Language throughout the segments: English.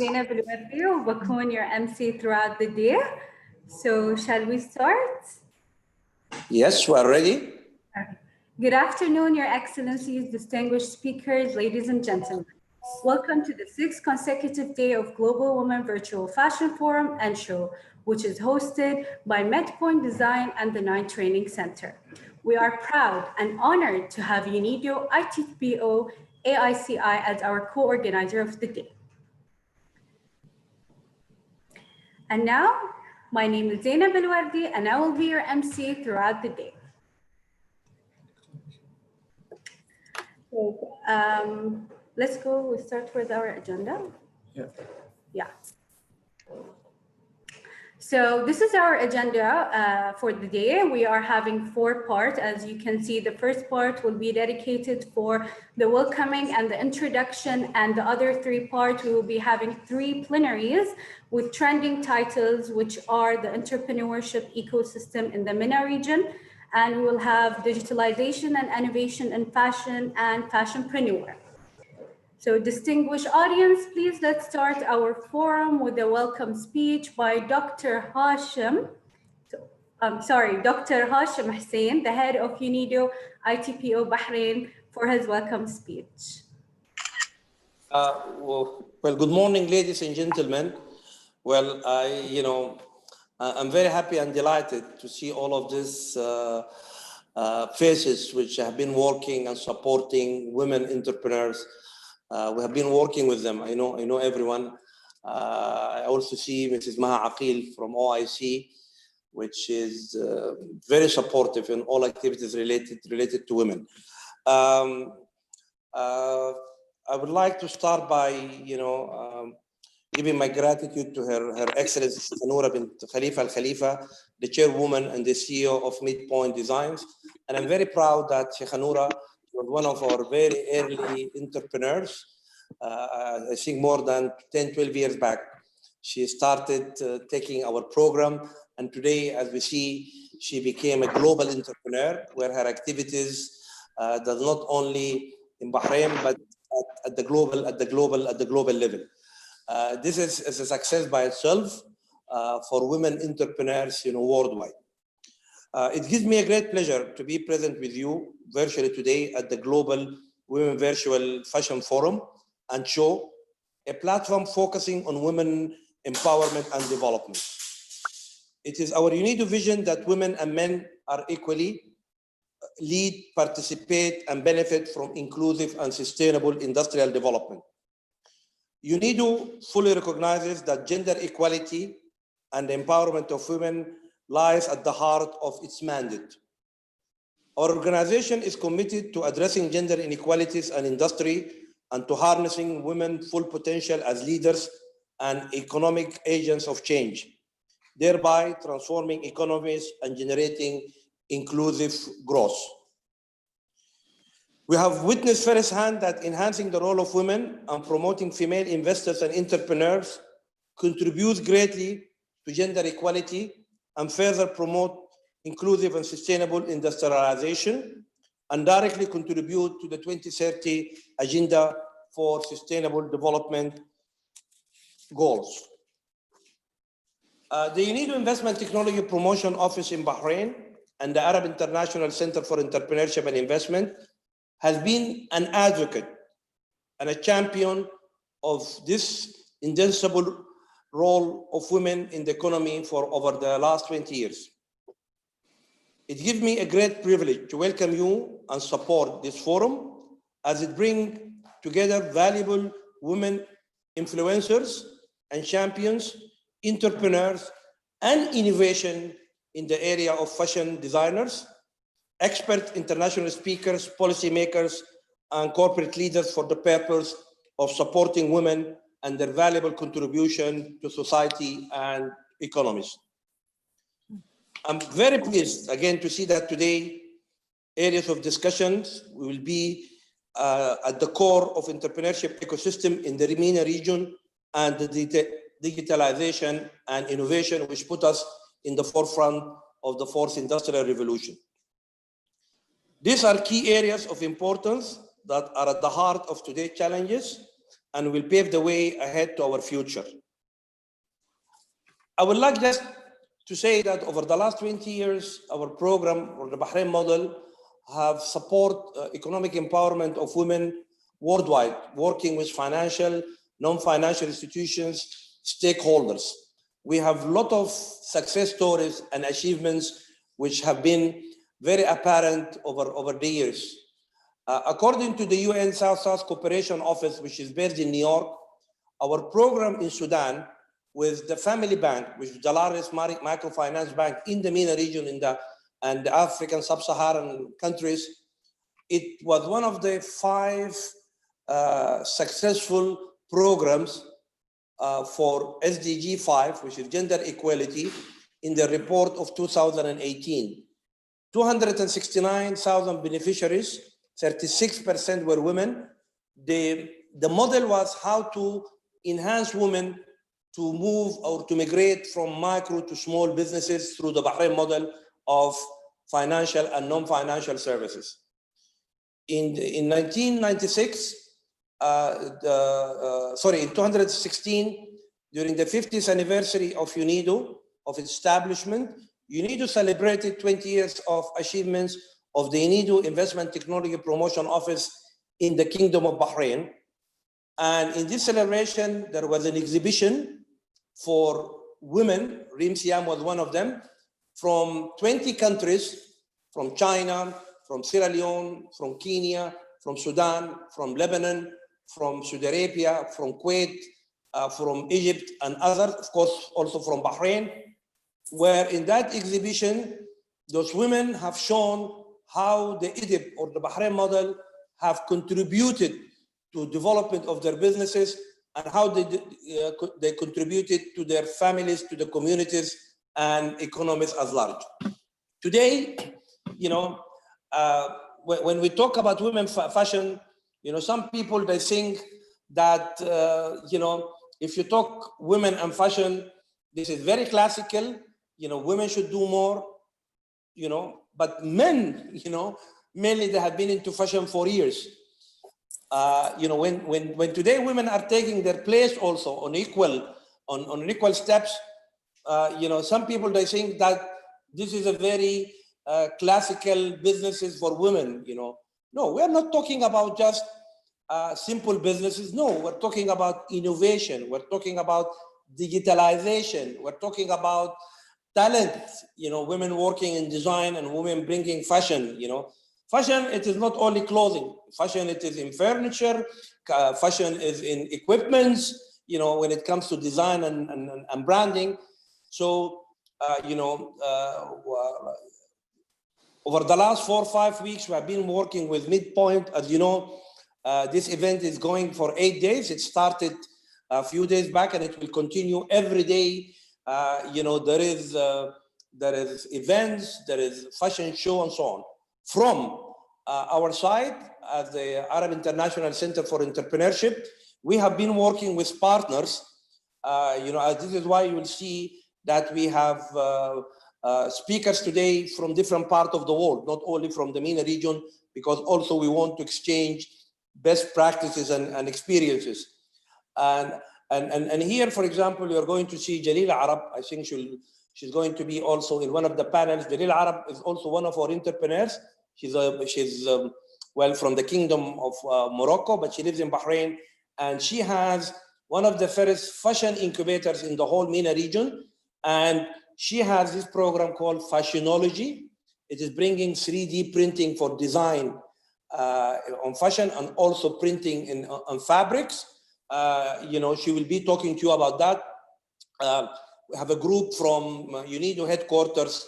زينب الوردي وبكون your MC throughout the day. So shall we start? Yes, we are ready. Good afternoon, Your Excellencies, distinguished speakers, ladies and gentlemen. Welcome to the 6th consecutive day of Global Women Virtual Fashion Forum and Show, which is hosted by Medpoint Design and the Nine Training Center. We are proud and honored to have UNIDO, ITPO, AICI as our co-organizer of the day. And now, my name is Zainab Al-Wardi, and I will be your MC throughout the day. So, let's go, we'll start with our agenda. Yeah. So this is our agenda for the day. We are having 4 parts. As you can see, the first part will be dedicated for the welcoming and the introduction, and the other 3 parts, we will be having 3 plenaries with trending titles, which are the entrepreneurship ecosystem in the MENA region, and we will have digitalization and innovation in fashion and fashion-preneur. So distinguished audience, please let's start our forum with a welcome speech by Dr. Hashim Hussein, the head of UNIDO ITPO Bahrain, for his welcome speech. Well, good morning, ladies and gentlemen. Well, I'm very happy and delighted to see all of these faces which have been working and supporting women entrepreneurs. We have been working with them. I know everyone. I also see Mrs. Maha Aqil from OIC, which is very supportive in all activities related to women. I would like to start by, giving my gratitude to Her Excellency Noura bint Khalifa Al Khalifa, the chairwoman and the CEO of Medpoint Designs. And I'm very proud that Sheikh Noura was one of our very early entrepreneurs. I think more than 10, 12 years back. She started taking our program, and today, as we see, she became a global entrepreneur where her activities does not only in Bahrain, but at the global level. This is a success by itself for women entrepreneurs, worldwide. It gives me a great pleasure to be present with you virtually today at the Global Women Virtual Fashion Forum and Show, a platform focusing on women empowerment and development. It is our UNIDO vision that women and men are equally lead, participate, and benefit from inclusive and sustainable industrial development. UNIDO fully recognizes that gender equality and the empowerment of women lies at the heart of its mandate. Our organization is committed to addressing gender inequalities in industry and to harnessing women's full potential as leaders and economic agents of change, thereby transforming economies and generating inclusive growth. We have witnessed firsthand that enhancing the role of women and promoting female investors and entrepreneurs contributes greatly to gender equality and further promote inclusive and sustainable industrialization, and directly contribute to the 2030 Agenda for Sustainable Development goals. The UNIDO Investment Technology Promotion Office in Bahrain and the Arab International Center for Entrepreneurship and Investment has been an advocate and a champion of this indispensable role of women in the economy for over the last 20 years. It gives me a great privilege to welcome you and support this forum as it brings together valuable women influencers and champions, entrepreneurs, and innovation in the area of fashion designers, expert international speakers, policymakers, and corporate leaders for the purpose of supporting women and their valuable contribution to society and economies. I'm very pleased again to see that today areas of discussions will be at the core of entrepreneurship ecosystem in the MENA region and the digitalization and innovation, which put us in the forefront of the fourth industrial revolution. These are key areas of importance that are at the heart of today's challenges and will pave the way ahead to our future. I would like just to say that over the last 20 years, our program, or the Bahrain model, have support economic empowerment of women worldwide, working with financial, non-financial institutions, stakeholders. We have a lot of success stories and achievements which have been very apparent over the years. According to the UN South-South Cooperation Office, which is based in New York, our program in Sudan with the Family Bank, which is the largest microfinance bank in the MENA region and the African sub-Saharan countries, it was one of the 5 successful programs for SDG 5, which is gender equality, in the report of 2018. 269,000 beneficiaries, 36% were women. The model was how to enhance women to move or to migrate from micro to small businesses through the Bahrain model of financial and non-financial services. In 1996, in 2016, during the 50th anniversary of UNIDO, of its establishment, UNIDO celebrated 20 years of achievements of the UNIDO Investment Technology Promotion Office in the Kingdom of Bahrain. And in this celebration, there was an exhibition for women, Reem Siam was one of them, from 20 countries, from China, from Sierra Leone, from Kenya, from Sudan, from Lebanon, from Saudi Arabia, from Kuwait, from Egypt, and others, of course, also from Bahrain, where in that exhibition, those women have shown how the IDIB, or the Bahrain model, have contributed to development of their businesses and how they contributed to their families, to the communities, and economies as large. Today, when we talk about women fashion, some people, they think that, if you talk women and fashion, this is very classical, women should do more, but men, mainly they have been into fashion for years. When today women are taking their place also on equal steps, some people, they think that this is a very classical businesses for women, No, we are not talking about just simple businesses. No, we're talking about innovation. We're talking about digitalization. We're talking about talent, women working in design and women bringing fashion, Fashion, it is not only clothing. Fashion, it is in furniture. Fashion is in equipments, when it comes to design and branding. So, over the last 4 or 5 weeks, we have been working with Medpoint. As you know, this event is going for 8 days. It started a few days back, and it will continue every day. There is events, there is fashion show, and so on. From our side, as the Arab International Center for Entrepreneurship, we have been working with partners. This is why you will see that we have speakers today from different parts of the world, not only from the MENA region, because also we want to exchange best practices and experiences. And here, for example, you're going to see Jalila Arab. I think she's going to be also in one of the panels. Jalila Arab is also one of our entrepreneurs. She's from the Kingdom of Morocco, but she lives in Bahrain, and she has one of the first fashion incubators in the whole MENA region. And she has this program called Fashionology. It is bringing 3D printing for design on fashion and also printing on fabrics. She will be talking to you about that. We have a group from UNIDO headquarters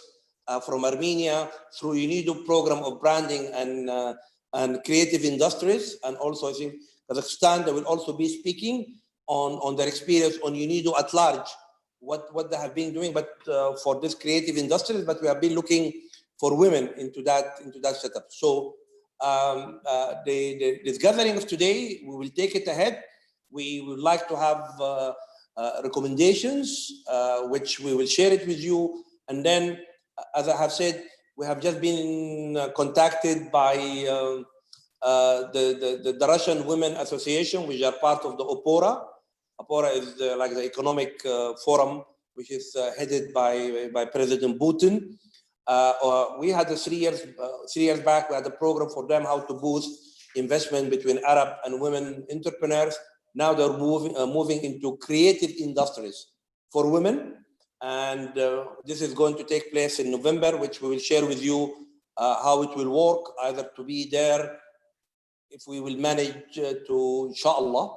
from Armenia through UNIDO program of branding and creative industries. And also I think Kazakhstan, they will also be speaking on their experience on UNIDO at large, what they have been doing, but for this creative industries, but we have been looking for women into that setup. So this gathering of today, we will take it ahead. We would like to have recommendations, which we will share it with you. And then, as I have said, we have just been contacted by the Russian Women Association, which are part of the OPORA. OPORA is like the economic forum, which is headed by President Putin. We had 3 years back, we had a program for them how to boost investment between Arab and women entrepreneurs. Now they're moving into creative industries for women. And this is going to take place in November, which we will share with you how it will work, either to be there, if we will manage to, inshallah,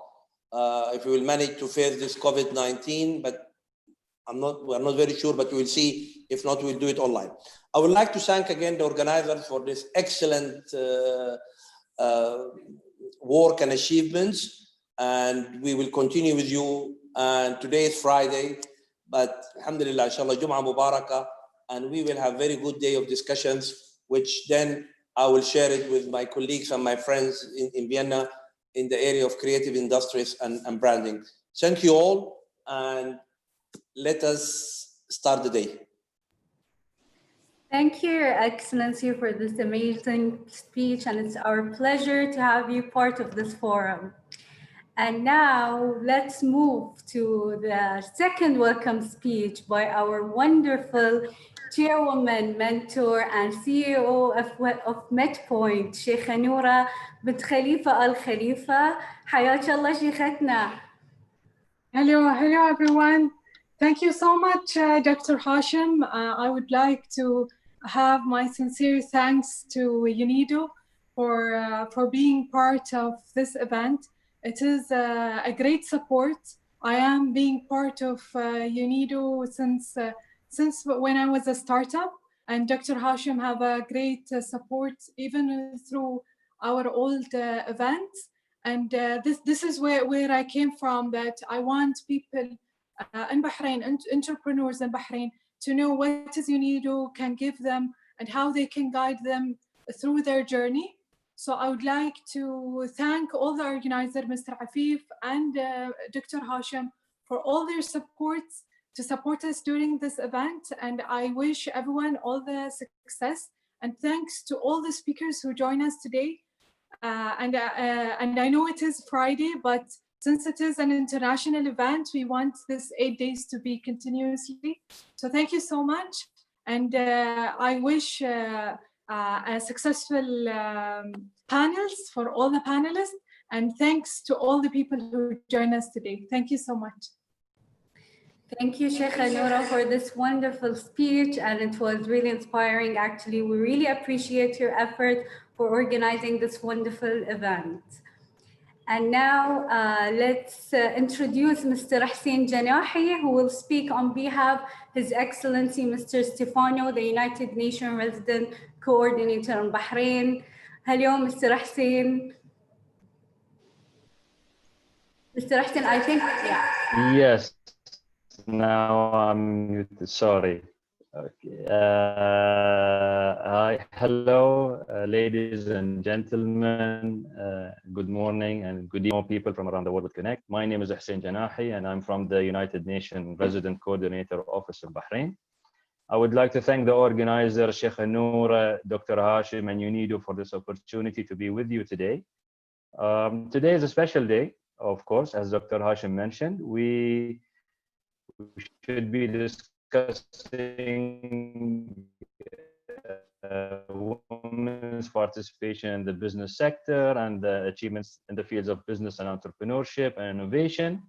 if we will manage to face this COVID-19, but we're not very sure, but we will see. If not, we'll do it online. I would like to thank again the organizers for this excellent work and achievements, and we will continue with you. And today is Friday, but alhamdulillah, inshallah, Jum'ah Mubarakah, and we will have very good day of discussions, which then I will share it with my colleagues and my friends in Vienna in the area of creative industries and branding. Thank you all, and let us start the day. Thank you, Your Excellency, for this amazing speech, and it's our pleasure to have you part of this forum. And now let's move to the second welcome speech by our wonderful chairwoman, mentor, and CEO of Medpoint, Sheikha Noura bint Khalifa Al Khalifa. حياك الله شيختنا. Hello everyone. Thank you so much, Dr. Hashim. I would like to have my sincere thanks to UNIDO for being part of this event. It is a great support. I am being part of UNIDO since when I was a startup, and Dr. Hashim have a great support even through our old events. And this is where I came from, that I want people in Bahrain, entrepreneurs in Bahrain, to know what is UNIDO can give them and how they can guide them through their journey. So I would like to thank all the organizers, Mr. Afif and Dr. Hashim, for all their supports to support us during this event. And I wish everyone all the success. And thanks to all the speakers who join us today. And I know it is Friday, but since it is an international event, we want this 8 days to be continuously. So thank you so much. And I wish a successful panels for all the panelists. And thanks to all the people who join us today. Thank you so much. Thank you, Sheikha Noura, for this wonderful speech, and it was really inspiring. Actually, we really appreciate your effort for organizing this wonderful event. And now let's introduce Mr. Hussein Janahi, who will speak on behalf of His Excellency Mr. Stefano, the United Nations Resident Coordinator in Bahrain. Hello, Mr. Hussein. Mr. Hussein, I think, yeah. Yes. Now I'm muted, sorry. Okay. Hello, ladies and gentlemen. Good morning and good evening, people from around the world with Connect. My name is Hussein Janahi, and I'm from the United Nations Resident Coordinator Office in Bahrain. I would like to thank the organizer, Sheikha Noura, Dr. Hashim, and UNIDO for this opportunity to be with you today. Today is a special day, of course, as Dr. Hashim mentioned. We should be discussing women's participation in the business sector and the achievements in the fields of business and entrepreneurship and innovation.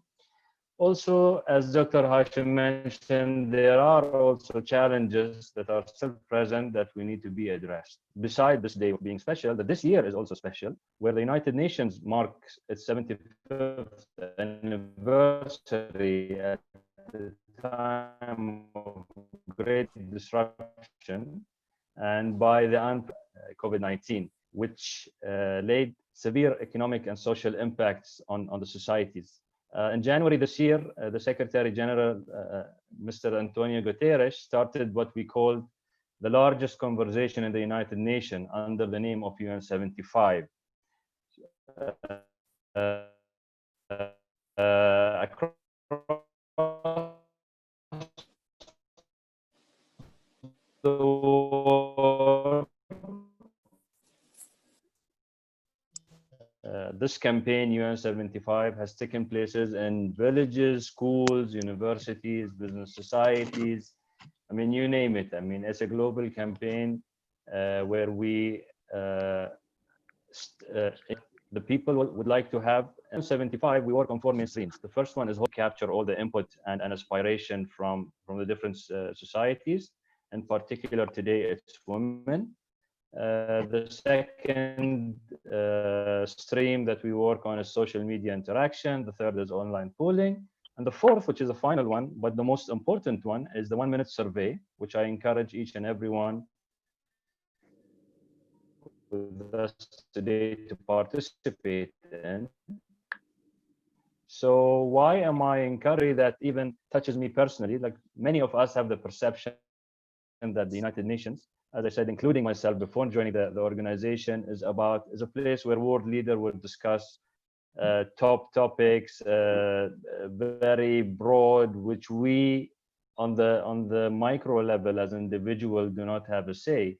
Also, as Dr. Hashim mentioned, there are also challenges that are still present that we need to be addressed. Besides this day being special, that this year is also special, where the United Nations marks its 75th anniversary at the time of great disruption and by the COVID-19, which laid severe economic and social impacts on the societies. In January this year, the Secretary General, Mr. Antonio Guterres, started what we call the largest conversation in the United Nations under the name of UN 75. Across the world, this campaign, UN75, has taken places in villages, schools, universities, business societies. I mean, you name it. I mean, it's a global campaign where we, the people would like to have. In 75, we work on 4 main streams. The first one is how to capture all the input and inspiration from the different societies. In particular, today it's women. The second stream that we work on is social media interaction. The third is online polling. And the fourth, which is the final one, but the most important one, is the 1-minute survey, which I encourage each and everyone with us today to participate in. So why am I encouraging that even touches me personally? Like, many of us have the perception that the United Nations, as I said, including myself before joining the organization, is a place where world leaders would discuss top topics, very broad, which we on the micro level as an individual do not have a say.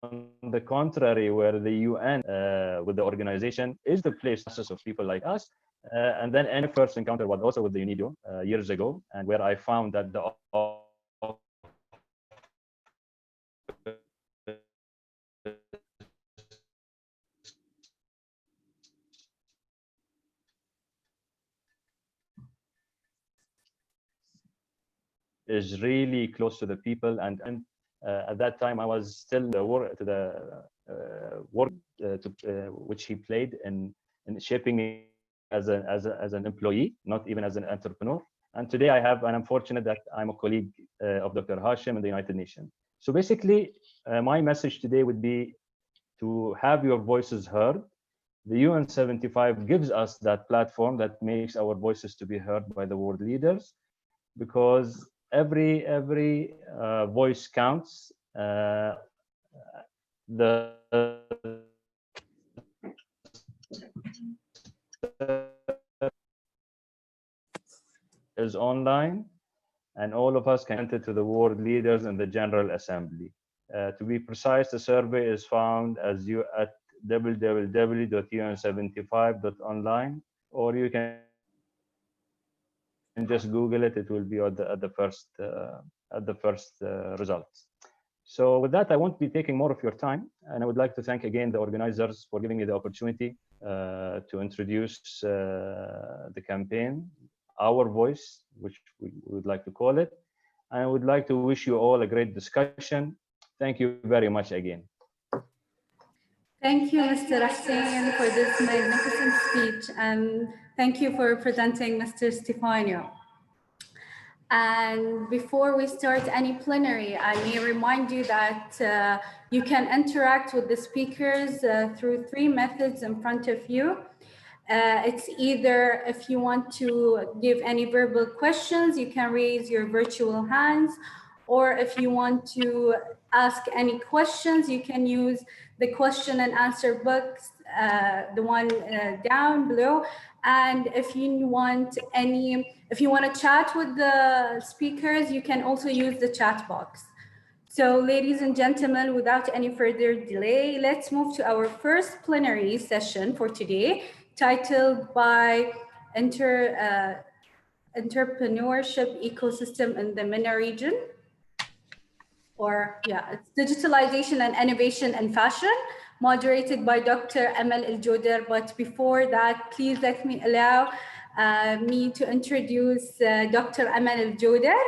On the contrary, where the UN with the organization is the place of people like us, and then any first encounter was also with the UNIDO years ago, and where I found that the is really close to the people, and at that time I was still which he played in shaping me as an employee, not even as an entrepreneur. And today I'm fortunate that I'm a colleague of Dr. Hashim in the United Nations. So basically, my message today would be to have your voices heard. The UN75 gives us that platform that makes our voices to be heard by the world leaders, because every voice counts. The is online, and all of us can enter to the world leaders in the General Assembly. To be precise, the survey is found at www.un75.online, or you can just Google it. It will be at the first results. So with that, I won't be taking more of your time, and I would like to thank again the organizers for giving me the opportunity to introduce the campaign, Our Voice, which we would like to call it. And I would like to wish you all a great discussion. Thank you very much again. Thank you, Mr. Hussein, for this magnificent speech, and thank you for presenting Mr. Stefano. And before we start any plenary, I may remind you that you can interact with the speakers through 3 methods in front of you. It's either, if you want to give any verbal questions, you can raise your virtual hands, or if you want to ask any questions, you can use the question and answer box, the one down below. And if you want to chat with the speakers, you can also use the chat box. So ladies and gentlemen, without any further delay, let's move to our first plenary session for today, titled by Entrepreneurship Ecosystem in the MENA region. It's Digitalization and Innovation in Fashion, moderated by Dr. Amal Al-Joder. But before that, please let me allow me to introduce Dr. Amal Al-Joder.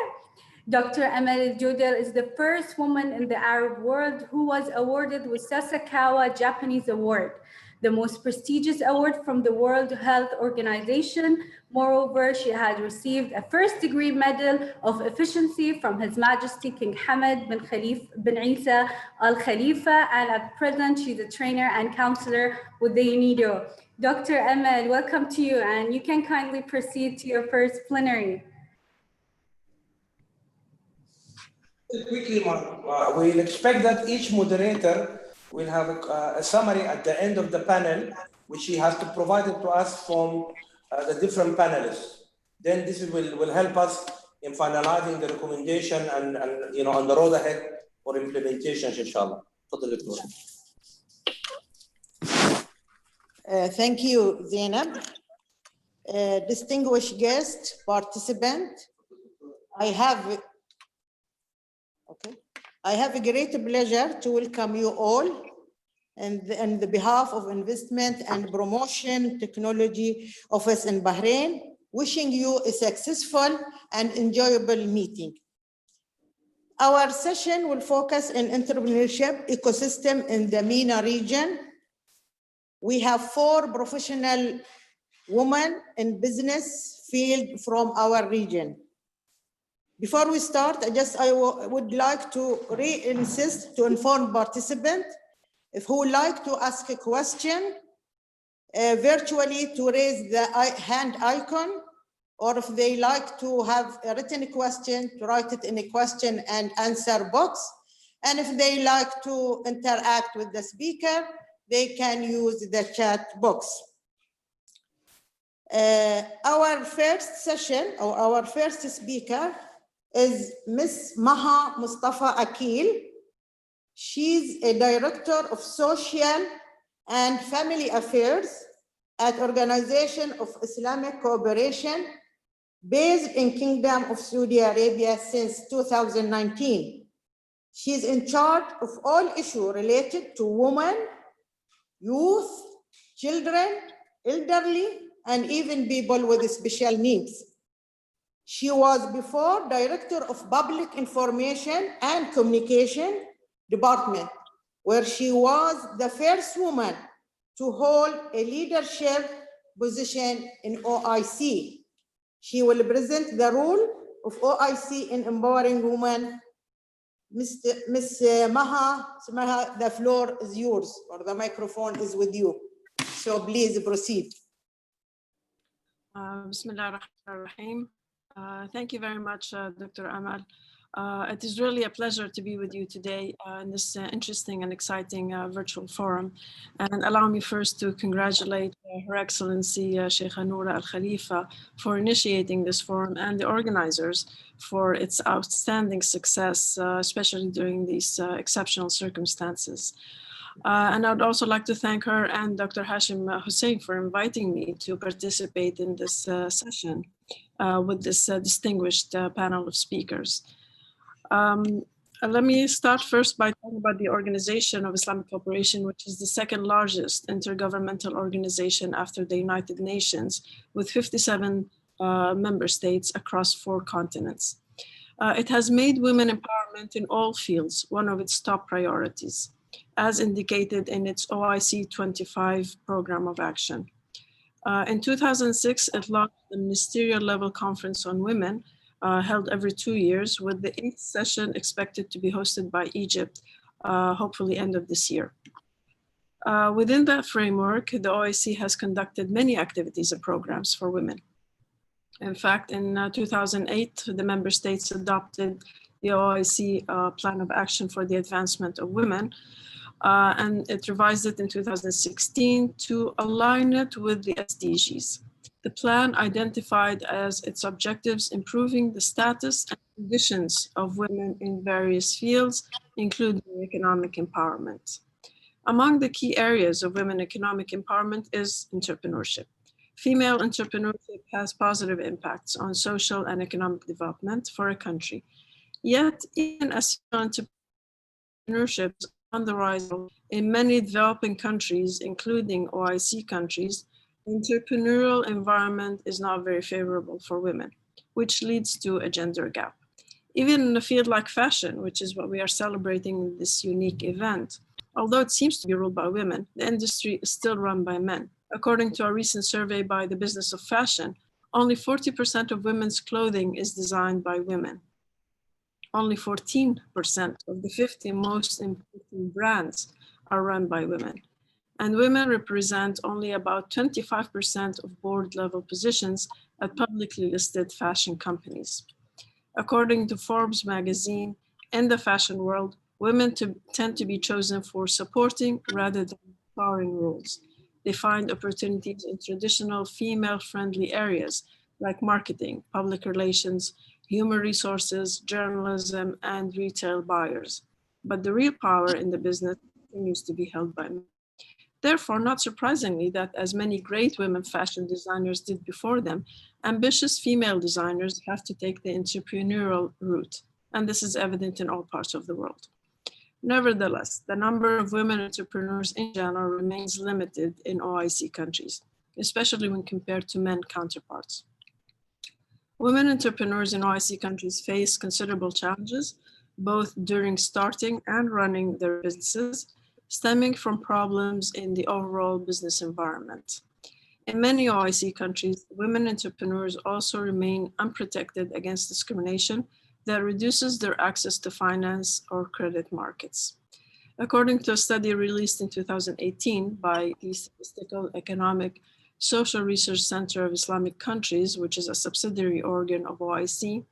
Dr. Amal Al-Joder is the first woman in the Arab world who was awarded with Sasakawa Japanese Award, the most prestigious award from the World Health Organization. Moreover, she had received a first-degree medal of efficiency from His Majesty King Hamad bin Isa Al Khalifa, and at present, she's a trainer and counselor with the UNIDO. Dr. Amal, welcome to you, and you can kindly proceed to your first plenary. Quickly, we'll expect that each moderator we'll have a summary at the end of the panel, which he has to provide it to us from the different panelists. Then this will help us in finalizing the recommendation and on the road ahead for implementation, inshallah. Thank you, Zainab. Distinguished guest, participant, I have a great pleasure to welcome you all on the behalf of Investment and Promotion Technology Office in Bahrain, wishing you a successful and enjoyable meeting. Our session will focus on entrepreneurship ecosystem in the MENA region. We have 4 professional women in business field from our region. Before we start, I would like to insist to inform participants if who would like to ask a question virtually to raise the hand icon, or if they like to have a written question to write it in a question and answer box. And if they like to interact with the speaker, they can use the chat box. Our first session, or our first speaker, is Ms. Maha Mustafa Akil. She's a Director of Social and Family Affairs at Organization of Islamic Cooperation, based in Kingdom of Saudi Arabia since 2019. She's in charge of all issues related to women, youth, children, elderly, and even people with special needs. She was before Director of Public Information and Communication Department, where she was the first woman to hold a leadership position in OIC. She will present the role of OIC in empowering women. Ms. Maha, the floor is yours, or the microphone is with you. So please proceed. Bismillah ar-Rahman ar-Rahim. Thank you very much, Dr. Amal. It is really a pleasure to be with you today in this interesting and exciting virtual forum. And allow me first to congratulate Her Excellency Sheikh Noura Al Khalifa for initiating this forum, and the organizers for its outstanding success, especially during these exceptional circumstances. And I would also like to thank her and Dr. Hashim Hussein for inviting me to participate in this session with this distinguished panel of speakers. Let me start first by talking about the Organization of Islamic Cooperation, which is the second largest intergovernmental organization after the United Nations, with 57 member states across 4 continents. It has made women empowerment in all fields one of its top priorities, as indicated in its OIC 25 program of action. In 2006, it launched the Ministerial Level Conference on Women, held every 2 years, with the 8th session expected to be hosted by Egypt, hopefully end of this year. Within that framework, the OIC has conducted many activities and programs for women. In fact, in 2008, the member states adopted the OIC Plan of Action for the Advancement of Women, and it revised it in 2016 to align it with the SDGs. The plan identified as its objectives improving the status and conditions of women in various fields, including economic empowerment. Among the key areas of women economic empowerment is entrepreneurship. Female entrepreneurship has positive impacts on social and economic development for a country. Yet, even as entrepreneurship is on the rise in many developing countries, including OIC countries, the entrepreneurial environment is not very favorable for women, which leads to a gender gap. Even in a field like fashion, which is what we are celebrating in this unique event, although it seems to be ruled by women, the industry is still run by men. According to a recent survey by the Business of Fashion, only 40% of women's clothing is designed by women. Only 14% of the 50 most important brands are run by women. And women represent only about 25% of board level positions at publicly listed fashion companies. According to Forbes magazine, in the fashion world, women tend to be chosen for supporting rather than empowering roles. They find opportunities in traditional female-friendly areas like marketing, public relations, human resources, journalism, and retail buyers. But the real power in the business continues to be held by men. Therefore, not surprisingly, that as many great women fashion designers did before them, ambitious female designers have to take the entrepreneurial route. And this is evident in all parts of the world. Nevertheless, the number of women entrepreneurs in general remains limited in OIC countries, especially when compared to men counterparts. Women entrepreneurs in OIC countries face considerable challenges, both during starting and running their businesses, stemming from problems in the overall business environment. In many OIC countries, women entrepreneurs also remain unprotected against discrimination that reduces their access to finance or credit markets. According to a study released in 2018 by the Statistical Economic Social Research Center of Islamic Countries, which is a subsidiary organ of OIC,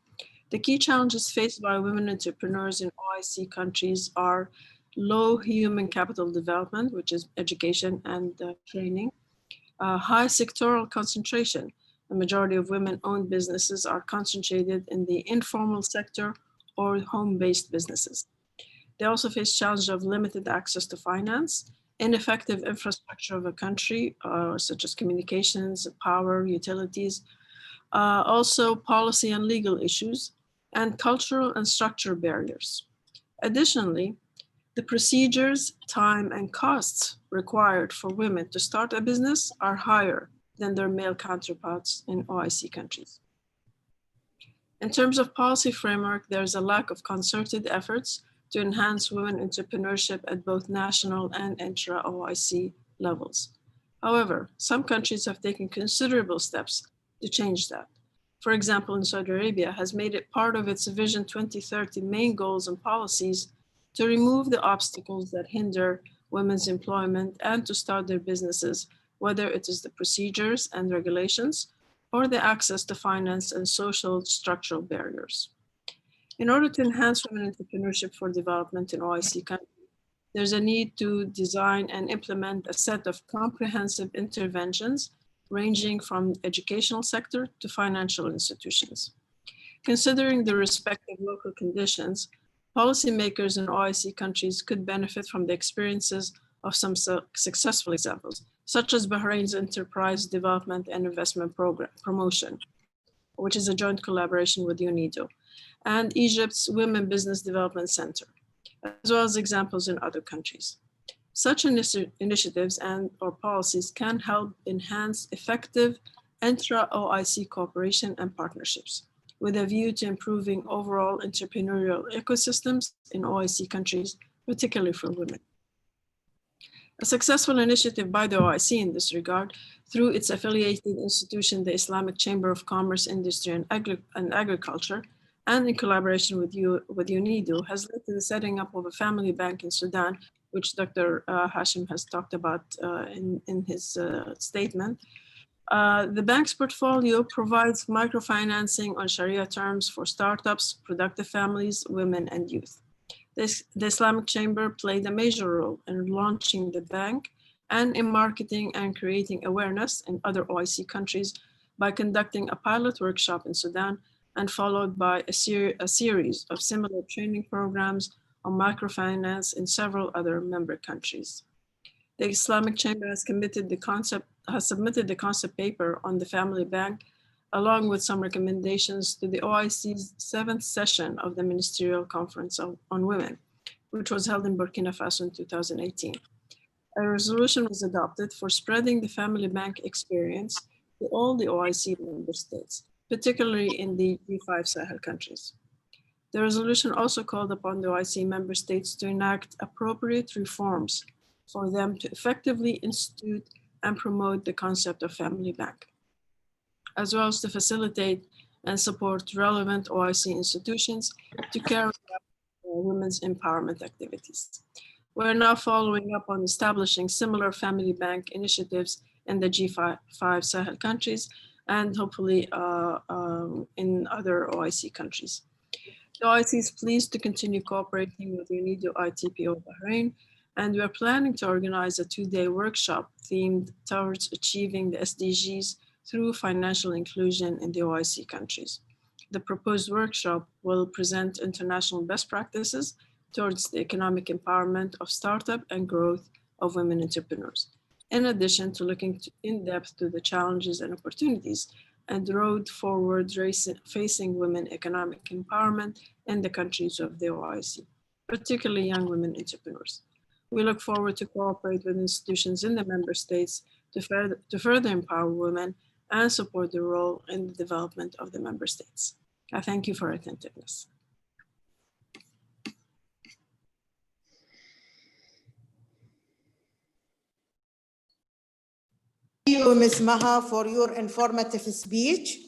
the key challenges faced by women entrepreneurs in OIC countries are low human capital development, which is education and training, high sectoral concentration. The majority of women-owned businesses are concentrated in the informal sector or home-based businesses. They also face challenges of limited access to finance, ineffective infrastructure of a country, such as communications, power, utilities, also policy and legal issues, and cultural and structural barriers. Additionally, the procedures, time, and costs required for women to start a business are higher than their male counterparts in OIC countries. In terms of policy framework, there's a lack of concerted efforts to enhance women entrepreneurship at both national and intra-OIC levels. However, some countries have taken considerable steps to change that. For example, in Saudi Arabia has made it part of its Vision 2030 main goals and policies to remove the obstacles that hinder women's employment and to start their businesses, whether it is the procedures and regulations or the access to finance and social structural barriers. In order to enhance women entrepreneurship for development in OIC countries, there's a need to design and implement a set of comprehensive interventions ranging from the educational sector to financial institutions. Considering the respective local conditions, policymakers in OIC countries could benefit from the experiences of some successful examples, such as Bahrain's Enterprise Development and Investment Program Promotion, which is a joint collaboration with UNIDO, and Egypt's Women Business Development Center, as well as examples in other countries. Such initiatives and or policies can help enhance effective intra-OIC cooperation and partnerships, with a view to improving overall entrepreneurial ecosystems in OIC countries, particularly for women. A successful initiative by the OIC in this regard, through its affiliated institution, the Islamic Chamber of Commerce, Industry, and Agriculture, and in collaboration with UNIDO, has led to the setting up of a family bank in Sudan, which Dr. Hashim has talked about in his statement. The bank's portfolio provides microfinancing on Sharia terms for startups, productive families, women, and youth. The Islamic Chamber played a major role in launching the bank and in marketing and creating awareness in other OIC countries by conducting a pilot workshop in Sudan and followed by a series of similar training programs on microfinance in several other member countries. The Islamic Chamber has submitted the concept paper on the family bank, along with some recommendations to the OIC's 7th session of the Ministerial Conference on Women, which was held in Burkina Faso in 2018. A resolution was adopted for spreading the family bank experience to all the OIC member states, particularly in the G5 Sahel countries. The resolution also called upon the OIC member states to enact appropriate reforms for them to effectively institute and promote the concept of family bank, as well as to facilitate and support relevant OIC institutions to carry out women's empowerment activities. We're now following up on establishing similar family bank initiatives in the G5 Sahel countries and hopefully in other OIC countries. The OIC is pleased to continue cooperating with UNIDO ITPO Bahrain, and we are planning to organize a 2-day workshop themed towards achieving the SDGs through financial inclusion in the OIC countries. The proposed workshop will present international best practices towards the economic empowerment of startup and growth of women entrepreneurs, in addition to looking in depth to the challenges and opportunities and the road forward facing women economic empowerment in the countries of the OIC, particularly young women entrepreneurs. We look forward to cooperate with institutions in the member states to further empower women and support their role in the development of the member states. I thank you for attentiveness. Thank you, Ms. Maha, for your informative speech.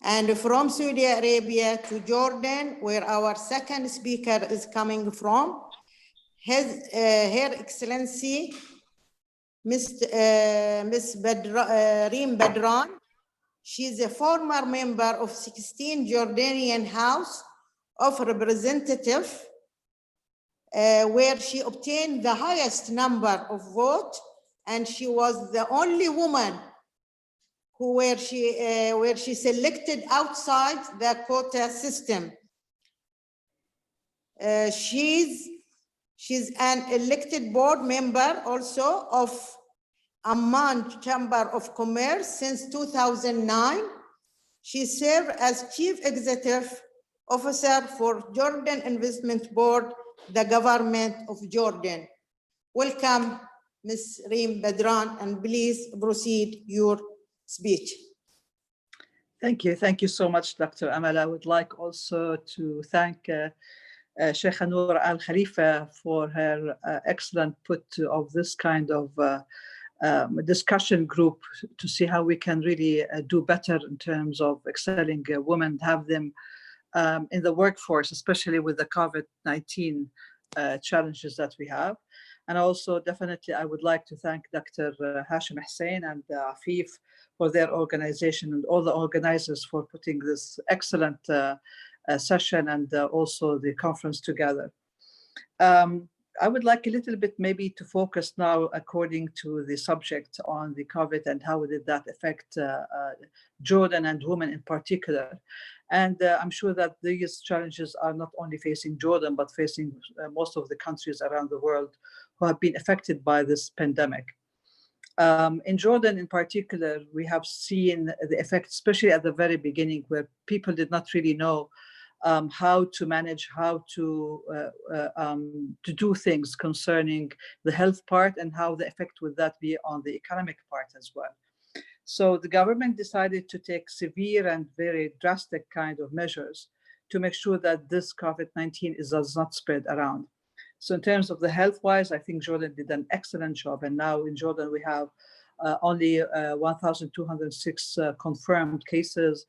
And from Saudi Arabia to Jordan, where our second speaker is coming from, Her Excellency, Ms. Reem Badran. She's a former member of 16 Jordanian House of Representatives, where she obtained the highest number of votes, and she was the only woman where she selected outside the quota system. She's an elected board member also of Amman Chamber of Commerce since 2009. She served as Chief Executive Officer for Jordan Investment Board, the government of Jordan. Welcome, Ms. Reem Badran, and please proceed your speech. Thank you. Thank you so much, Dr. Amal. I would like also to thank Sheikh Noor Al Khalifa for her excellent put of this kind of discussion group to see how we can really do better in terms of excelling women, have them in the workforce, especially with the COVID-19 challenges that we have. And also, definitely, I would like to thank Dr. Hashim Hussein and Afif for their organization and all the organizers for putting this excellent session and also the conference together. I would like a little bit maybe to focus now according to the subject on the COVID and how did that affect Jordan and women in particular. And I'm sure that these challenges are not only facing Jordan, but facing most of the countries around the world who have been affected by this pandemic. In Jordan in particular, we have seen the effect, especially at the very beginning, where people did not really know how to manage, how to do things concerning the health part and how the effect would that be on the economic part as well. So the government decided to take severe and very drastic kind of measures to make sure that this COVID-19 does not spread around. So in terms of the health-wise, I think Jordan did an excellent job. And now in Jordan, we have only 1,206 confirmed cases,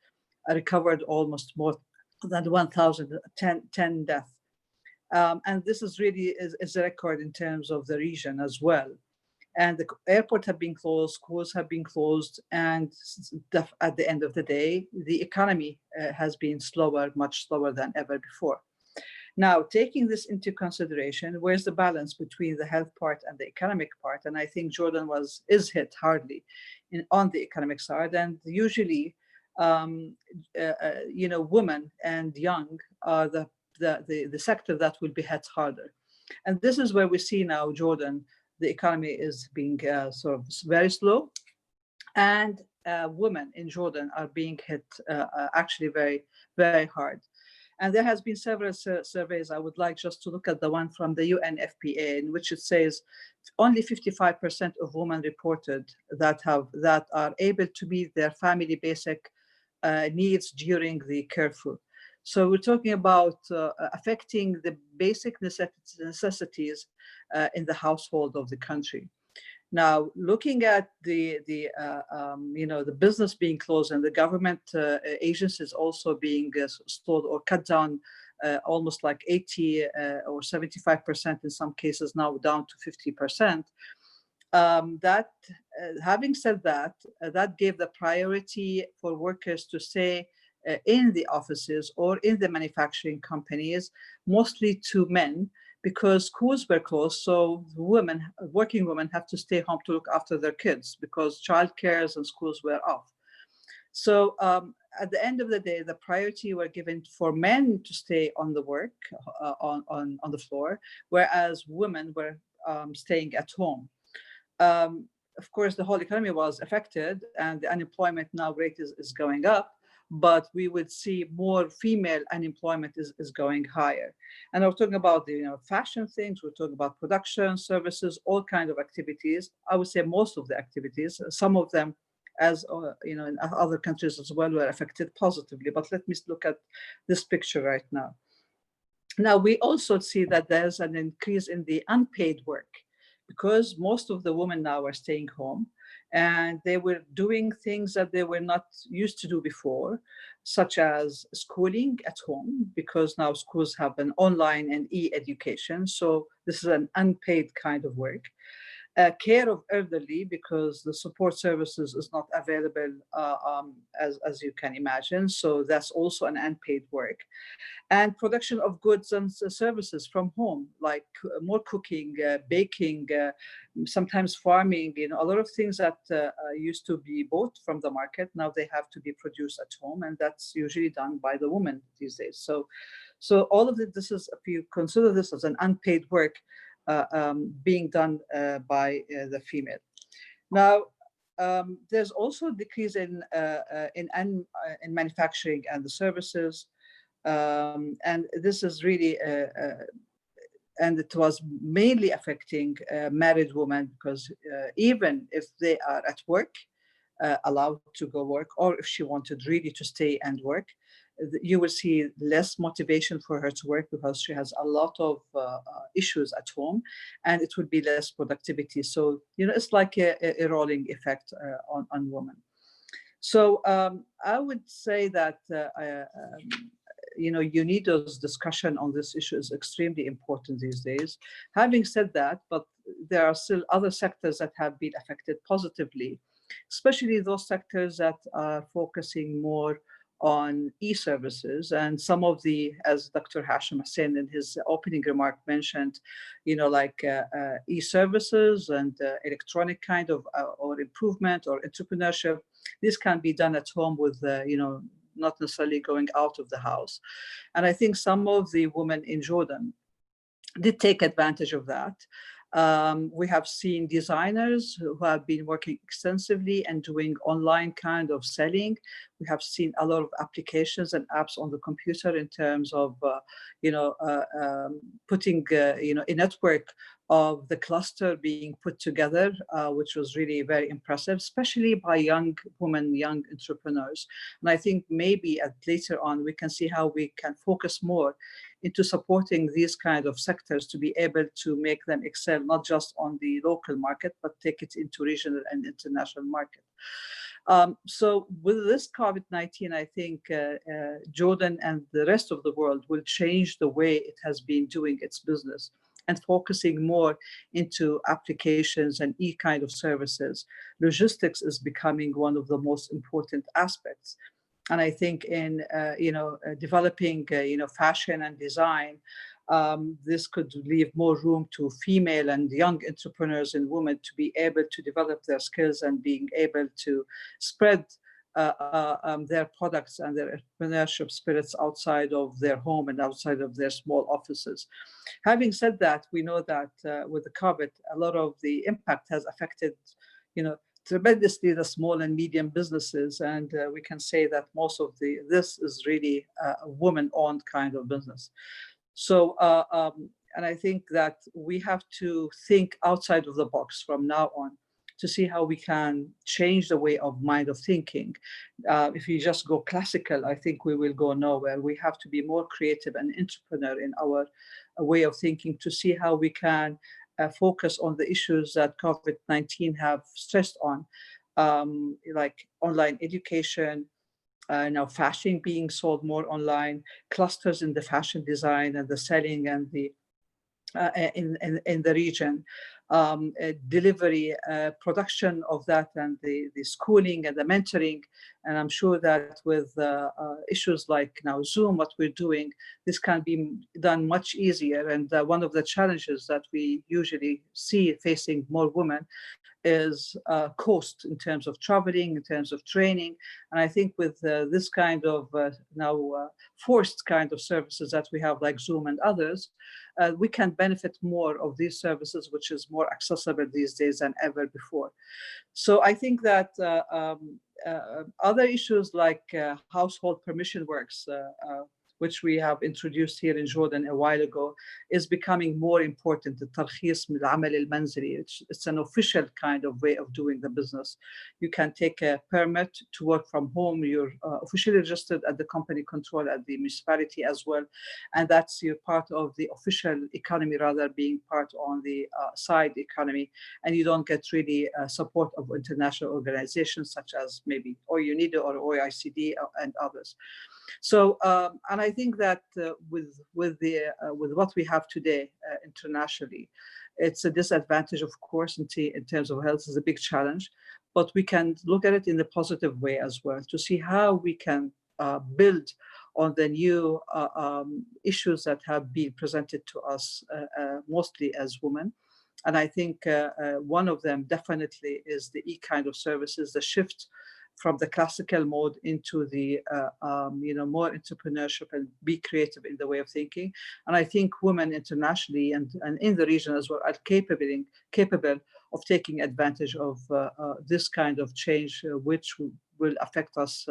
recovered almost more than 1,010 deaths. And this is really is a record in terms of the region as well. And the airport have been closed, schools have been closed, and at the end of the day, the economy has been slower, much slower than ever before. Now, taking this into consideration, where's the balance between the health part and the economic part? And I think Jordan is hit hardly on the economic side, and usually, women and young are the sector that will be hit harder. And this is where we see now Jordan, the economy is being sort of very slow, and women in Jordan are being hit actually very, very hard. And there has been several surveys. I would like just to look at the one from the UNFPA, in which it says only 55% of women reported that are able to meet their family basic needs during the curfew. So we're talking about affecting the basic necessities in the household of the country. Now, looking at the business being closed and the government agencies also being stalled or cut down almost like 80 or 75% in some cases, now down to 50%. Having said that, that gave the priority for workers to stay in the offices or in the manufacturing companies, mostly to men, because schools were closed. So women, working women, have to stay home to look after their kids because childcare and schools were off. So at the end of the day, the priority were given for men to stay on the work, on the floor, whereas women were staying at home. Of course, the whole economy was affected and the unemployment now rate is going up, but we would see more female unemployment is going higher. And we're talking about the fashion things, we're talking about production, services, all kinds of activities. I would say most of the activities, some of them, as in other countries as well, were affected positively. But let me look at this picture right now. Now, we also see that there's an increase in the unpaid work because most of the women now are staying home and they were doing things that they were not used to do before, such as schooling at home, because now schools have an online and e-education. So this is an unpaid kind of work. Care of elderly, because the support services is not available as you can imagine. So that's also an unpaid work. And production of goods and services from home, like more cooking, baking, sometimes farming, a lot of things that used to be bought from the market, now they have to be produced at home, and that's usually done by the woman these days. So all of this is, if you consider this as an unpaid work, being done by the female. Now, there's also a decrease in manufacturing and the services, and this is really, and it was mainly affecting married women, because even if they are at work, allowed to go work, or if she wanted really to stay and work, you will see less motivation for her to work because she has a lot of issues at home, and it would be less productivity. So, it's like a rolling effect on women. So I would say that, UNIDO's discussion on this issue is extremely important these days. Having said that, but there are still other sectors that have been affected positively, especially those sectors that are focusing more on e-services, and some of the, as Dr. Hashim Hussein in his opening remark mentioned, like e-services and electronic kind of or improvement or entrepreneurship. This can be done at home with, not necessarily going out of the house. And I think some of the women in Jordan did take advantage of that. We have seen designers who have been working extensively and doing online kind of selling. We have seen a lot of applications and apps on the computer in terms of, putting, a network of the cluster being put together, which was really very impressive, especially by young women, young entrepreneurs. And I think maybe later on, we can see how we can focus more into supporting these kind of sectors to be able to make them excel, not just on the local market, but take it into regional and international market. So with this COVID-19, I think Jordan and the rest of the world will change the way it has been doing its business and focusing more into applications and kind of services. Logistics is becoming one of the most important aspects. And I think in developing fashion and design, this could leave more room to female and young entrepreneurs and women to be able to develop their skills and being able to spread their products and their entrepreneurship spirits outside of their home and outside of their small offices. Having said that, we know that with the COVID, a lot of the impact has affected, tremendously the small and medium businesses, and we can say that most of this is really a woman-owned kind of business. So, and I think that we have to think outside of the box from now on to see how we can change the way of mind of thinking. If you just go classical, I think we will go nowhere. We have to be more creative and entrepreneur in our way of thinking to see how we can focus on the issues that COVID-19 have stressed on, like online education, now fashion being sold more online, clusters in the fashion design and the selling and the in the region. delivery, production of that, and the schooling and the mentoring. And I'm sure that with issues like now Zoom, what we're doing, this can be done much easier. And one of the challenges that we usually see facing more women is cost in terms of traveling, in terms of training. And I think with this kind of now forced kind of services that we have like Zoom and others, we can benefit more of these services, which is more accessible these days than ever before. So I think that other issues like household permission works, which we have introduced here in Jordan a while ago, is becoming more important. The tarkhis min al-amal al-manzili, it's an official kind of way of doing the business. You can take a permit to work from home. You're officially registered at the company control at the municipality as well. And that's your part of the official economy rather being part on the side economy. And you don't get really support of international organizations such as maybe UNIDO or OECD and others. So, and I think that with what we have today internationally, it's a disadvantage, of course, in terms of health is a big challenge, but we can look at it in a positive way as well to see how we can build on the new issues that have been presented to us mostly as women. And I think one of them definitely is the e-kind of services, the shift from the classical mode into the more entrepreneurship and be creative in the way of thinking. And I think women internationally and in the region as well are capable of taking advantage of this kind of change, which will affect us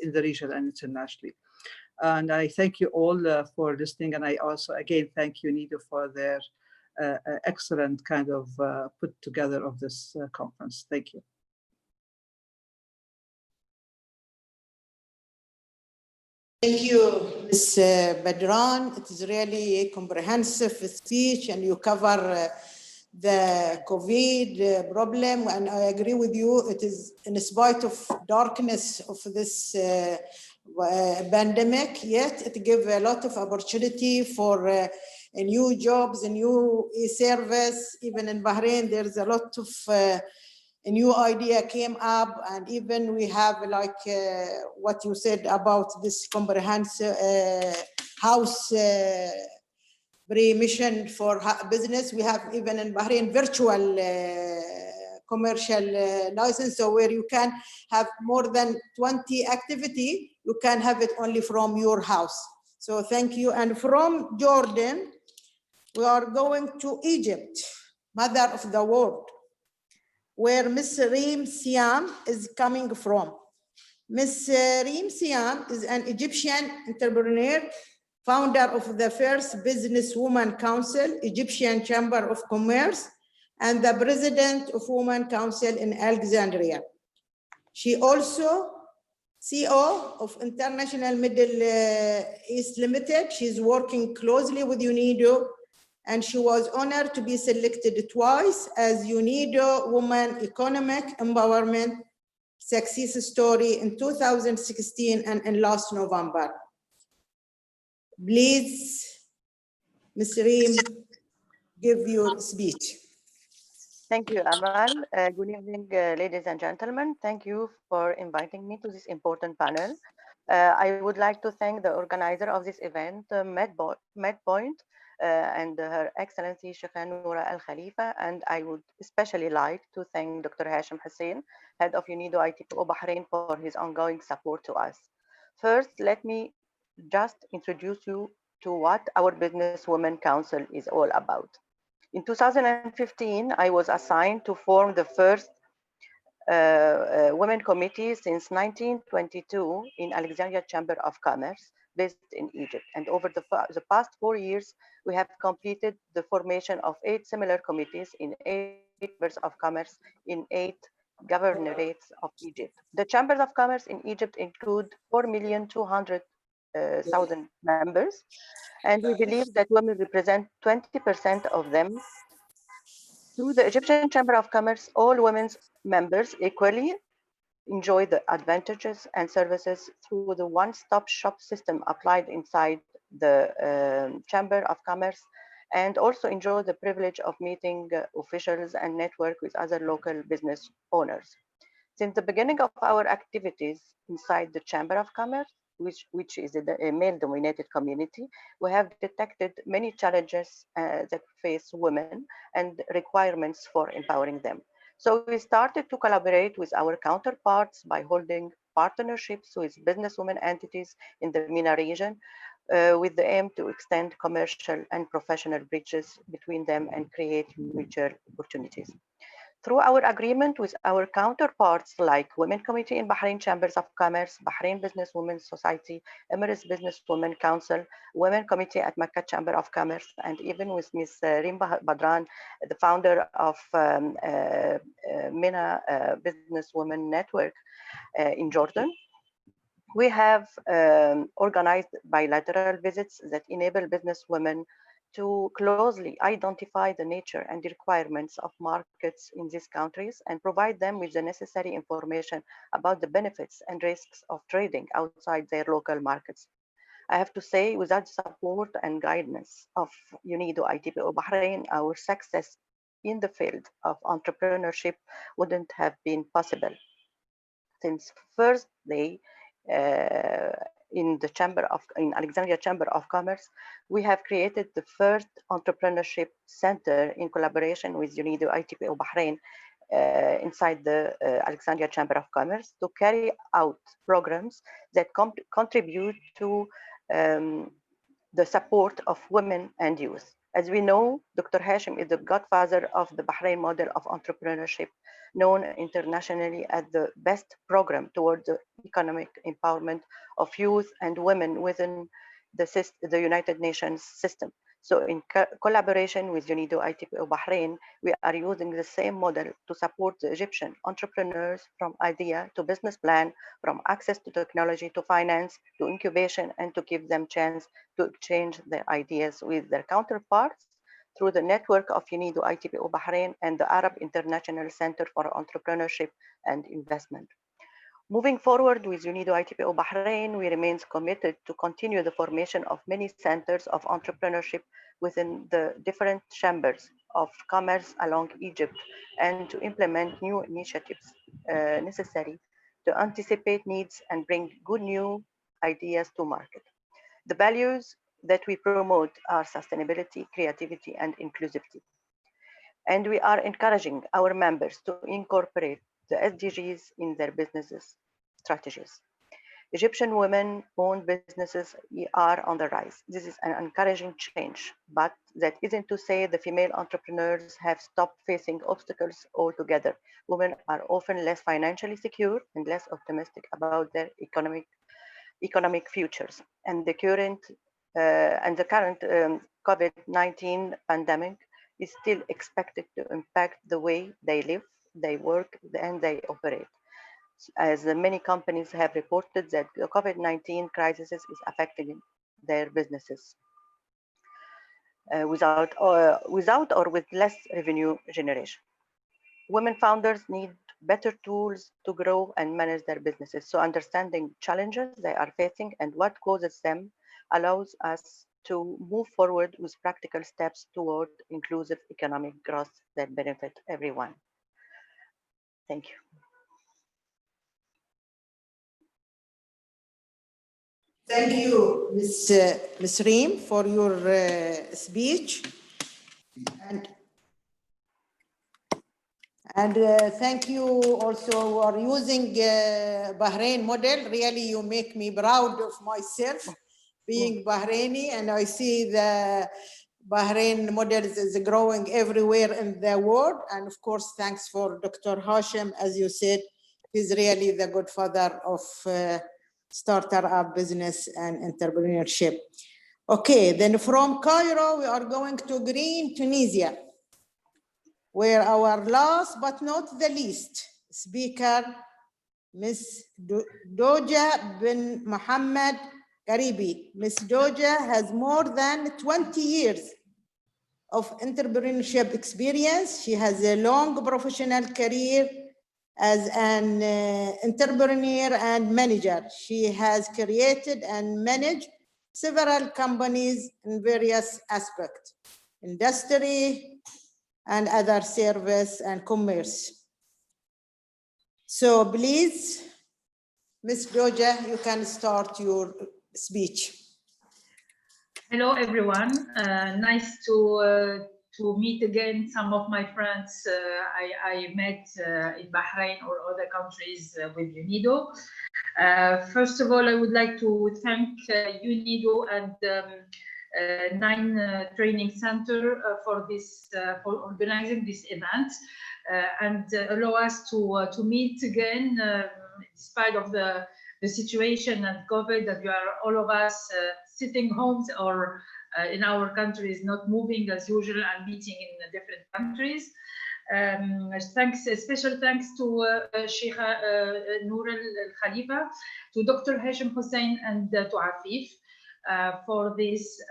in the region and internationally. And I thank you all for listening. And I also, again, thank UNIDO for their excellent kind of put together of this conference. Thank you. Thank you, Ms. Badran. It is really a comprehensive speech, and you cover the COVID problem. And I agree with you. It is in spite of darkness of this pandemic, yet it gives a lot of opportunity for new jobs, a new service. Even in Bahrain, there's a lot of a new idea came up, and even we have like what you said about this comprehensive house pre-mission for business. We have even in Bahrain virtual commercial license, so where you can have more than 20 activity, you can have it only from your house. So thank you. And from Jordan, we are going to Egypt, mother of the world, where Ms. Reem Siam is coming from. Ms. Reem Siam is an Egyptian entrepreneur, founder of the first Business Women Council, Egyptian Chamber of Commerce, and the president of Women Council in Alexandria. She also CEO of International Middle East Limited. She's working closely with UNIDO, and she was honored to be selected twice as UNIDO Women Economic Empowerment Success Story in 2016 and in last November. Please, Ms. Reem, give your speech. Thank you, Amal. Good evening, ladies and gentlemen. Thank you for inviting me to this important panel. I would like to thank the organizer of this event, Medpoint, and Her Excellency Shekha Noura Al Khalifa, and I would especially like to thank Dr. Hashim Hussein, Head of UNIDO ITPO Bahrain, for his ongoing support to us. First, let me just introduce you to what our Business Women Council is all about. In 2015, I was assigned to form the first women committee since 1922 in Alexandria Chamber of Commerce, based in Egypt. And over the past 4 years, we have completed the formation of 8 similar committees in 8 chambers of commerce in 8 governorates of Egypt. The chambers of commerce in Egypt include 4,200,000 members, and we believe that women represent 20% of them. Through the Egyptian Chamber of Commerce, all women's members equally enjoy the advantages and services through the one-stop shop system applied inside the Chamber of Commerce, and also enjoy the privilege of meeting officials and network with other local business owners. Since the beginning of our activities inside the Chamber of Commerce, which is a male-dominated community, we have detected many challenges that face women and requirements for empowering them. So we started to collaborate with our counterparts by holding partnerships with businesswomen entities in the MENA region with the aim to extend commercial and professional bridges between them and create mutual opportunities. Through our agreement with our counterparts like Women Committee in Bahrain Chambers of Commerce, Bahrain Business Women's Society, Emirates Business Women Council, Women Committee at Mecca Chamber of Commerce, and even with Ms. Reem Badran, the founder of MENA Business Women Network in Jordan. We have organized bilateral visits that enable business women to closely identify the nature and the requirements of markets in these countries and provide them with the necessary information about the benefits and risks of trading outside their local markets. I have to say, without support and guidance of UNIDO ITPO Bahrain, our success in the field of entrepreneurship wouldn't have been possible. Since first day, in Alexandria Chamber of Commerce, we have created the first entrepreneurship center in collaboration with UNIDO ITPO Bahrain inside the Alexandria Chamber of Commerce to carry out programs that contribute to the support of women and youth. As we know, Dr. Hashim is the godfather of the Bahrain model of entrepreneurship, known internationally as the best program towards the economic empowerment of youth and women within the United Nations system. So in collaboration with UNIDO ITPO Bahrain, we are using the same model to support the Egyptian entrepreneurs from idea to business plan, from access to technology to finance to incubation, and to give them chance to exchange their ideas with their counterparts through the network of UNIDO ITPO Bahrain and the Arab International Center for Entrepreneurship and Investment. Moving forward with UNIDO ITPO Bahrain, we remain committed to continue the formation of many centers of entrepreneurship within the different chambers of commerce along Egypt and to implement new initiatives necessary to anticipate needs and bring good new ideas to market. The values that we promote are sustainability, creativity, and inclusivity. And we are encouraging our members to incorporate the SDGs in their businesses strategies. Egyptian women-owned businesses are on the rise. This is an encouraging change, but that isn't to say the female entrepreneurs have stopped facing obstacles altogether. Women are often less financially secure and less optimistic about their economic futures. And the current COVID-19 pandemic is still expected to impact the way they live, they work, and they operate. As many companies have reported that the COVID-19 crisis is affecting their businesses without or with less revenue generation. Women founders need better tools to grow and manage their businesses. So understanding challenges they are facing and what causes them allows us to move forward with practical steps toward inclusive economic growth that benefit everyone. Thank you. Thank you, Ms. Reem, for your speech. And thank you also for using Bahrain model. Really, you make me proud of myself being Bahraini, and I see the Bahrain model is growing everywhere in the world. And of course, thanks for Dr. Hashim, as you said, he's really the godfather of startup business and entrepreneurship. Okay, then from Cairo, we are going to Green, Tunisia, where our last but not the least speaker, Ms. Doja bin Mohammed Garibi. Ms. Doja has more than 20 years of entrepreneurship experience. She has a long professional career as an entrepreneur and manager. She has created and managed several companies in various aspects. industry, and other service and commerce. So please, Ms. Doja, you can start your speech. Hello, everyone. Nice to meet again some of my friends I met in Bahrain or other countries with UNIDO. First of all, I would like to thank UNIDO and Nain Training Center for organizing this event and allow us to meet again despite of the situation and COVID, that we are all of us sitting homes or in our countries, not moving as usual and meeting in different countries. Special thanks to Sheikh Noor Al-Khalifa, to Dr. Hashim Hussein, and to Afif for this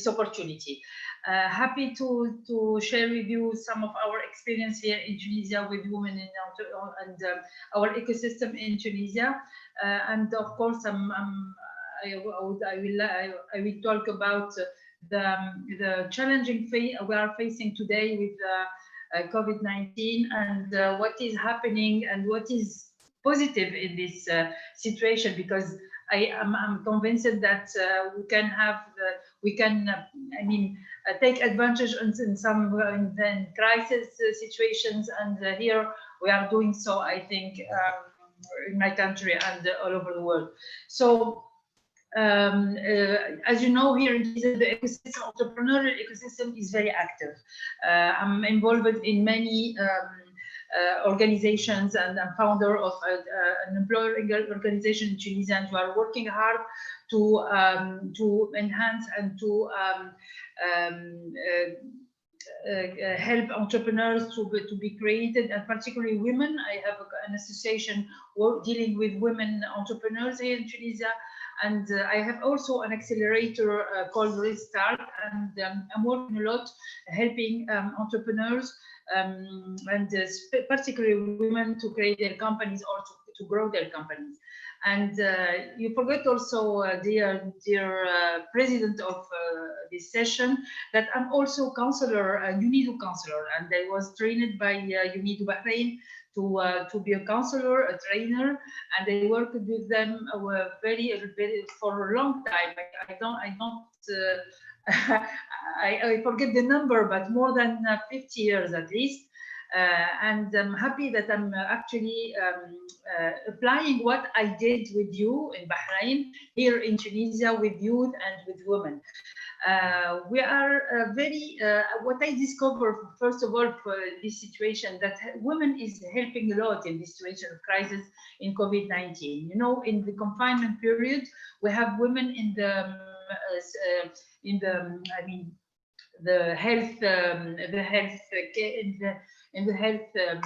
opportunity. Happy to share with you some of our experience here in Tunisia with women and our ecosystem in Tunisia. And of course, I will talk about the challenging phase we are facing today with COVID-19 and what is happening and what is positive in this situation, because I'm convinced that we can take advantage in some crisis situations, and here we are doing so, I think, in my country and all over the world. So as you know, here in the ecosystem, entrepreneurial ecosystem is very active. I'm involved in many organizations, and I'm founder of an employer organization in Tunisia, and we are working hard to enhance and to help entrepreneurs to be created, and particularly women. I have an association dealing with women entrepreneurs here in Tunisia, and I have also an accelerator called Restart, and I'm working a lot helping entrepreneurs and particularly women to create their companies or to grow their companies. And you forget also, dear president of this session, that I'm also counselor, a UNIDO counselor, and I was trained by UNIDO Bahrain to be a counselor, a trainer, and I worked with them very for a long time. I forget the number, but more than 50 years at least. And I'm happy that I'm actually applying what I did with you in Bahrain, here in Tunisia, with youth and with women. We are what I discovered, first of all, for this situation, that women is helping a lot in this situation of crisis in COVID-19. You know, in the confinement period, we have women in the health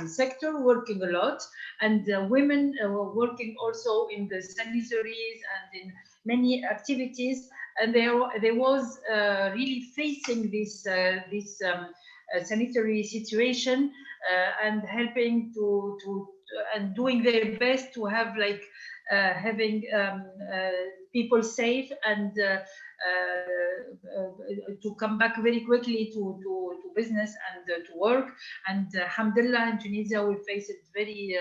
sector working a lot, and women working also in the sanitaries and in many activities, and they was really facing this sanitary situation and helping and doing their best to have having people safe and to come back very quickly to business and to work. And alhamdulillah, in Tunisia we face it very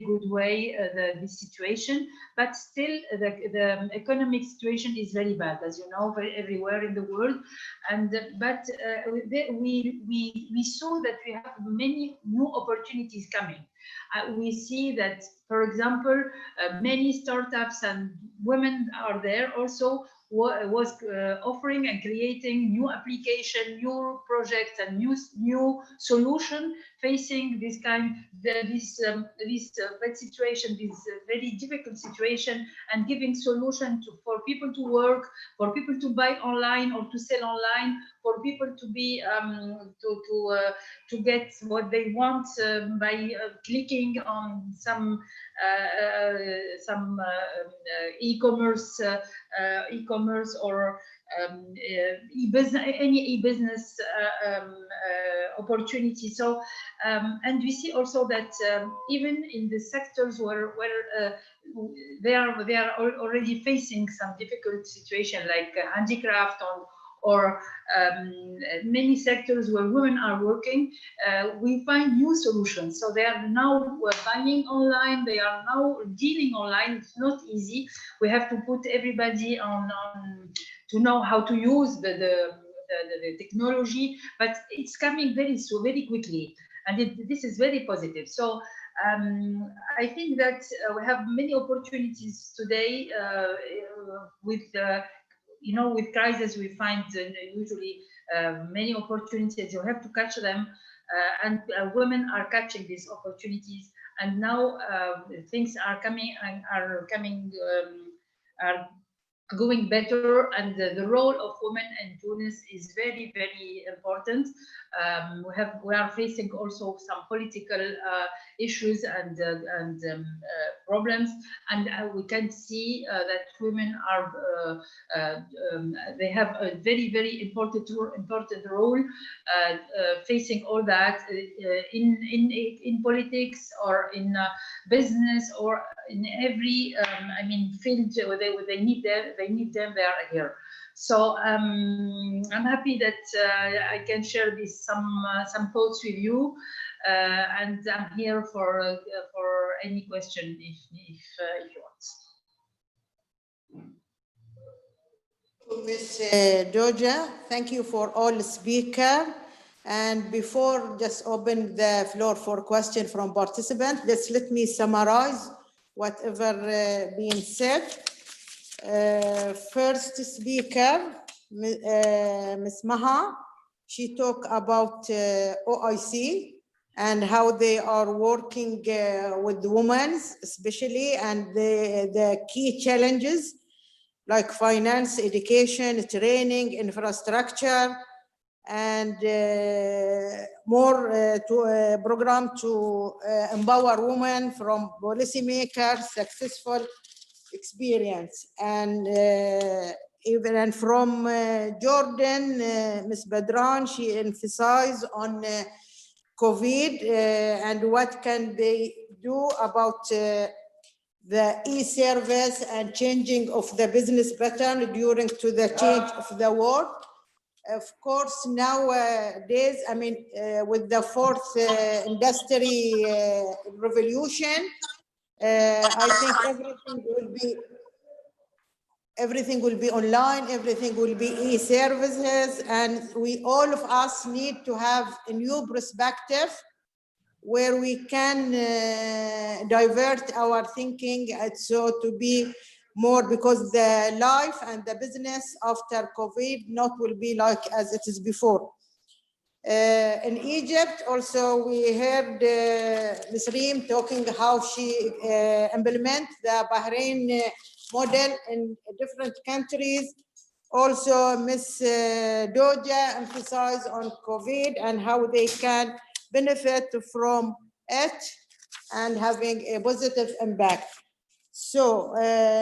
good way this situation, but still the economic situation is very bad, as you know, everywhere in the world. And but we saw that we have many new opportunities coming. We see that, for example, many startups and women are there also was offering and creating new application, new projects, and new solution facing this bad situation, this very difficult situation, and giving solution for people to work, for people to buy online or to sell online, for people to be to get what they want by clicking on some e-commerce or any e-business opportunity. So and we see also that even in the sectors where they are already facing some difficult situation, like handicraft or many sectors where women are working, we find new solutions. So they are now buying online, they are now dealing online. It's not easy. We have to put everybody on to know how to use the technology, but it's coming very quickly, and this is very positive. So I think that we have many opportunities today with with crisis. We find usually many opportunities. You have to catch them, and women are catching these opportunities. And now things are coming and are going better, and the role of women in Tunis is very important. We are facing also some political issues and problems, and we can see that women are they have a very important role facing all that in politics or in business or in every field where they need them, they are here. So I'm happy that I can share some thoughts with you, and I'm here for any question if you want. Ms. Doja, thank you for all speakers. And before just open the floor for question from participants, let me summarize whatever being said. First speaker, Ms. Maha, she talked about OIC and how they are working with women especially, and the key challenges like finance, education, training, infrastructure, and more program to empower women from policymakers, successful experience. And even from Jordan, Ms. Badran, she emphasized on COVID and what can they do about the e-service and changing of the business pattern during to the change of the world. Of course, nowadays, with the fourth industry revolution, I think everything will be online, everything will be e-services, and all of us need to have a new perspective where we can divert our thinking, so to be more, because the life and the business after COVID will be like as it is before. In Egypt, also we heard Ms. Reem talking how she implement the Bahrain model in different countries. Also, Ms. Doja emphasized on COVID and how they can benefit from it and having a positive impact. So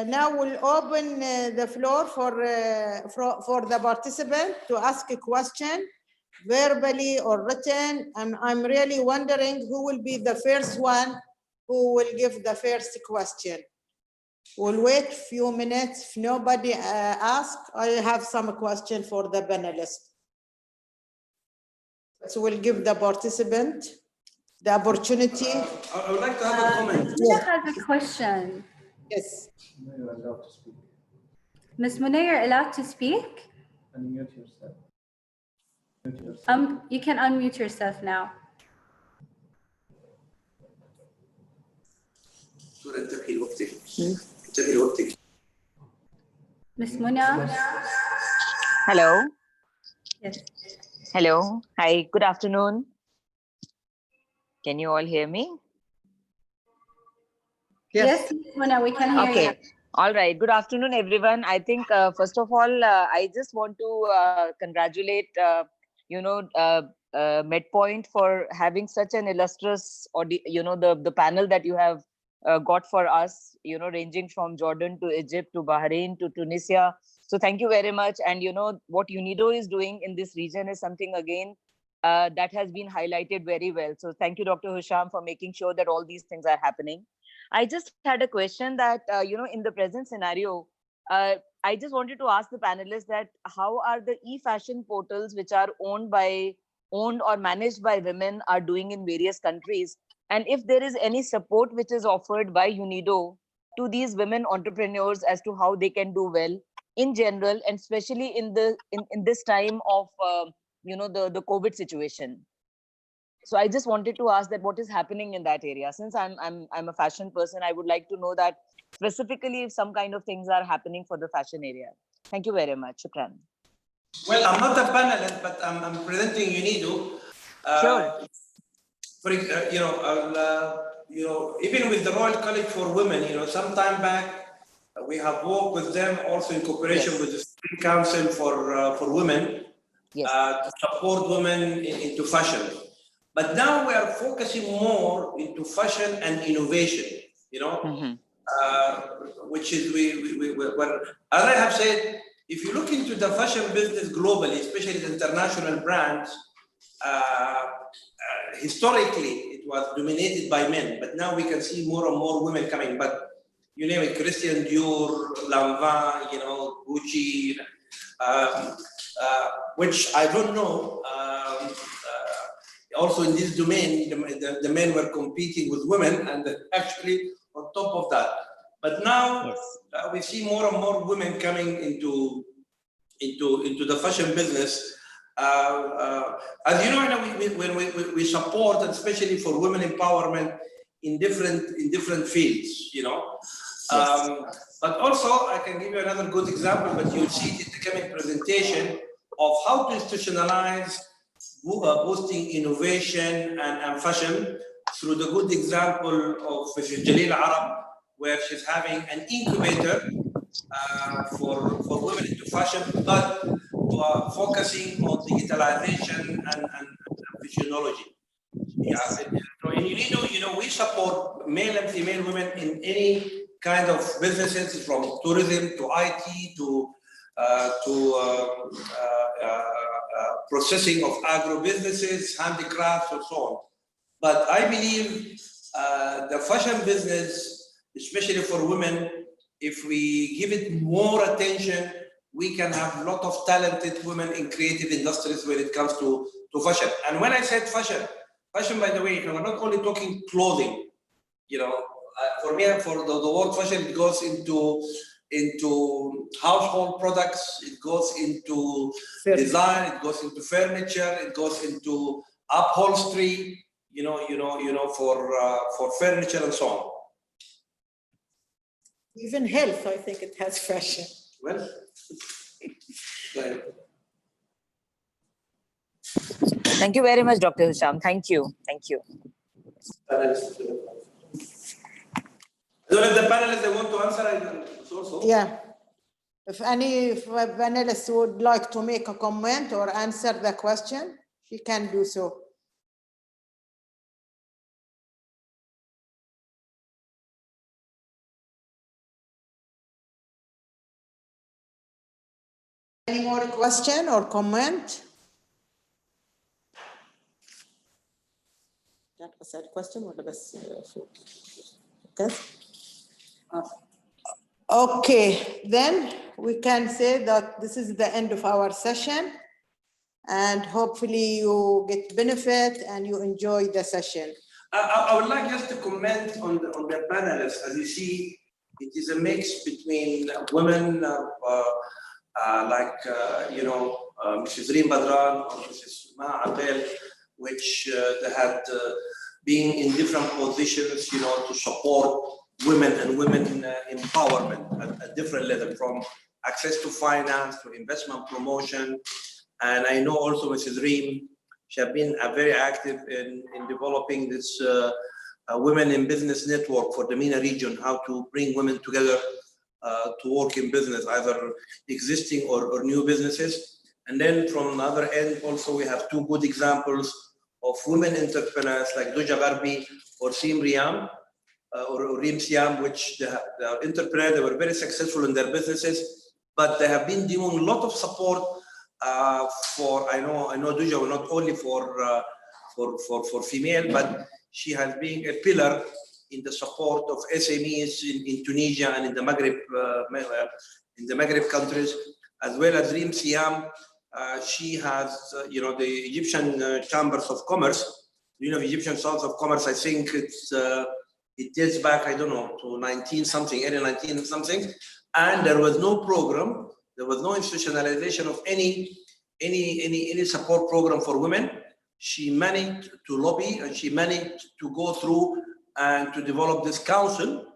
now we'll open the floor for the participant to ask a question, verbally or written. And I'm really wondering who will be the first one who will give the first question. We'll wait a few minutes. If nobody asks, I have some question for the panelists. So we'll give the participant the opportunity. I would like to have a comment. Munir has a question. Yes. Ms. Munir, you're allowed to speak? Unmute yourself. You can unmute yourself now. Ms. Muna. Hello. Yes. Hello. Hi. Good afternoon. Can you all hear me? Yes, Ms. Muna, we can hear you. Okay. All right. Good afternoon, everyone. I think first of all, I just want to congratulate Medpoint for having such an illustrious, the panel that you have got for us, ranging from Jordan to Egypt to Bahrain to Tunisia. So thank you very much. And what UNIDO is doing in this region is something again that has been highlighted very well. So thank you, Dr. Husham, for making sure that all these things are happening. I just had a question that, in the present scenario, I just wanted to ask the panelists that how are the e-fashion portals which are owned or managed by women are doing in various countries, and if there is any support which is offered by UNIDO to these women entrepreneurs as to how they can do well in general, and especially in this time of the COVID situation. So I just wanted to ask that what is happening in that area. Since I'm a fashion person, I would like to know that specifically if some kind of things are happening for the fashion area. Thank you very much. Shukran. Well, I'm not a panelist, but I'm presenting UNIDO. Sure. Even with the Royal College for Women, some time back, we have worked with them also in cooperation with the Supreme Council for Women to support women into fashion. But now we are focusing more into fashion and innovation, which is, as I have said, if you look into the fashion business globally, especially the international brands, historically it was dominated by men, but now we can see more and more women coming. But you name it, Christian Dior, Lanvin, Gucci, which I don't know. Also in this domain, the men were competing with women, and actually on top of that. But now we see more and more women coming into the fashion business. As you know, when we support, and especially for women empowerment in different fields, But also, I can give you another good example, but you'll see it in the coming presentation of how to institutionalize boosting innovation and fashion through the good example of Mrs. Jalil Arab, where she's having an incubator for women into fashion, but focusing on digitalization and physiology. In UNIDO, we support male and female women in any kind of businesses, from tourism to IT to processing of agro businesses, handicrafts, and so on. But I believe the fashion business, especially for women, if we give it more attention, we can have a lot of talented women in creative industries when it comes to fashion. And when I said fashion, by the way, we're not only talking clothing. For me, for the word fashion, it goes into household products, it goes into design, it goes into furniture, it goes into upholstery, for furniture and so on. Even health, I think it has fashion. Well, thank you very much, Dr. Hisham. Thank you. Thank you. I don't know if the panelists they want to answer. Also. Yeah. If any panelists would like to make a comment or answer the question, she can do so. Any more question or comment? That was a question or the best? Okay, then we can say that this is the end of our session, and hopefully you get benefit and you enjoy the session. I would like just to comment on the panelists. As you see, it is a mix between women Mrs. Reem Badran or Mrs. Ma Abel, which they had been in different positions, to support women and women empowerment at different levels, from access to finance to investment promotion. And I know also Mrs. Reem, she has been very active in developing this Women in Business Network for the MENA region, how to bring women together to work in business, either existing or new businesses. And then from the other end, also we have two good examples of women entrepreneurs like Duja Garbi or Sim Riam, or Reem Siam, which the entrepreneurs, they were very successful in their businesses, but they have been doing a lot of support for, I know Duja, not only for female, but she has been a pillar in the support of SMEs in Tunisia and in the Maghreb in the Maghreb countries, as well as Reem Siam. She has, the Egyptian Chambers of Commerce. Egyptian Chambers of Commerce, I think it dates back, I don't know, to 19 something, early 19 something. And there was no program, there was no institutionalization of any support program for women. She managed to lobby and she managed to go through and to develop this council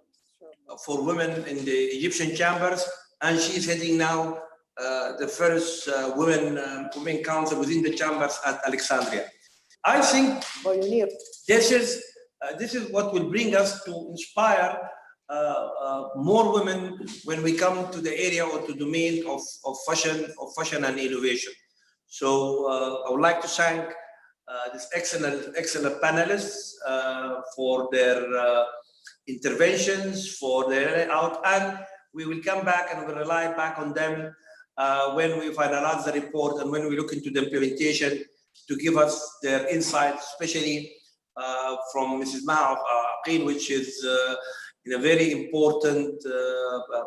for women in the Egyptian chambers. And she's heading now the first women council within the chambers at Alexandria. I think this is what will bring us to inspire more women when we come to the area or to the domain of fashion and innovation. So I would like to thank this excellent panelists for their interventions, for their layout, and we will come back and we'll rely back on them when we finalize the report and when we look into the implementation to give us their insights, especially from Mrs. Maha Aqil, which is in a very important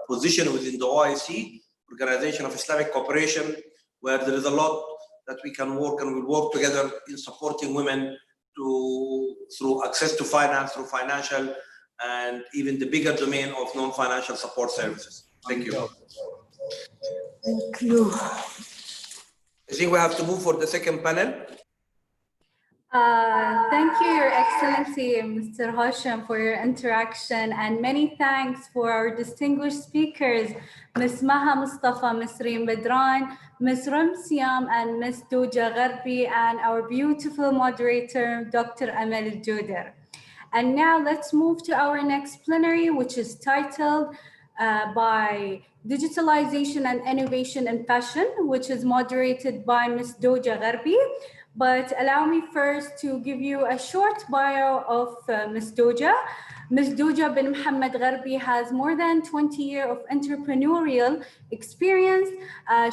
position within the OIC, Organization of Islamic Cooperation, where there is a lot that we can work and we'll work together in supporting women through access to finance, through financial, and even the bigger domain of non-financial support services. Thank you. Thank you. I think we have to move for the second panel. Thank you, Your Excellency, Mr. Hashim, for your interaction, and many thanks for our distinguished speakers, Ms. Maha Mustafa, Ms. Reem Bedran, Ms. Reem Siam, and Ms. Doja Gharbi, and our beautiful moderator, Dr. Amal Al-Joder. And now let's move to our next plenary, which is titled by Digitalization and Innovation in Fashion, which is moderated by Ms. Doja Gharbi. But allow me first to give you a short bio of Ms. Doja. Ms. Doja bin Mohammed Gharbi has more than 20 years of entrepreneurial experience.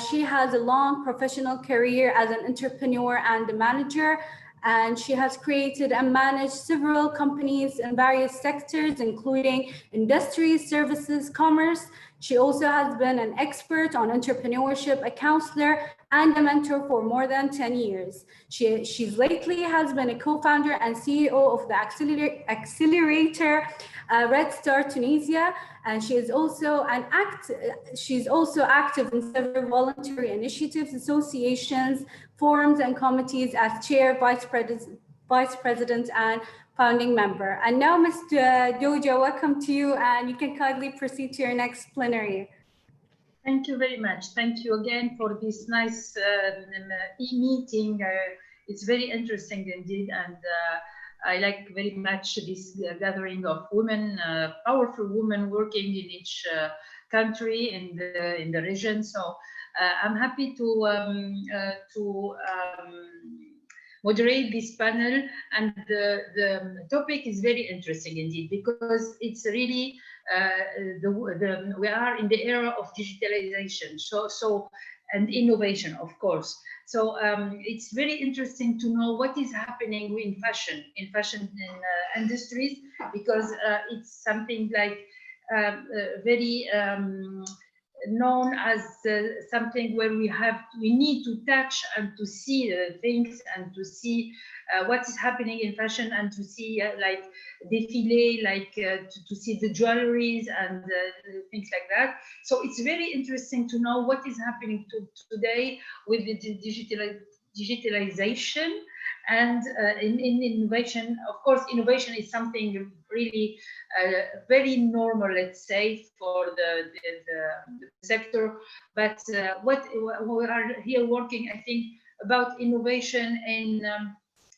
She has a long professional career as an entrepreneur and a manager, and she has created and managed several companies in various sectors, including industry, services, commerce. She also has been an expert on entrepreneurship, a counselor, and a mentor for more than 10 years. She's lately has been a co-founder and CEO of the accelerator Red Star Tunisia, and she is also active in several voluntary initiatives, associations, forums, and committees as chair, vice president, and founding member. And now, Ms. Doja, welcome to you, and you can kindly proceed to your next plenary. Thank you very much. Thank you again for this nice e-meeting. It's very interesting indeed, and I like very much this gathering of women, powerful women working in each country in the region. So I'm happy to moderate this panel, and the topic is very interesting indeed, because it's really we are in the era of digitalization, so and innovation, of course. So it's very interesting to know what is happening in fashion industries, because it's something like very known as something where we need to touch and to see things and to see what is happening in fashion, and to see like défilé, like to see the jewelries and things like that. So it's very interesting to know what is happening today with the digitalization and in innovation. Of course, innovation is something really very normal, let's say, for the sector. But what we are here working, I think, about innovation in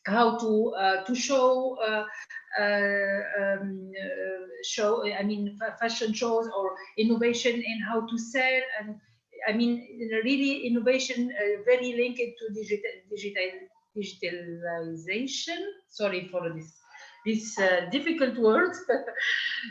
how to show fashion shows, or innovation in how to sell, and I mean really innovation very linked to digitalization. Sorry for this difficult word.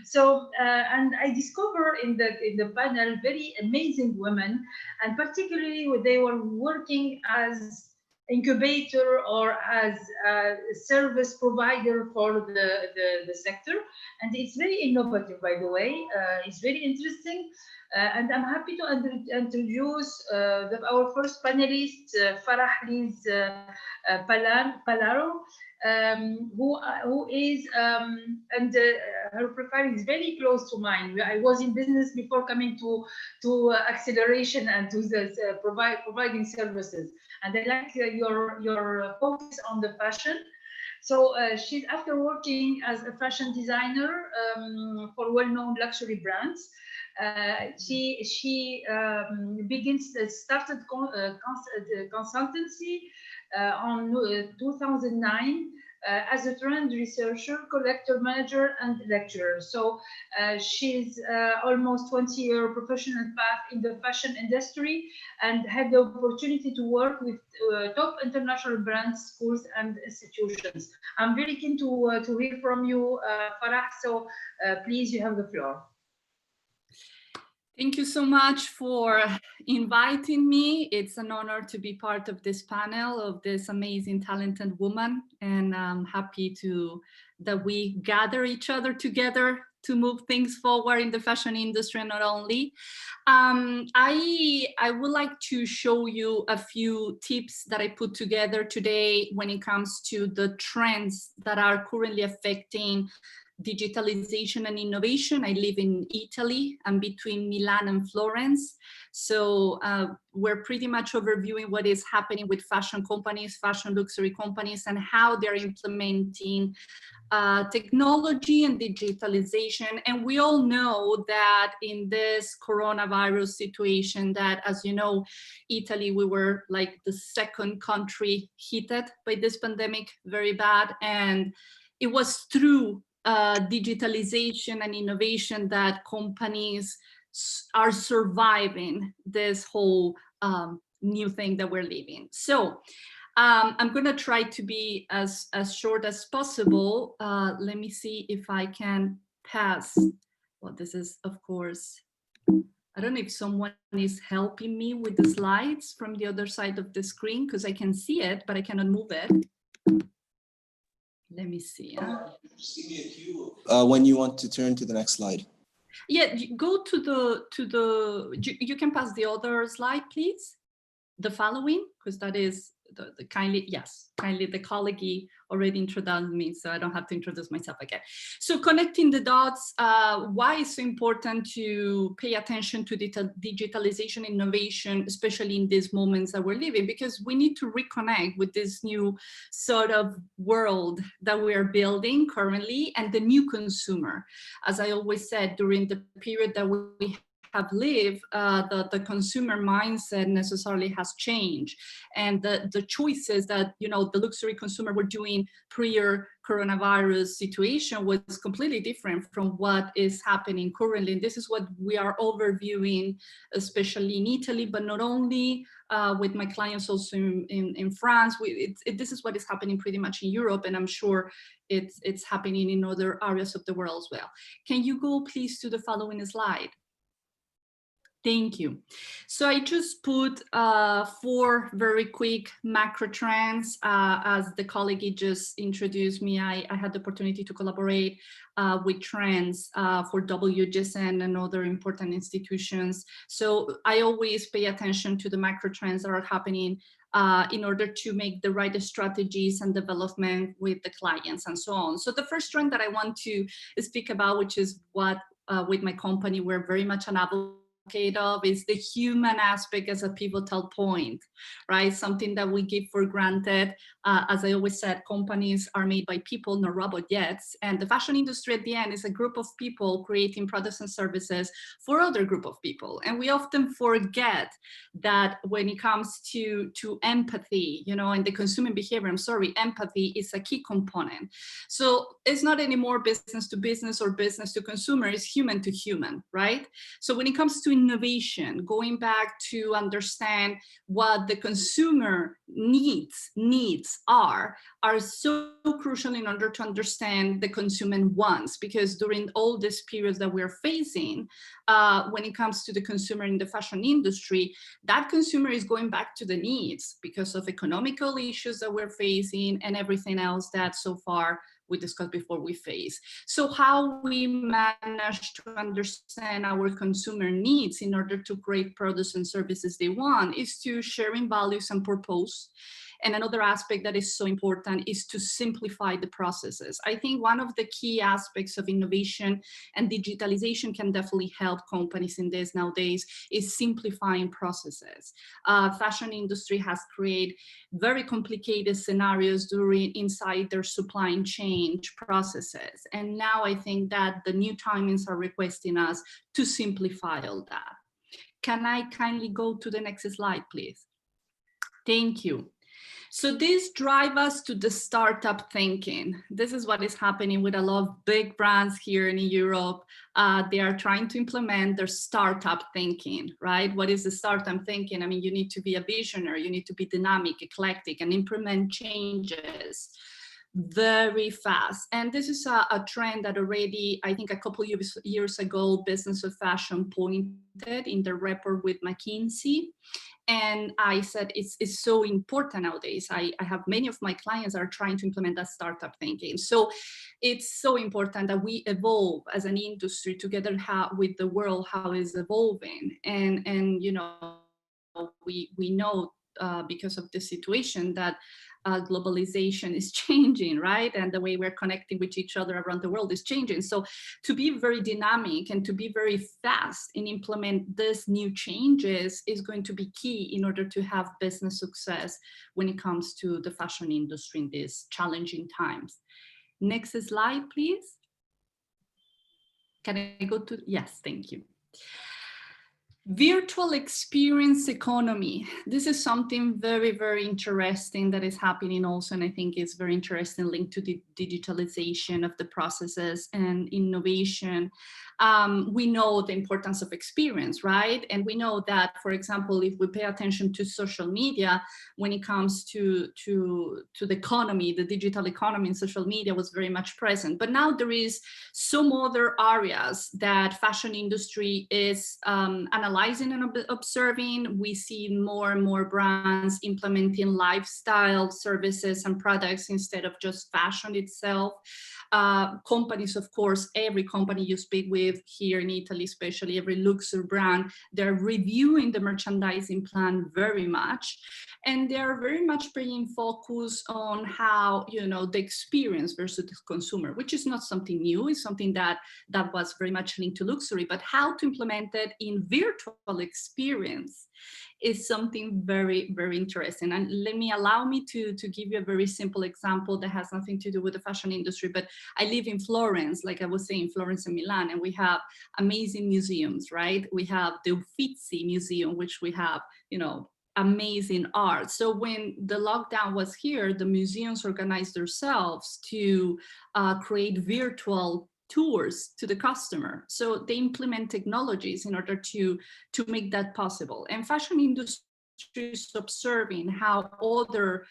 So and I discovered in the panel very amazing women, and particularly when they were working as incubator or as a service provider for the sector. And it's very innovative, by the way. It's very interesting. And I'm happy to introduce our first panelist, Farah Liz Palaro, who is, and her profile is very close to mine. I was in business before coming to acceleration and to this, providing services. And I like your focus on the fashion. So she's, after working as a fashion designer for well-known luxury brands, she started consultancy on 2009 as a trend researcher, collector manager, and lecturer. So she's almost 20-year professional path in the fashion industry and had the opportunity to work with top international brands, schools, and institutions. I'm very keen to hear from you, Farah. So please, you have the floor. Thank you so much for inviting me. It's an honor to be part of this panel of this amazing, talented woman. And I'm happy that we gather each other together to move things forward in the fashion industry, and not only. I would like to show you a few tips that I put together today when it comes to the trends that are currently affecting digitalization and innovation. I live in Italy. I'm between Milan and Florence. So we're pretty much overviewing what is happening with fashion companies, fashion luxury companies, and how they're implementing technology and digitalization. And we all know that in this coronavirus situation that, as you know, Italy, we were like the second country hit by this pandemic very bad. And it was through digitalization and innovation that companies are surviving this whole new thing that we're living. So I'm going to try to be as short as possible. Let me see if I can pass. Well, this is, of course, I don't know if someone is helping me with the slides from the other side of the screen, because I can see it, but I cannot move it. Let me see. Just give me a cue when you want to turn to the next slide. Yeah, go to the you can pass the other slide, please. The following, because that is the kindly the colleague already introduced me, so I don't have to introduce myself again. So connecting the dots, why it's so important to pay attention to digitalization innovation, especially in these moments that we're living, because we need to reconnect with this new sort of world that we are building currently and the new consumer. As I always said, during the period that we have lived, the consumer mindset necessarily has changed, and the choices that the luxury consumer were doing prior coronavirus situation was completely different from what is happening currently. And this is what we are overviewing, especially in Italy, but not only with my clients, also in France. This is what is happening pretty much in Europe, and I'm sure it's happening in other areas of the world as well. Can you go please to the following slide? Thank you. So I just put 4 very quick macro trends. As the colleague just introduced me, I had the opportunity to collaborate with trends for WGSN and other important institutions. So I always pay attention to the macro trends that are happening in order to make the right strategies and development with the clients and so on. So the first trend that I want to speak about, which is what with my company we're very much an advocate of, is the human aspect as a pivotal point, right? Something that we give for granted. As I always said, companies are made by people, not robot yet. And the fashion industry at the end is a group of people creating products and services for other group of people. And we often forget that when it comes to empathy, and the consumer behavior, empathy is a key component. So it's not anymore business to business or business to consumer, it's human to human, right? So when it comes to innovation, going back to understand what the consumer needs are so crucial in order to understand the consumer wants, because during all these periods that we're facing, when it comes to the consumer in the fashion industry, that consumer is going back to the needs because of economical issues that we're facing and everything else that so far we discussed before we face. So how we manage to understand our consumer needs in order to create products and services they want is to sharing values and purpose. And another aspect that is so important is to simplify the processes. I think one of the key aspects of innovation and digitalization can definitely help companies in this nowadays is simplifying processes. Fashion industry has created very complicated scenarios inside their supply chain processes. And now I think that the new timings are requesting us to simplify all that. Can I kindly go to the next slide, please? Thank you. So this drives us to the startup thinking. This is what is happening with a lot of big brands here in Europe. They are trying to implement their startup thinking, right? What is the startup thinking? I mean, you need to be a visionary, you need to be dynamic, eclectic, and implement changes very fast. And this is a trend that already, I think a couple of years ago, Business of Fashion pointed in the report with McKinsey. And I said, it's so important nowadays. I have many of my clients are trying to implement that startup thinking. So it's so important that we evolve as an industry together with the world, how it's evolving. And you know, we know because of the situation that globalization is changing, right? And the way we're connecting with each other around the world is changing. So to be very dynamic and to be very fast in implement these new changes is going to be key in order to have business success when it comes to the fashion industry in these challenging times. Next slide, please. Can I go to, yes, thank you. Virtual experience economy. This is something very, very interesting that is happening also, and I think is very interesting linked to the digitalization of the processes and innovation. We know the importance of experience, right? And we know that, for example, if we pay attention to social media, when it comes to the economy, the digital economy in social media was very much present. But now there is some other areas that fashion industry is analyzing and observing. We see more and more brands implementing lifestyle services and products instead of just fashion itself. Companies, of course, every company you speak with here in Italy, especially every luxury brand, they're reviewing the merchandising plan very much. And they're very much paying focus on how, you know, the experience versus the consumer, which is not something new, it's something that was very much linked to luxury, but how to implement it in virtual experience is something very, very interesting. And allow me to give you a very simple example that has nothing to do with the fashion industry, but I live in Florence, like I was saying, Florence and Milan, and we have amazing museums, right? We have the Uffizi Museum, which we have, you know, amazing art. So when the lockdown was here, the museums organized themselves to create virtual tours to the customer. So they implement technologies in order to make that possible. And fashion industry is observing how other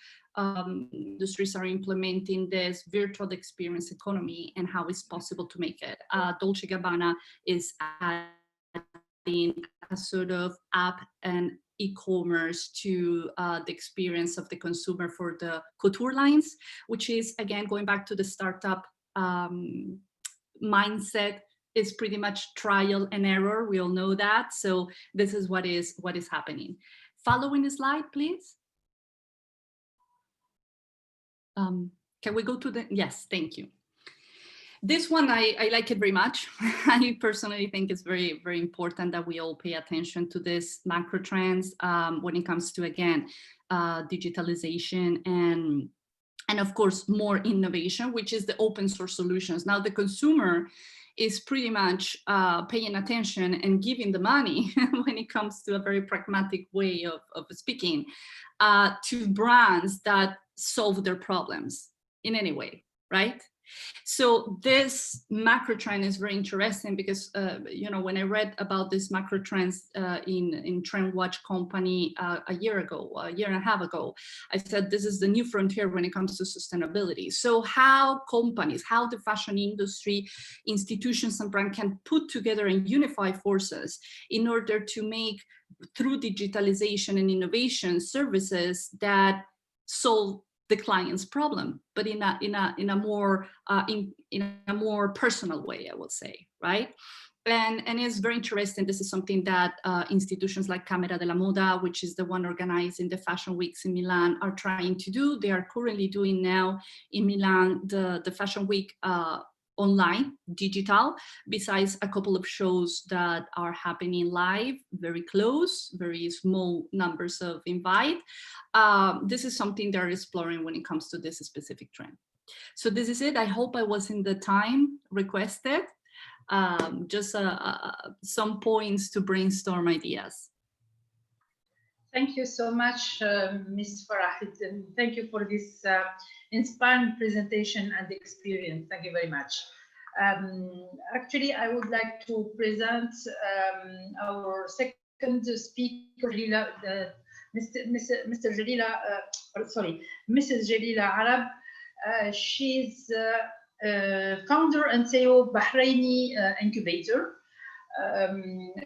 industries are implementing this virtual experience economy and how it's possible to make it. Dolce & Gabbana is adding a sort of app and e-commerce to the experience of the consumer for the couture lines, which is, again, going back to the startup mindset, is pretty much trial and error. We all know that. So this is what is happening. Following the slide, please. Can we go to the, yes, thank you. This one, I like it very much. I personally think it's very, very important that we all pay attention to this macro trends when it comes to, again, digitalization and of course, more innovation, which is the open source solutions. Now, the consumer is pretty much paying attention and giving the money when it comes to a very pragmatic way of speaking to brands that solve their problems in any way, right? So this macro trend is very interesting because, you know, when I read about this macro trends in Trend Watch Company a year and a half ago, I said this is the new frontier when it comes to sustainability. So how companies, how the fashion industry, institutions and brands can put together and unify forces in order to make, through digitalization and innovation, services that solve the client's problem, but in a more personal way, I would say, right? And it's very interesting. This is something that institutions like Camera della Moda, which is the one organizing the fashion weeks in Milan, are trying to do. They are currently doing now in Milan the fashion week online, digital, besides a couple of shows that are happening live, very close, very small numbers of invite. This is something they're exploring when it comes to this specific trend. So this is it. I hope I was in the time requested. Just some points to brainstorm ideas. Thank you so much, Ms. Farah, and thank you for this inspiring presentation and experience. Thank you very much. Actually, I would like to present our second speaker, Mrs. Jalila Arab. She's founder and CEO of Bahraini Incubator.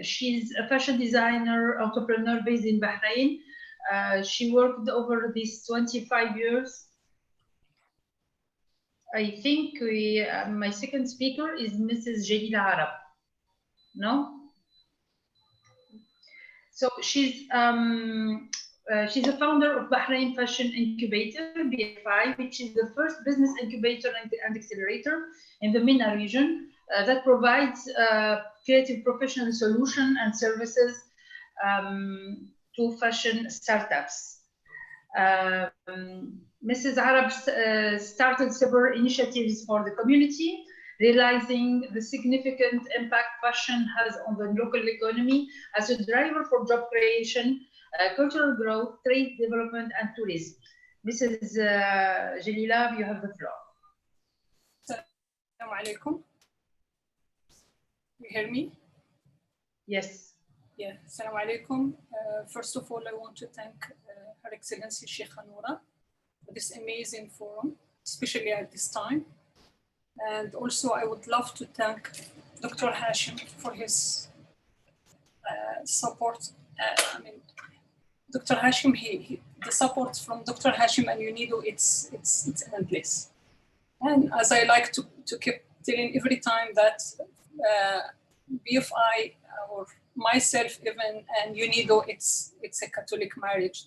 She's a fashion designer, entrepreneur based in Bahrain. She worked over these 25 years. I think my second speaker is Mrs. Jalila Arab. No? So she's a founder of Bahrain Fashion Incubator, BFI, which is the first business incubator and accelerator in the MENA region that provides creative professional solutions and services to fashion startups. Mrs. Arab started several initiatives for the community, realizing the significant impact fashion has on the local economy as a driver for job creation, cultural growth, trade development, and tourism. Mrs. Jalila, you have the floor. Assalamu alaikum. You hear me? Yes. Yeah, Assalamu alaikum. First of all, I want to thank Her Excellency Sheikha Noura for this amazing forum, especially at this time. And also, I would love to thank Dr. Hashim for his support. I mean, Dr. Hashim, the support from Dr. Hashim and UNIDO, it's endless. And as I like to keep telling every time that BFI or myself even and UNIDO, it's a Catholic marriage.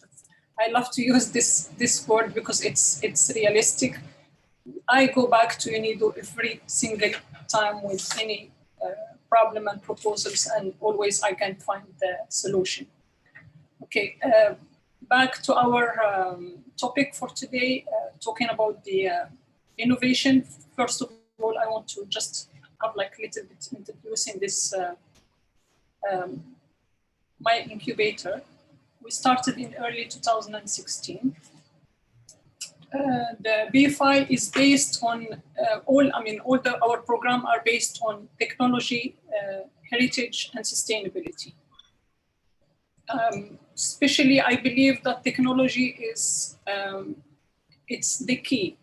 I love to use this word because it's realistic. I go back to UNIDO every single time with any problem and proposals, and always I can find the solution. Okay, back to our topic for today, talking about the innovation. First of all, I want to just have like a little bit introducing this, my incubator. We started in early 2016. The BFI is based on our program are based on technology, heritage, and sustainability. Especially, I believe that technology is it's the key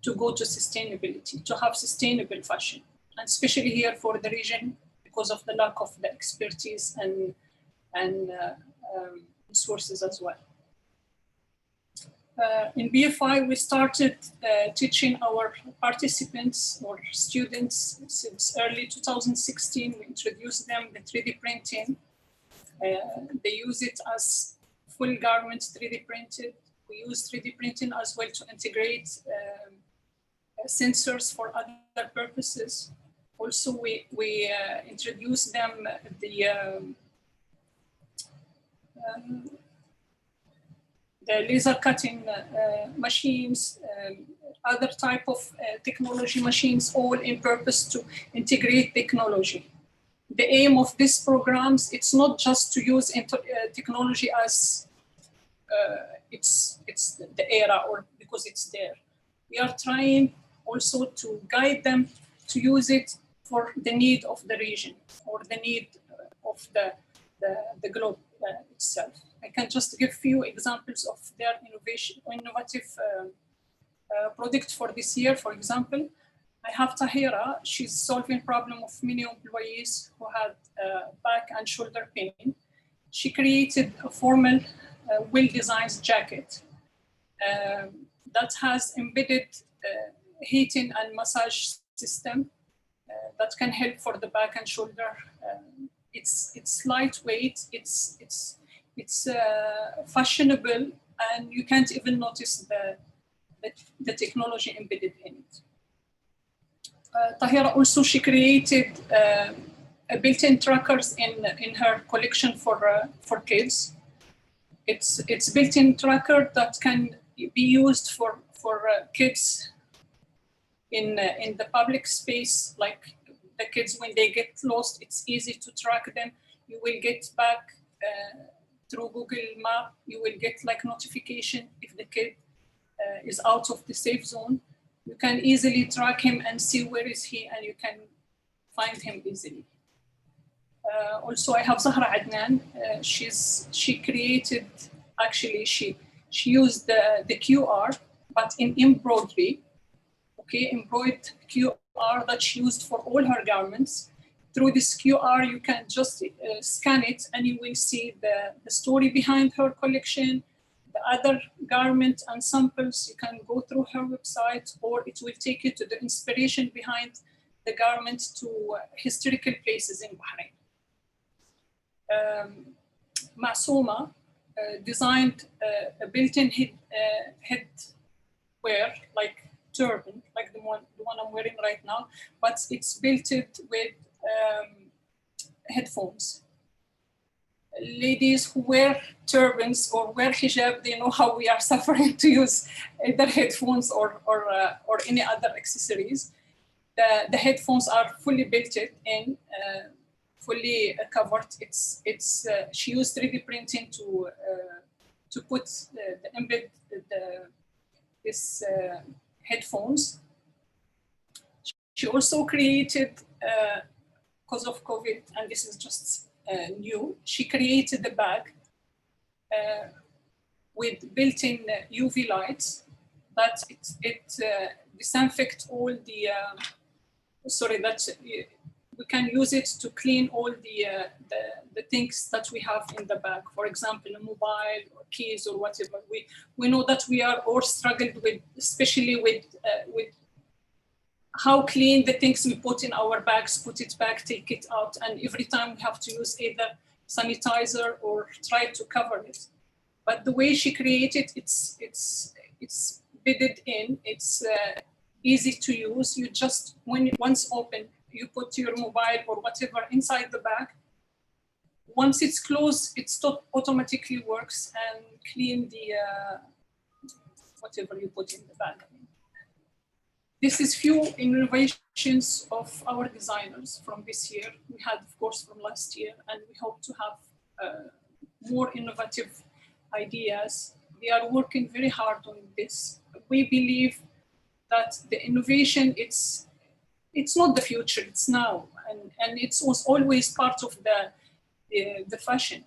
to go to sustainability, to have sustainable fashion, and especially here for the region because of the lack of the expertise and resources as well. In BFI, we started teaching our participants or students since early 2016. We introduced them the 3D printing. They use it as full garments 3D printed. We use 3D printing as well to integrate sensors for other purposes. Also, we introduced them the laser cutting machines, other type of technology machines, all in purpose to integrate technology. The aim of these programs, it's not just to use technology as it's the era or because it's there. We are trying also to guide them to use it for the need of the region or the need of the globe itself. I can just give few examples of their innovative product for this year. For example, I have Tahira. She's solving problem of many employees who had back and shoulder pain. She created a formal, well-designed jacket that has embedded heating and massage system that can help for the back and shoulder. It's lightweight, it's fashionable, and you can't even notice the technology embedded in it. Tahira also, she created a built-in trackers in her collection for kids. It's built-in tracker that can be used for kids in the public space, like the kids when they get lost, it's easy to track them. You will get back through Google Map, you will get like notification if the kid is out of the safe zone. You can easily track him and see where is he, and you can find him easily. Also, I have Zahra Adnan. She created, actually, she used the QR, but in embroidery. Okay, embroidered QR that she used for all her garments. Through this QR, you can just scan it, and you will see the story behind her collection, the other garment and samples. You can go through her website, or it will take you to the inspiration behind the garment to historical places in Bahrain. Masuma designed a built-in headwear, like turban, like the one I'm wearing right now, but it's built with headphones. Ladies who wear turbans or wear hijab, they know how we are suffering to use either headphones or any other accessories. The headphones are fully built in, fully covered. She used 3D printing to put embed this headphones. She also created, because of COVID, and this is just new, she created the bag with built-in UV lights that it disinfect all the, we can use it to clean all the things that we have in the bag. For example, a mobile or keys or whatever. We know that we are all struggled with, especially with how clean the things we put in our bags, put it back, take it out, and every time we have to use either sanitizer or try to cover it. But the way she created, it's bedded in, it's easy to use. You just, once open, you put your mobile or whatever inside the bag. Once it's closed, it automatically works and clean the whatever you put in the bag. This is few innovations of our designers from this year. We had, of course, from last year, and we hope to have more innovative ideas. They are working very hard on this. We believe that the innovation, it's not the future, it's now. And it was always part of the fashion.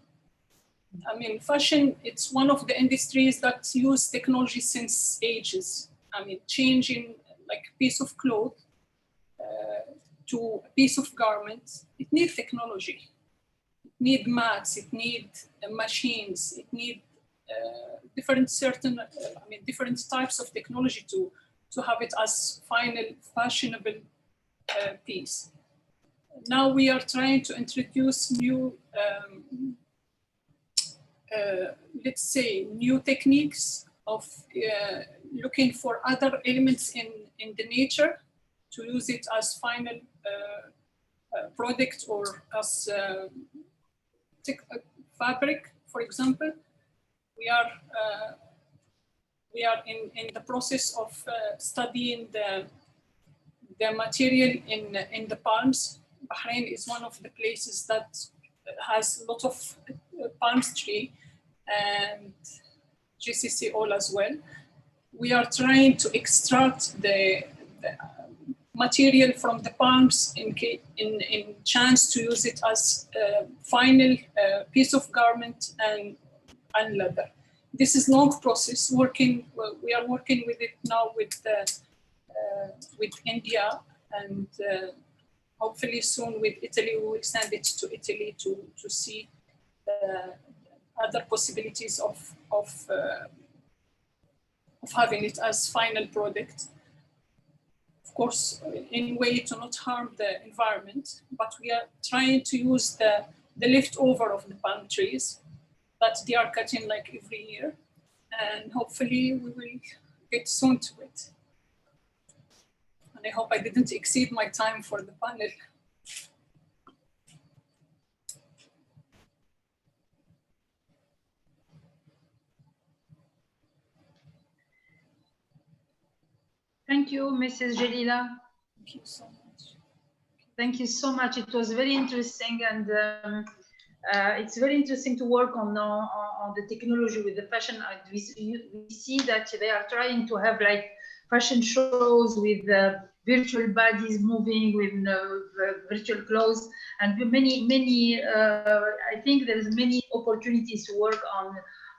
I mean, fashion, it's one of the industries that use technology since ages. I mean, changing like a piece of cloth to a piece of garment, it needs technology. It needs mats, it needs machines, it needs different types of technology to have it as final fashionable piece. Now we are trying to introduce new, let's say, new techniques of looking for other elements in the nature to use it as final product or as fabric, for example. We are in the process of studying the material in the palms. Bahrain is one of the places that has a lot of palm tree and GCC oil as well. We are trying to extract the material from the palms in chance to use it as final piece of garment and leather. This is long process. We are working with it now with India, and hopefully soon with Italy. We will send it to Italy to see other possibilities of having it as final product. Of course, in a way to not harm the environment, but we are trying to use the leftover of the palm trees that they are cutting like every year, and hopefully we will get soon to it. And I hope I didn't exceed my time for the panel. Thank you, Mrs. Jalila. Thank you so much. Thank you so much. It was very interesting, and it's very interesting to work on the technology with the fashion. We see that they are trying to have like fashion shows with virtual bodies moving with virtual clothes, and many. I think there's many opportunities to work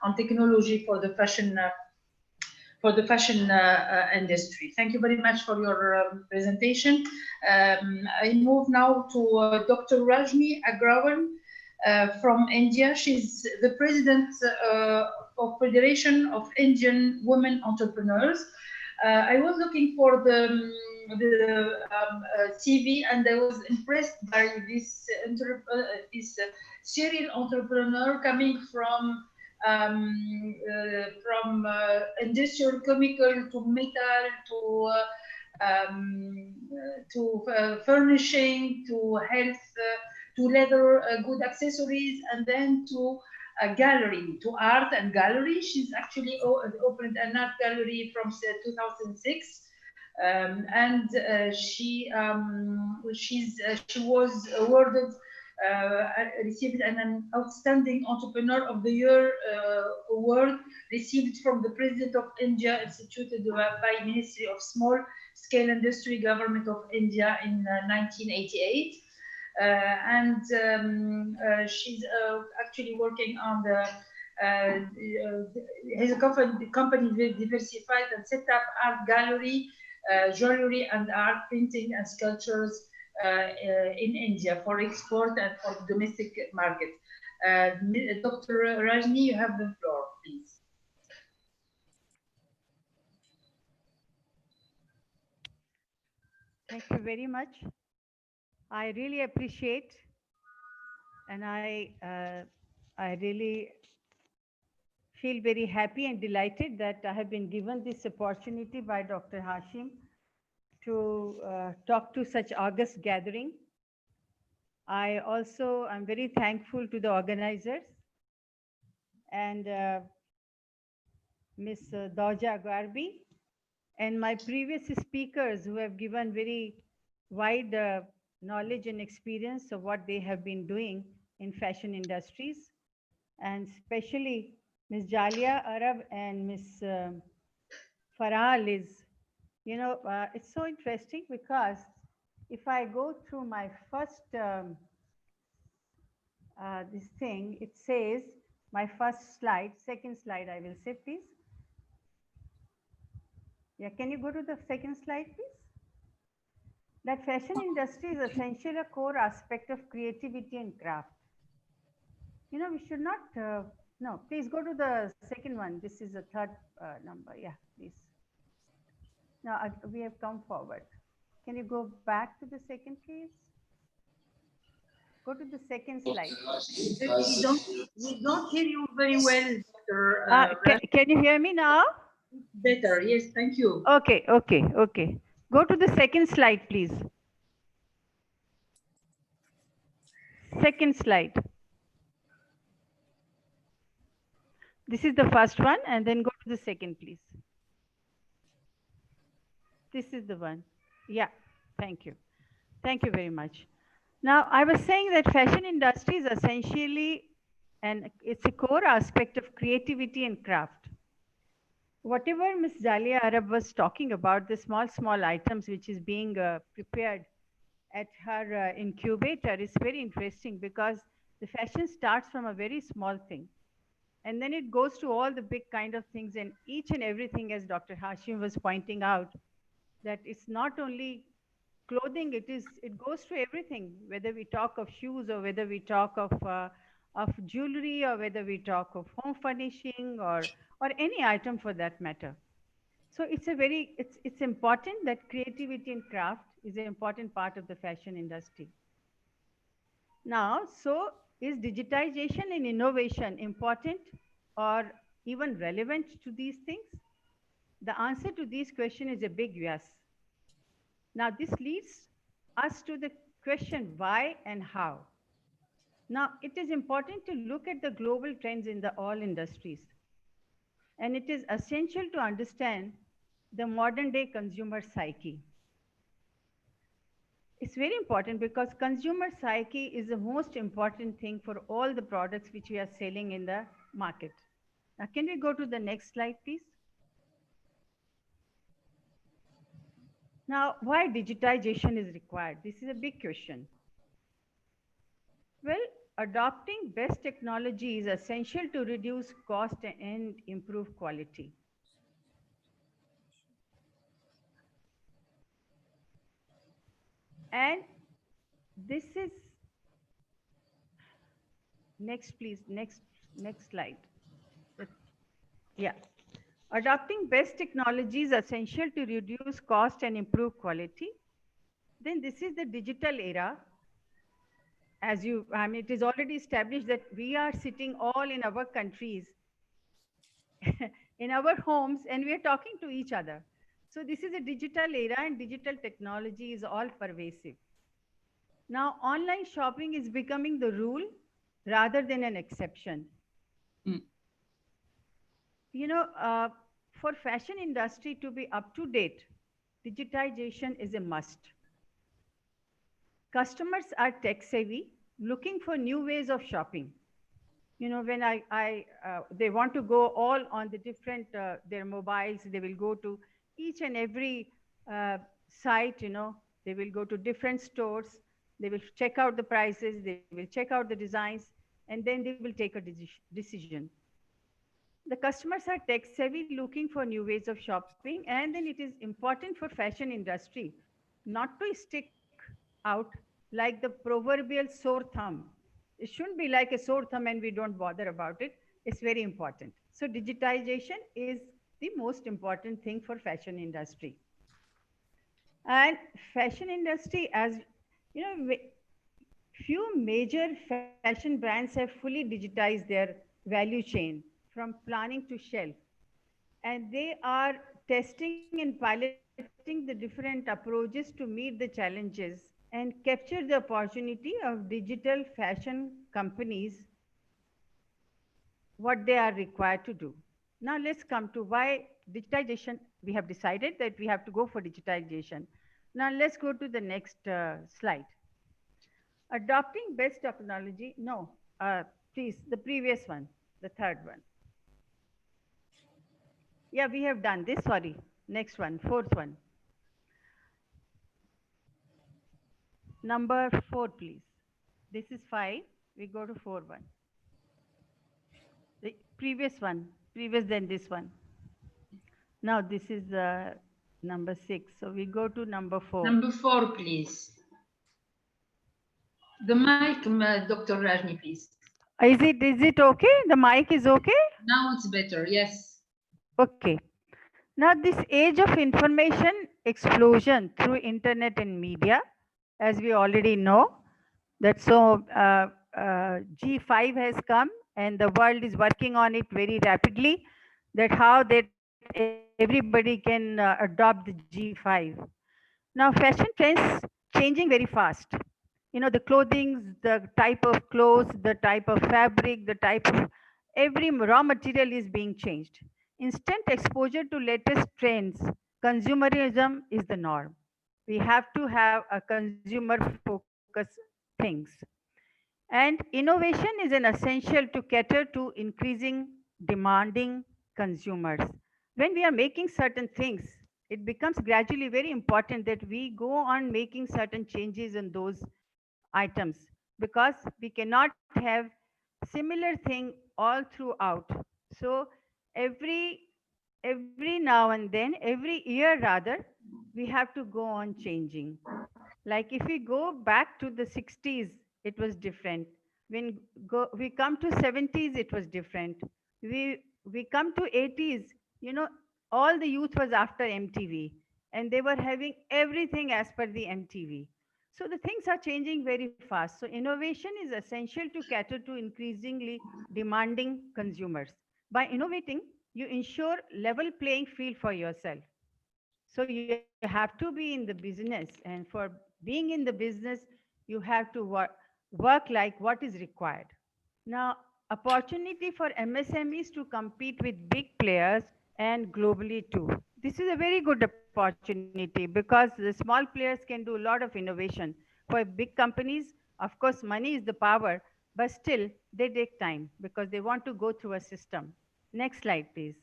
on technology for the fashion. Industry. Thank you very much for your presentation. I move now to Dr. Rajni Agrawal from India. She's the president of Federation of Indian Women Entrepreneurs. I was looking for the CV, and I was impressed by this serial entrepreneur coming from industrial chemical to metal to furnishing to health to leather good accessories, and then to a gallery, to art and gallery. She's actually opened an art gallery from 2006, and she was awarded. Received an Outstanding Entrepreneur of the Year award, received from the President of India, instituted by Ministry of Small Scale Industry, Government of India in 1988. And she's actually working on his company diversified and set up art gallery, jewelry and art printing and sculptures in India for export and for the domestic market. Dr. Rajni, you have the floor, please. Thank you very much. I really appreciate, and I really feel very happy and delighted that I have been given this opportunity by Dr. Hashim to talk to such august gathering. I also am very thankful to the organizers and Ms. Dauja Garbi and my previous speakers who have given very wide knowledge and experience of what they have been doing in fashion industries, and especially Ms. Jalia Arab and Ms. Farah Liz. You know, it's so interesting because if I go through my first this thing, it says my first slide, second slide, I will say, please. Yeah, can you go to the second slide, please? That fashion industry is essentially a core aspect of creativity and craft. You know, we should not, no, please go to the second one. This is the third number. Yeah, please. Now we have come forward. Can you go back to the second, please? Go to the second slide. We don't hear you very well, Dr. Can you hear me now? Better, yes, thank you. Okay. Go to the second slide, please. Second slide. This is the first one, and then go to the second, please. This is the one. Yeah, thank you. Thank you very much. Now, I was saying that fashion industry is essentially, and it's a core aspect of creativity and craft. whatever Ms. Zalia Arab was talking about, the small items which is being prepared at her incubator is very interesting, because the fashion starts from a very small thing. And then it goes to all the big kind of things, and each and everything, as Dr. Hashim was pointing out, that it's not only clothing, it goes to everything, whether we talk of shoes or whether we talk of jewelry, or whether we talk of home furnishing, or any item for that matter. So it's important that creativity and craft is an important part of the fashion industry. Now, so is digitization and innovation important or even relevant to these things? The answer to this question is a big yes. Now, this leads us to the question why and how. Now, it is important to look at the global trends in all industries. And it is essential to understand the modern day consumer psyche. It's very important because consumer psyche is the most important thing for all the products which we are selling in the market. Now, can we go to the next slide, please? Now, why digitization is required? This is a big question. Well, adopting best technology is essential to reduce cost and improve quality. And this is, next please, next slide. Yeah. Adopting best technology is essential to reduce cost and improve quality. Then this is the digital era. As it is already established that we are sitting all in our countries, in our homes, and we are talking to each other. So this is a digital era, and digital technology is all pervasive. Now, online shopping is becoming the rule rather than an exception. You know, for fashion industry to be up to date, digitization is a must. Customers are tech savvy, looking for new ways of shopping. You know, when they want to go all on the different, their mobiles, they will go to each and every site, you know, they will go to different stores, they will check out the prices, they will check out the designs, and then they will take a decision. The customers are tech savvy, looking for new ways of shopping, and then it is important for fashion industry not to stick out like the proverbial sore thumb. It shouldn't be like a sore thumb and we don't bother about it. It's very important. So digitization is the most important thing for fashion industry. And fashion industry, as you know, few major fashion brands have fully digitized their value chain from planning to shelf. And they are testing and piloting the different approaches to meet the challenges and capture the opportunity of digital fashion companies, what they are required to do. Now let's come to why digitization. We have decided that we have to go for digitization. Now let's go to the next slide. Adopting best technology. No, please, the previous one, the third one. Yeah, we have done this, sorry. Next one, fourth one. Number 4, please. This is 5, we go to 4 one. The previous one, previous than this one. Now this is number 6, so we go to number 4. Number 4, please. The mic, Dr. Rajni, please. Is it okay? The mic is okay? Now it's better, yes. Okay. Now this age of information explosion through internet and media, as we already know, that so G5 has come and the world is working on it very rapidly, that how that everybody can adopt the G5. Now fashion trends changing very fast. You know, the clothing, the type of clothes, the type of fabric, the type of every raw material is being changed. Instant exposure to latest trends, consumerism is the norm. We have to have a consumer focus things. And innovation is an essential to cater to increasing demanding consumers. when we are making certain things, it becomes gradually very important that we go on making certain changes in those items, because we cannot have similar thing all throughout. So every now and then, every year rather, we have to go on changing. Like if we go back to the 60s, it was different. When we come to 70s, it was different. We come to 80s, you know, all the youth was after MTV, and they were having everything as per the MTV. So the things are changing very fast. So innovation is essential to cater to increasingly demanding consumers. By innovating, you ensure level playing field for yourself. So you have to be in the business, and for being in the business, you have to work like what is required. Now, opportunity for MSMEs to compete with big players and globally too. This is a very good opportunity because the small players can do a lot of innovation. For big companies, of course, money is the power, but still they take time because they want to go through a system. Next slide, please.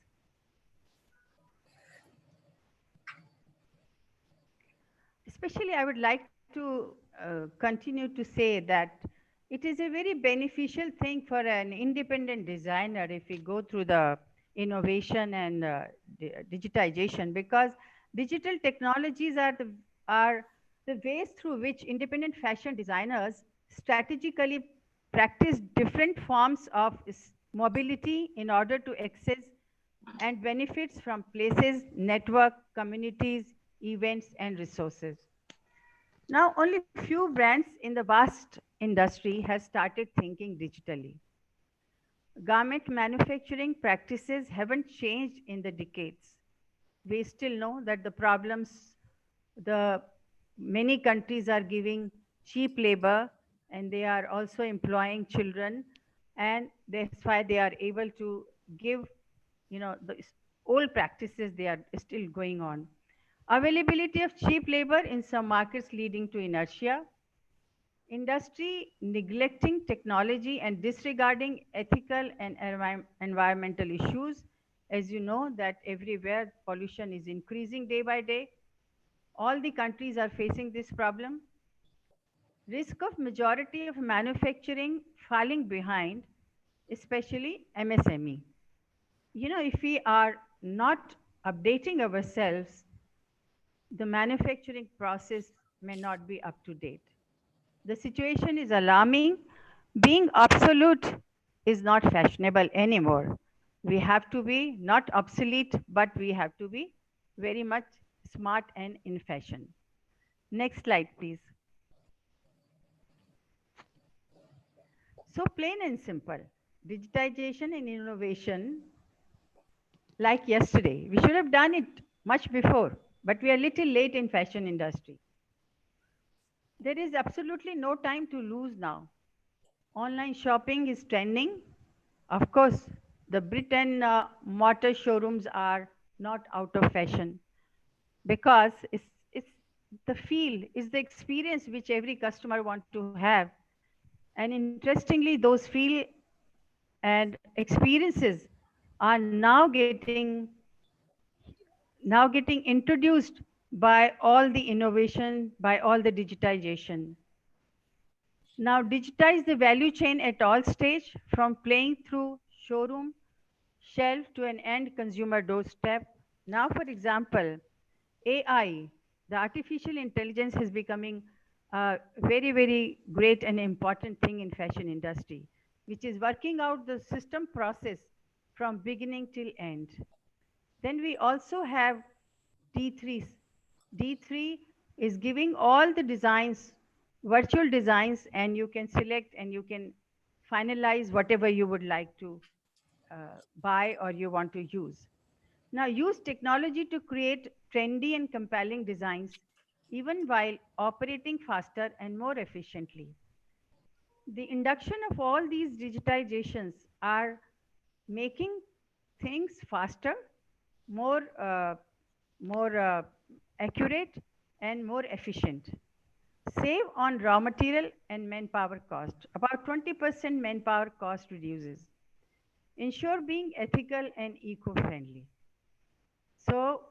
Especially, I would like to continue to say that it is a very beneficial thing for an independent designer if we go through the innovation and digitization, because digital technologies are the ways through which independent fashion designers strategically practice different forms of mobility in order to access and benefits from places, network, communities, events, and resources. Now, only few brands in the vast industry has started thinking digitally. Garment manufacturing practices haven't changed in the decades. We still know that the problems, many countries are giving cheap labor, and they are also employing children, and that's why they are able to give, you know, the old practices, they are still going on. Availability of cheap labor in some markets leading to inertia. Industry neglecting technology and disregarding ethical and environmental issues. As you know that everywhere pollution is increasing day by day. All the countries are facing this problem. Risk of majority of manufacturing falling behind, especially MSME. You know, if we are not updating ourselves, the manufacturing process may not be up to date. The situation is alarming. Being obsolete is not fashionable anymore. We have to be not obsolete, but we have to be very much smart and in fashion. Next slide, please. So plain and simple, digitization and innovation, like yesterday. We should have done it much before, but we are a little late in fashion industry. There is absolutely no time to lose now. Online shopping is trending. Of course, the brick and mortar showrooms are not out of fashion, because it's the feel, is the experience which every customer wants to have. And interestingly, those feel and experiences are now getting introduced by all the innovation, by all the digitization. Now digitize the value chain at all stage, from playing through showroom shelf to an end consumer doorstep. Now, for example, AI, the artificial intelligence, is becoming a very, very great and important thing in fashion industry, which is working out the system process from beginning till end. Then we also have D3. D3 is giving all the designs, virtual designs, and you can select and you can finalize whatever you would like to buy or you want to use. Now use technology to create trendy and compelling designs, even while operating faster and more efficiently. The induction of all these digitizations are making things faster, more accurate, and more efficient. Save on raw material and manpower cost. About 20% manpower cost reduces. Ensure being ethical and eco-friendly. So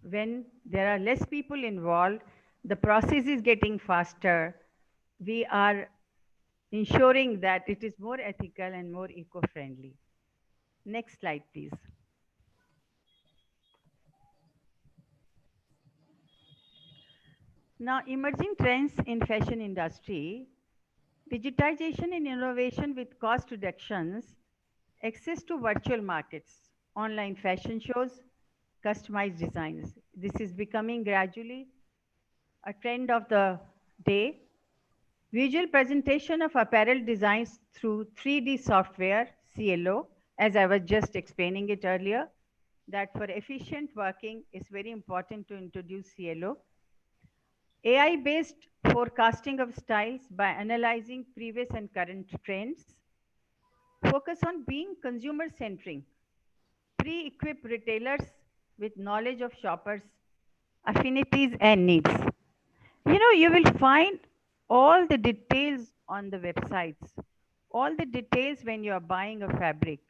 when there are less people involved, the process is getting faster. We are ensuring that it is more ethical and more eco-friendly. Next slide, please. Now, emerging trends in fashion industry, digitization and innovation with cost reductions, access to virtual markets, online fashion shows, customized designs. This is becoming gradually a trend of the day. Visual presentation of apparel designs through 3D software, CLO, as I was just explaining it earlier, that for efficient working, it's very important to introduce CLO. AI-based forecasting of styles by analyzing previous and current trends. Focus on being consumer-centric. Pre-equip retailers with knowledge of shoppers' affinities and needs. You know, you will find all the details on the websites, all the details when you are buying a fabric.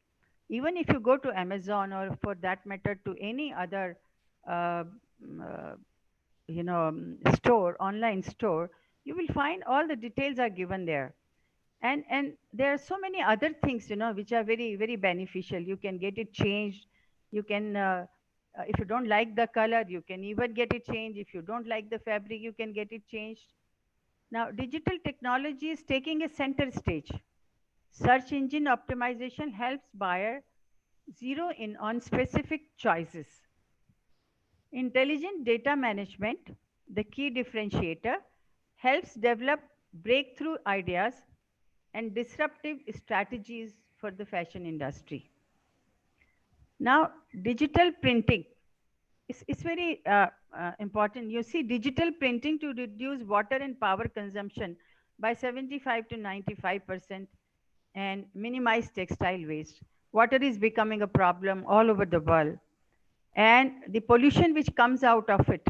Even if you go to Amazon or for that matter to any other store, online store, you will find all the details are given there. And there are so many other things, you know, which are very, very beneficial. You can get it changed. You can, if you don't like the color, you can even get it changed. If you don't like the fabric, you can get it changed. Now, digital technology is taking a center stage. Search engine optimization helps buyer zero in on specific choices. Intelligent data management, the key differentiator, helps develop breakthrough ideas and disruptive strategies for the fashion industry. Now, digital printing is very important. You see, digital printing to reduce water and power consumption by 75 to 95% and minimize textile waste. Water is becoming a problem all over the world. And the pollution which comes out of it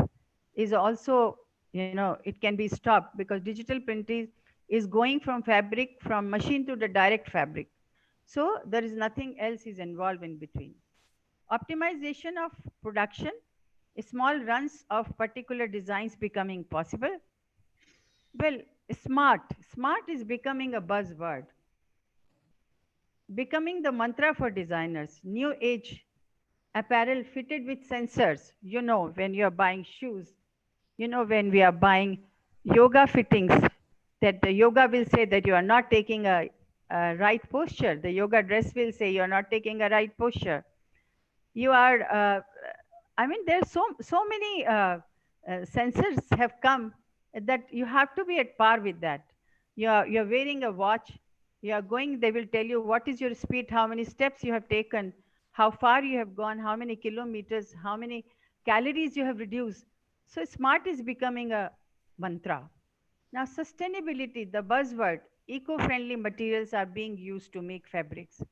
is also, you know, it can be stopped because digital printing is going from fabric, from machine to the direct fabric. So there is nothing else is involved in between. Optimization of production, small runs of particular designs becoming possible. Well, smart is becoming a buzzword. Becoming the mantra for designers, new age apparel fitted with sensors. You know, when you're buying shoes, you know, when we are buying yoga fittings, that the yoga will say that you are not taking a right posture. The yoga dress will say you're not taking a right posture. You are, I mean, there's so many sensors have come that you have to be at par with that. You're wearing a watch, you are going, they will tell you what is your speed, how many steps you have taken, how far you have gone, how many kilometers, how many calories you have reduced. So smart is becoming a mantra. Now, sustainability, the buzzword, eco-friendly materials are being used to make fabrics.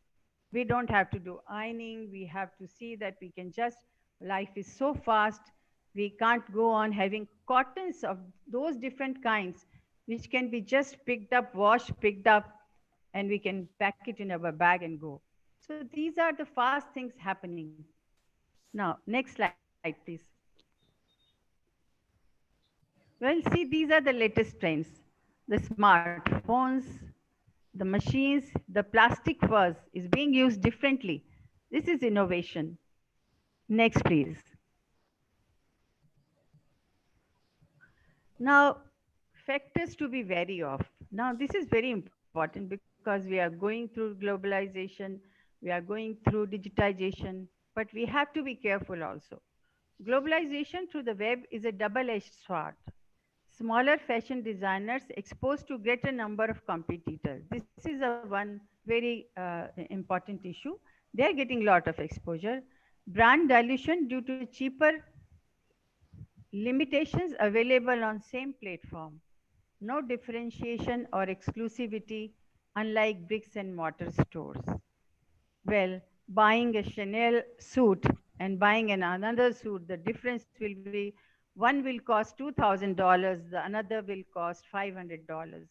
We don't have to do ironing. We have to see that we can just, life is so fast. We can't go on having cottons of those different kinds, which can be just picked up, washed, picked up, and we can pack it in our bag and go. So these are the fast things happening. Now, next slide, please. Well, see, these are the latest trends. The smartphones, the machines, the plastic furs is being used differently. This is innovation. Next, please. Now, factors to be wary of. Now, this is very important because we are going through globalization, we are going through digitization, but we have to be careful also. Globalization through the web is a double-edged sword. Smaller fashion designers exposed to greater number of competitors. This is a one very important issue. They are getting a lot of exposure. Brand dilution due to cheaper limitations available on same platform. No differentiation or exclusivity, unlike bricks and mortar stores. Well, buying a Chanel suit and buying another suit, the difference will be one will cost $2,000, the another will cost $500.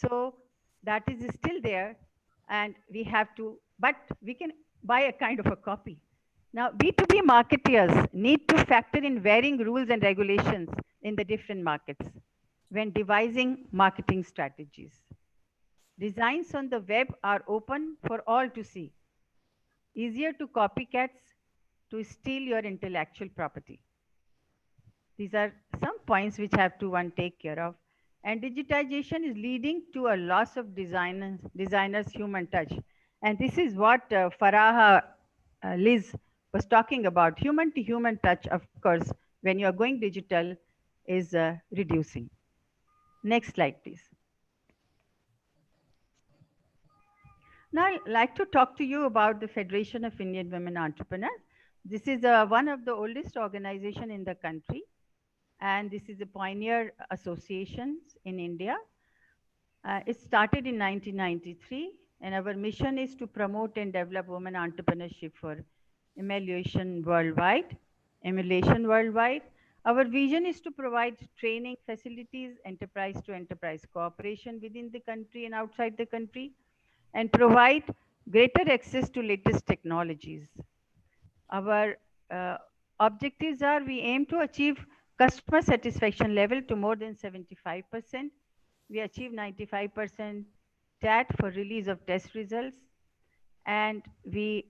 So that is still there, and we have to, but we can buy a kind of a copy. Now, B2B marketers need to factor in varying rules and regulations in the different markets when devising marketing strategies. Designs on the web are open for all to see. Easier to copycats to steal your intellectual property. These are some points which have to one take care of. And digitization is leading to a loss of designers' human touch. And this is what Faraha Liz was talking about. Human to human touch, of course, when you're going digital is reducing. Next slide, please. Now, I'd like to talk to you about the Federation of Indian Women Entrepreneurs. This is one of the oldest organizations in the country, and this is a pioneer association in India. It started in 1993, and our mission is to promote and develop women entrepreneurship for emulation worldwide. Our vision is to provide training facilities, enterprise to enterprise cooperation within the country and outside the country, and provide greater access to latest technologies. Our objectives are, we aim to achieve customer satisfaction level to more than 75%. We achieve 95% TAT for release of test results. And we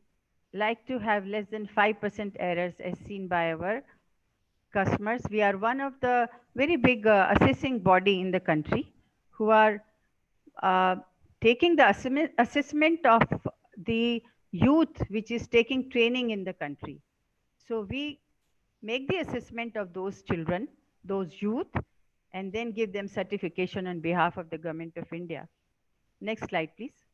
like to have less than 5% errors as seen by our customers. We are one of the very big assessing body in the country who are taking the assessment of the youth which is taking training in the country. So we make the assessment of those children, those youth, and then give them certification on behalf of the Government of India. Next slide, please.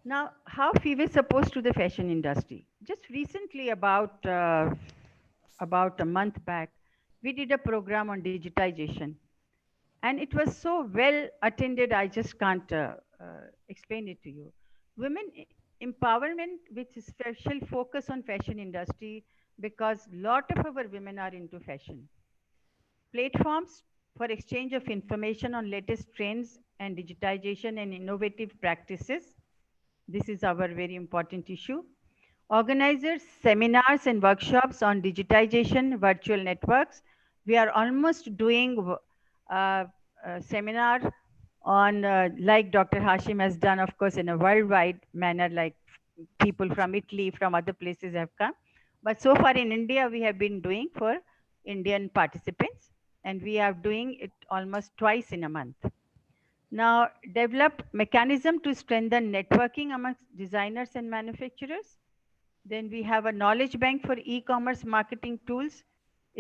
Now, how FIWE is opposed to the fashion industry? Just recently, about a month back, we did a program on digitization. And it was so well attended, I just can't explain it to you. Women empowerment, which is special focus on fashion industry, because a lot of our women are into fashion. Platforms for exchange of information on latest trends and digitization and innovative practices. This is our very important issue. Organizers, seminars and workshops on digitization, virtual networks. We are almost doing a seminar on, like Dr. Hashim has done, of course, in a worldwide manner, like people from Italy, from other places have come. But so far in India, we have been doing for Indian participants, and we are doing it almost twice in a month. Now, develop mechanism to strengthen networking amongst designers and manufacturers. Then we have a knowledge bank for e-commerce marketing tools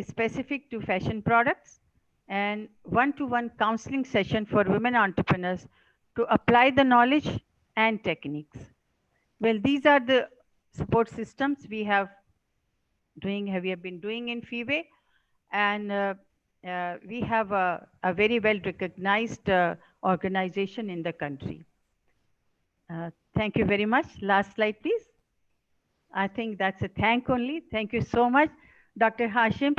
specific to fashion products, and one-to-one counseling session for women entrepreneurs to apply the knowledge and techniques. Well, these are the support systems we have been doing in FIWE, and we have a very well recognized organization in the country. Thank you very much. Last slide, please. I think that's a thank only. Thank you so much, Dr. Hashim,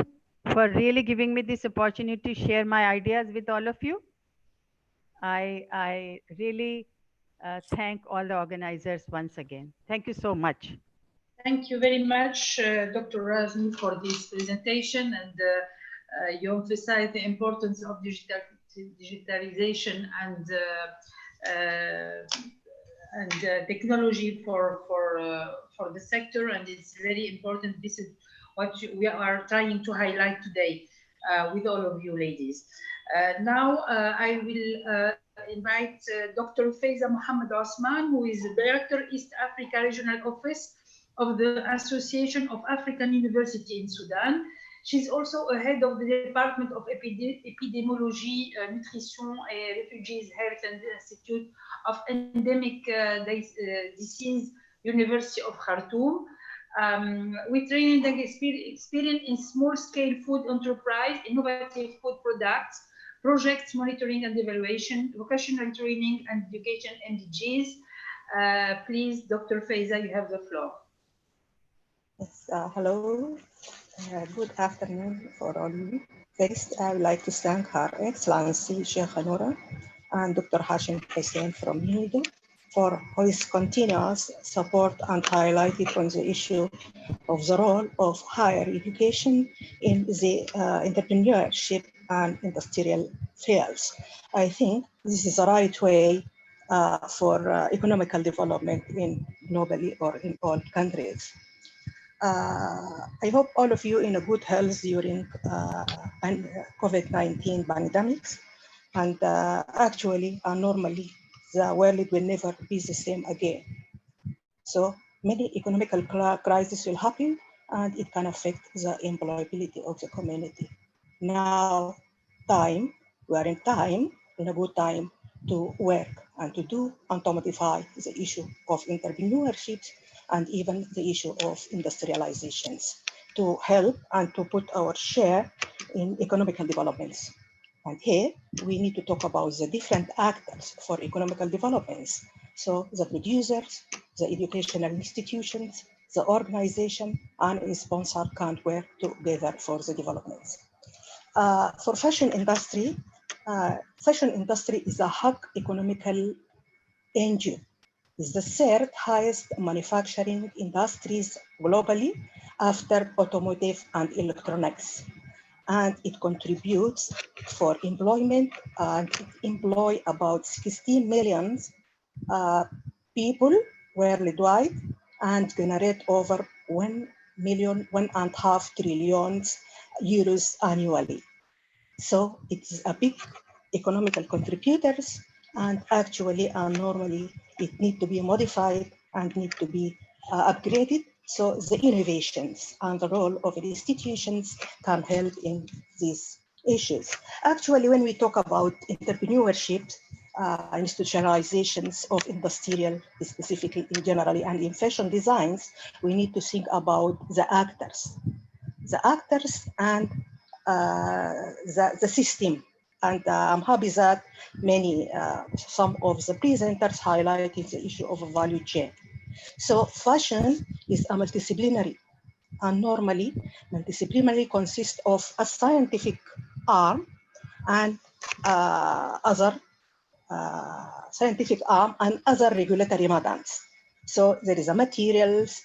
for really giving me this opportunity to share my ideas with all of you. I really thank all the organizers once again. Thank you so much. Thank you very much, Dr. Razmi, for this presentation, and you emphasize the importance of digitalization and technology for the sector, and it's very important. This is what we are trying to highlight today with all of you ladies. Now I will invite Dr. Faiza Mohammed Osman, who is the Director, East Africa Regional Office of the Association of African University in Sudan. She's also a head of the Department of Epidemiology, Nutrition and Refugees Health and the Institute of Endemic Disease, University of Khartoum. With training and experience in small-scale food enterprise, innovative food products, projects monitoring and evaluation, vocational training and education, MDGs. Please, Dr. Faiza, you have the floor. Yes, hello. Good afternoon for all of you. First, I would like to thank Her Excellency Sheikh Noura and Dr. Hashim Hussein from UNIDO for his continuous support and highlighted on the issue of the role of higher education in the entrepreneurship and industrial fields. I think this is the right way for economical development in globally or in all countries. I hope all of you in a good health during COVID-19 pandemics, and actually normally the world will never be the same again. So many economical crises will happen and it can affect the employability of the community. Now we are in a good time to work and to do and to modify the issue of entrepreneurship and even the issue of industrializations to help and to put our share in economical developments. And here we need to talk about the different actors for economical developments. So the producers, the educational institutions, the organization, and sponsor can work together for the developments. For fashion industry is a high economical engine. It's the third highest manufacturing industries globally after automotive and electronics. And it contributes for employment and it employs about 16 million people worldwide and generate over 1.5 trillion euros annually. So it's a big economical contributors, and actually normally it needs to be modified and need to be upgraded. So the innovations and the role of the institutions can help in these issues. Actually, when we talk about entrepreneurship, institutionalizations of industrial, specifically in generally and in fashion designs, we need to think about the actors and the system. And I'm happy that some of the presenters highlighted the issue of a value chain. So fashion is a multidisciplinary, and normally multidisciplinary consists of a scientific arm and other regulatory matters. So there is a materials,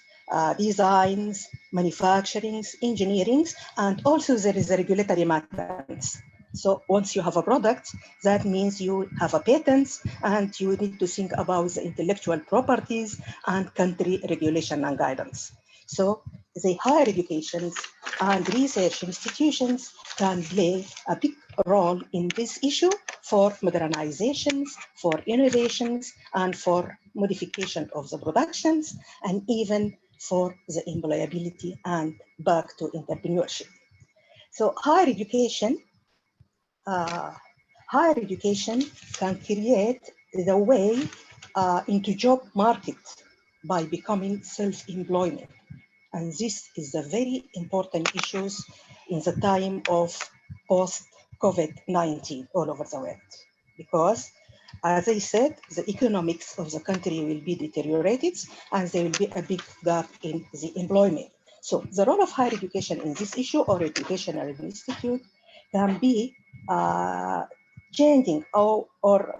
designs, manufacturing, engineering, and also there is a regulatory matters. So once you have a product, that means you have a patent and you need to think about the intellectual properties and country regulation and guidance. So the higher education and research institutions can play a big role in this issue for modernizations, for innovations, and for modification of the productions, and even for the employability and back to entrepreneurship. So higher education can create the way into job market by becoming self-employment. And this is a very important issue in the time of post-COVID-19 all over the world. Because, as I said, the economics of the country will be deteriorated and there will be a big gap in the employment. So the role of higher education in this issue or educational institute can be changing or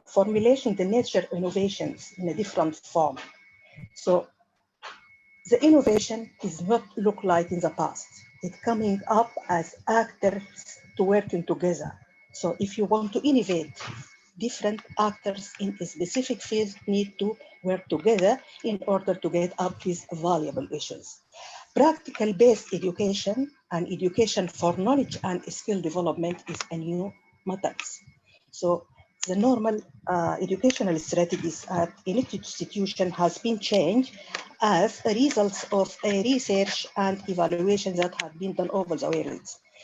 formulating the nature innovations in a different form. So the innovation is not look like in the past. It's coming up as actors to working together. So if you want to innovate, different actors in a specific field need to work together in order to get up these valuable issues. Practical-based education and education for knowledge and skill development is a new matter. So the normal educational strategies at an institution has been changed as a result of a research and evaluation that have been done over the world.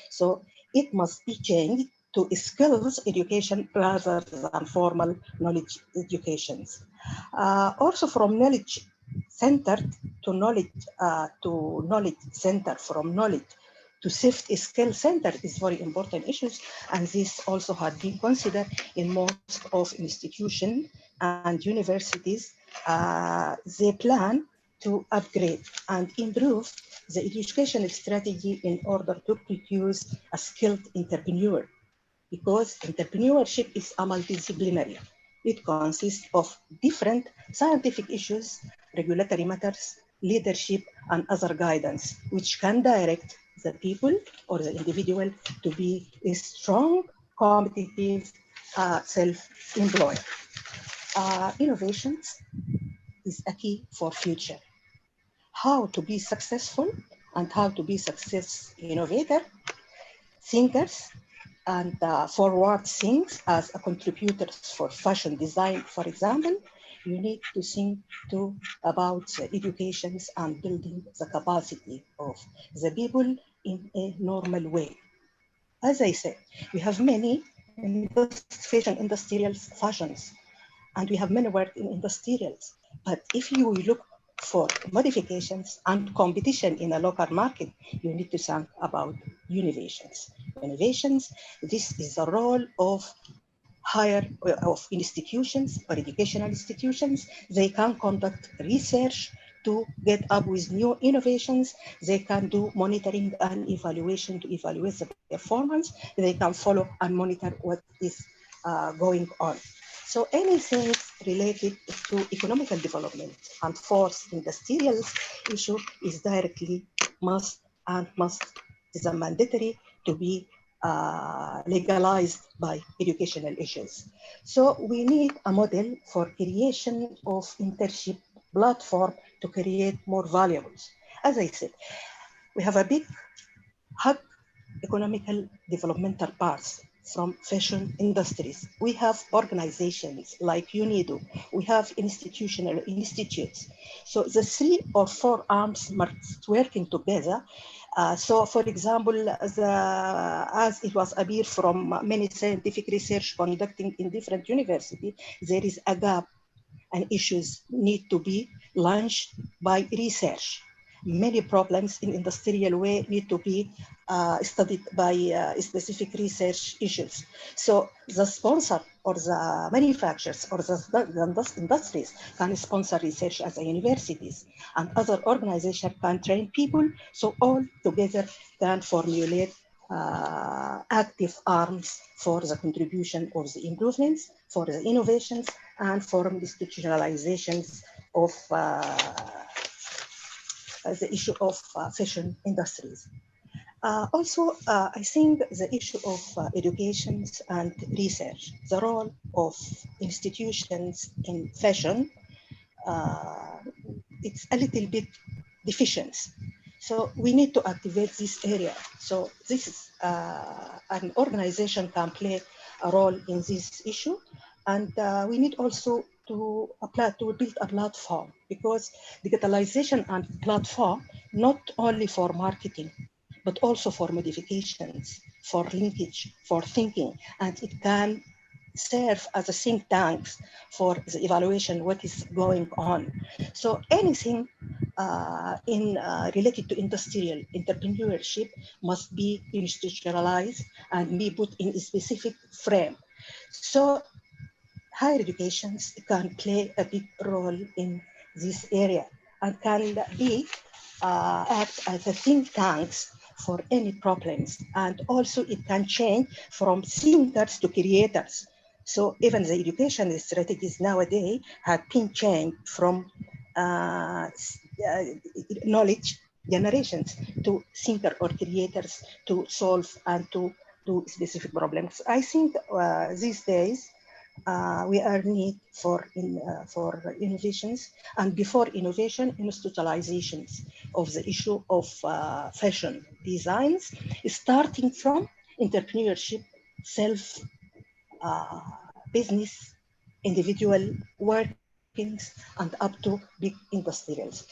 So it must be changed to skills education rather than formal knowledge educations. Also from knowledge centered to knowledge center, from knowledge to safety skill center is very important issues, and this also had been considered in most of institutions and universities. They plan to upgrade and improve the educational strategy in order to produce a skilled entrepreneur, because entrepreneurship is a multidisciplinary. It consists of different scientific issues, regulatory matters, leadership, and other guidance, which can direct the people or the individual to be a strong, competitive, self-employed. Innovations is a key for future. How to be successful and how to be success innovator, thinkers, and forward things as a contributors for fashion design, for example, you need to think too about educations and building the capacity of the people in a normal way. As I said, we have many fashion industrial fashions, and we have many work in industrials. But if you look for modifications and competition in a local market, you need to think about innovations. Innovations, this is the role of higher of institutions or educational institutions. They can conduct research to get up with new innovations. They can do monitoring and evaluation to evaluate the performance. They can follow and monitor what is going on. So anything related to economical development and force industrial issue is directly must is a mandatory to be legalized by educational issues. So we need a model for creation of internship platform to create more valuables. As I said, we have a big economical developmental parts from fashion industries. We have organizations like UNIDO. We have institutional institutes. So the 3 or 4 arms must working together. So for example, as it was appeared from many scientific research conducting in different universities, there is a gap and issues need to be launched by research. Many problems in industrial way need to be studied by specific research issues. So the sponsor or the manufacturers or the industries can sponsor research as universities, and other organizations can train people. So all together can formulate active arms for the contribution of the improvements, for the innovations, and for institutionalizations of the issue of fashion industries. Also, I think the issue of education and research, the role of institutions in fashion, it's a little bit deficient. So we need to activate this area. So this is an organization can play a role in this issue. And we need also to build a platform, because digitalization and platform, not only for marketing, but also for modifications, for linkage, for thinking, and it can serve as a think tank for the evaluation what is going on. So anything related to industrial entrepreneurship must be institutionalized and be put in a specific frame. So higher education can play a big role in this area and can be act as a think tanks for any problems. And also it can change from thinkers to creators. So even the education strategies nowadays have been changed from knowledge generations to thinker or creators to solve and to do specific problems. I think these days we are need for innovations, and before innovation, institutionalizations of the issue of fashion designs, starting from entrepreneurship, self business, individual workings, and up to big industrials.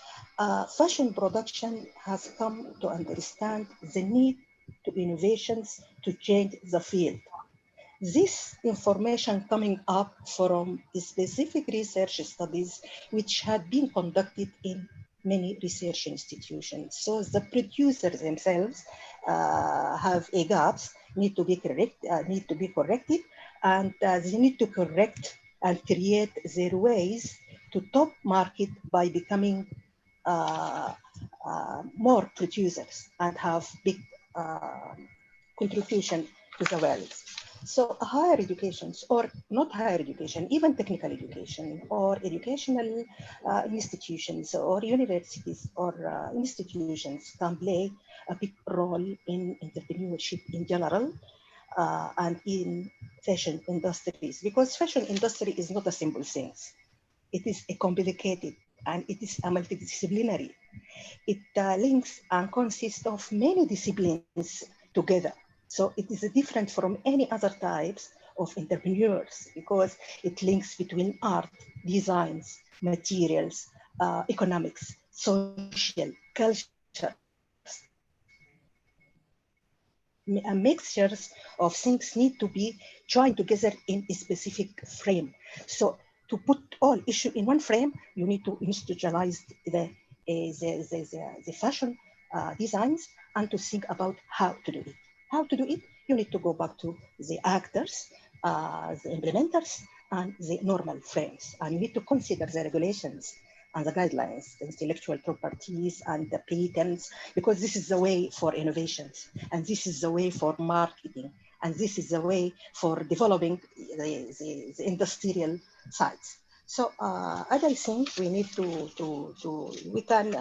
Fashion production has come to understand the need to innovations to change the field. This information coming up from specific research studies which had been conducted in many research institutions. So the producers themselves have a gaps, need to be corrected, and they need to correct and create their ways to top market by becoming more producers and have big contribution to the world. So higher educations, or not higher education, even technical education, or educational institutions, or universities, or institutions can play a big role in entrepreneurship in general, and in fashion industries, because fashion industry is not a simple thing. It is a complicated, and it is a multidisciplinary. It links and consists of many disciplines together. So it is different from any other types of entrepreneurs, because it links between art, designs, materials, economics, social, culture, mixtures of things need to be joined together in a specific frame. So to put all issue in one frame, you need to institutionalize the fashion designs, and to think about how to do it. How to do it? You need to go back to the actors, the implementers, and the normal frames. And you need to consider the regulations and the guidelines, the intellectual properties and the patents, because this is the way for innovations, and this is the way for marketing, and this is the way for developing the industrial sides. So as I think we need we can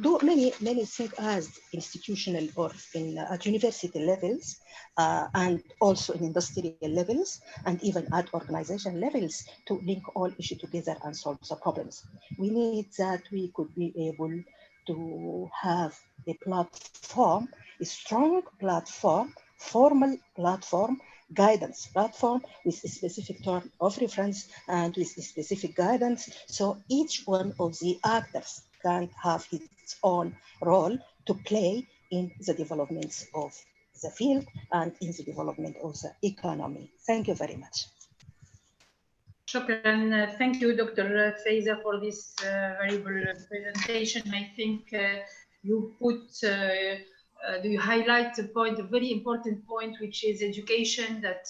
do many things as institutional or at university levels, and also in industrial levels, and even at organization levels, to link all issues together and solve the problems. We need that we could be able to have a platform, a strong platform, formal platform, guidance platform with a specific term of reference and with a specific guidance. So each one of the actors can have its own role to play in the developments of the field and in the development of the economy. Thank you very much. Shukran. Thank you, Dr. Faiza, for this valuable presentation. I think you you highlight a point, a very important point, which is education, that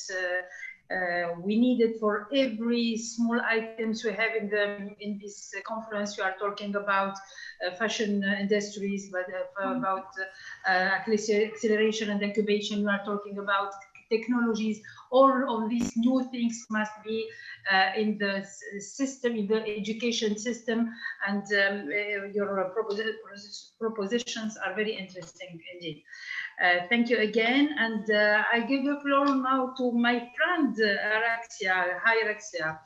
we need it for every small items we have in this conference. You are talking about fashion industries, but about acceleration and incubation. You are talking about technologies. All of these new things must be in the system, in the education system, and your propositions are very interesting indeed. Thank you again, and I give the floor now to my friend Araxia. Hi, Araxia.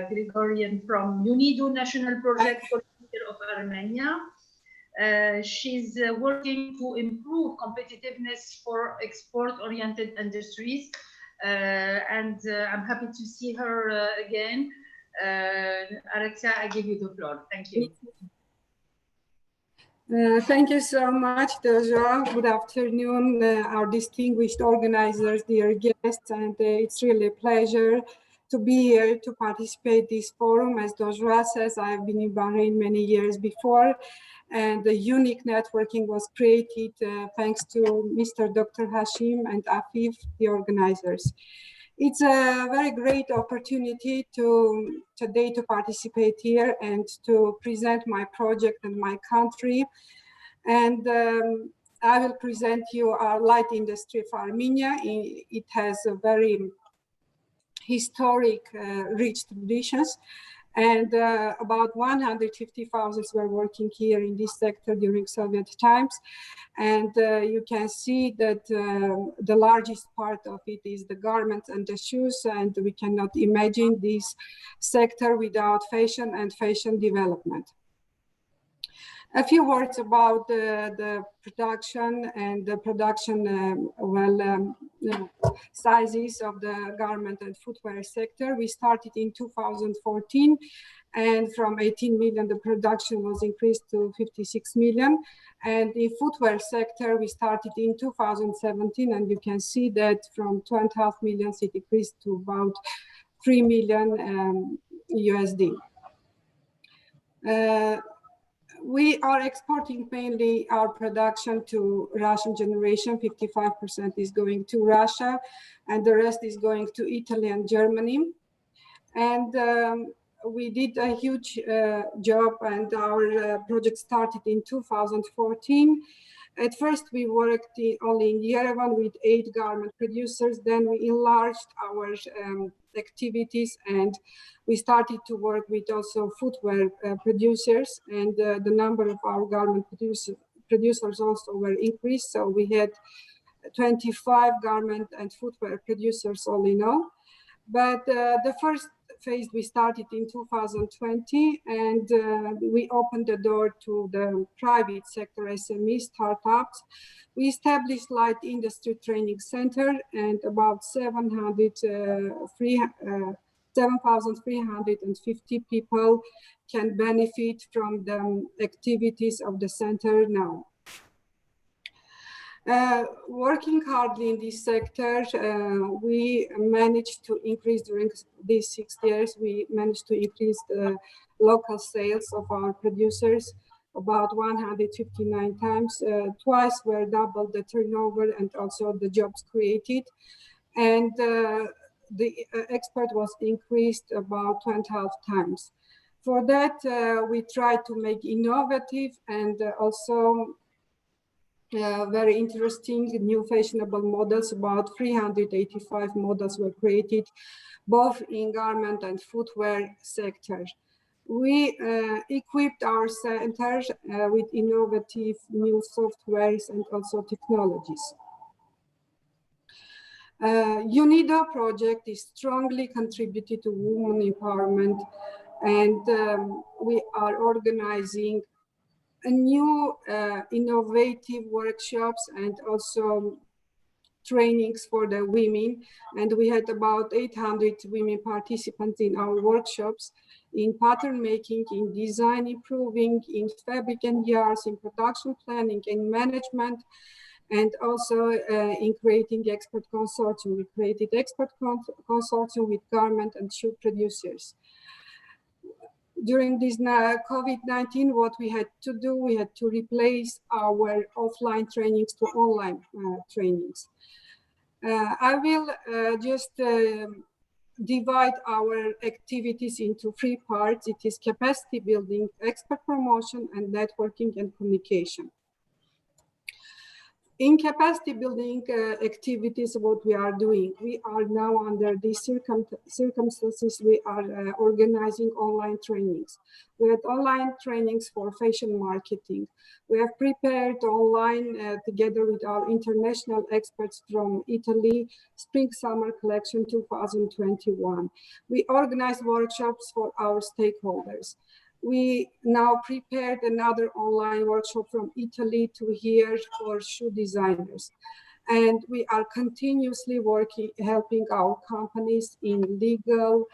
Gregorian from UNIDO National Project Coordinator of Armenia. She's working to improve competitiveness for export-oriented industries, and I'm happy to see her again. Araxia, I give you the floor. Thank you. Thank you so much, Doja. Good afternoon, our distinguished organizers, dear guests, and it's really a pleasure to be here to participate in this forum. As Doja says, I've been in Bahrain many years before, and the unique networking was created thanks to Mr. Dr. Hashim and Afif, the organizers. It's a very great opportunity today to participate here and to present my project and my country. And I will present you our light industry of Armenia. It has a very historic, rich traditions. And about 150,000 were working here in this sector during Soviet times. And you can see that the largest part of it is the garments and the shoes, and we cannot imagine this sector without fashion and fashion development. A few words about the production and the production sizes of the garment and footwear sector. We started in 2014, and from 18 million, the production was increased to 56 million. And the footwear sector, we started in 2017, and you can see that from 2.5 million, it increased to about 3 million USD. We are exporting mainly our production to Russian generation. 55% is going to Russia, and the rest is going to Italy and Germany. And we did a huge job, and our project started in 2014. At first, we worked only in Yerevan with 8 garment producers. Then we enlarged our activities, and we started to work with also footwear producers, and the number of our garment producers also were increased. So we had 25 garment and footwear producers all in all. But the first phase we started in 2020, and we opened the door to the private sector SME startups. We established light industry training center, and about 7,350 people can benefit from the activities of the center now. Working hardly in this sector, we managed to increase during these 6 years, we managed to increase the local sales of our producers about 159 times. Twice were double the turnover and also the jobs created. And the export was increased about 2.5 times. For that, we tried to make innovative and also very interesting new fashionable models. About 385 models were created, both in garment and footwear sectors. We equipped our centers with innovative new softwares and also technologies. UNIDO project is strongly contributed to women empowerment, and we are organizing a new innovative workshops and also trainings for the women. And we had about 800 women participants in our workshops in pattern making, in design improving, in fabric and yarns, in production planning, in management, and also in creating the expert consortium. We created expert consortium with garment and shoe producers. During this COVID-19, what we had to do, we had to replace our offline trainings to online trainings. I will just divide our activities into 3 parts. It is capacity building, expert promotion, and networking and communication. In capacity building activities, what we are doing, we are now under these circumstances, we are organizing online trainings. We had online trainings for fashion marketing. We have prepared online together with our international experts from Italy, Spring-Summer Collection 2021. We organized workshops for our stakeholders. We now prepared another online workshop from Italy to here for shoe designers. And we are continuously working, helping our companies in legal,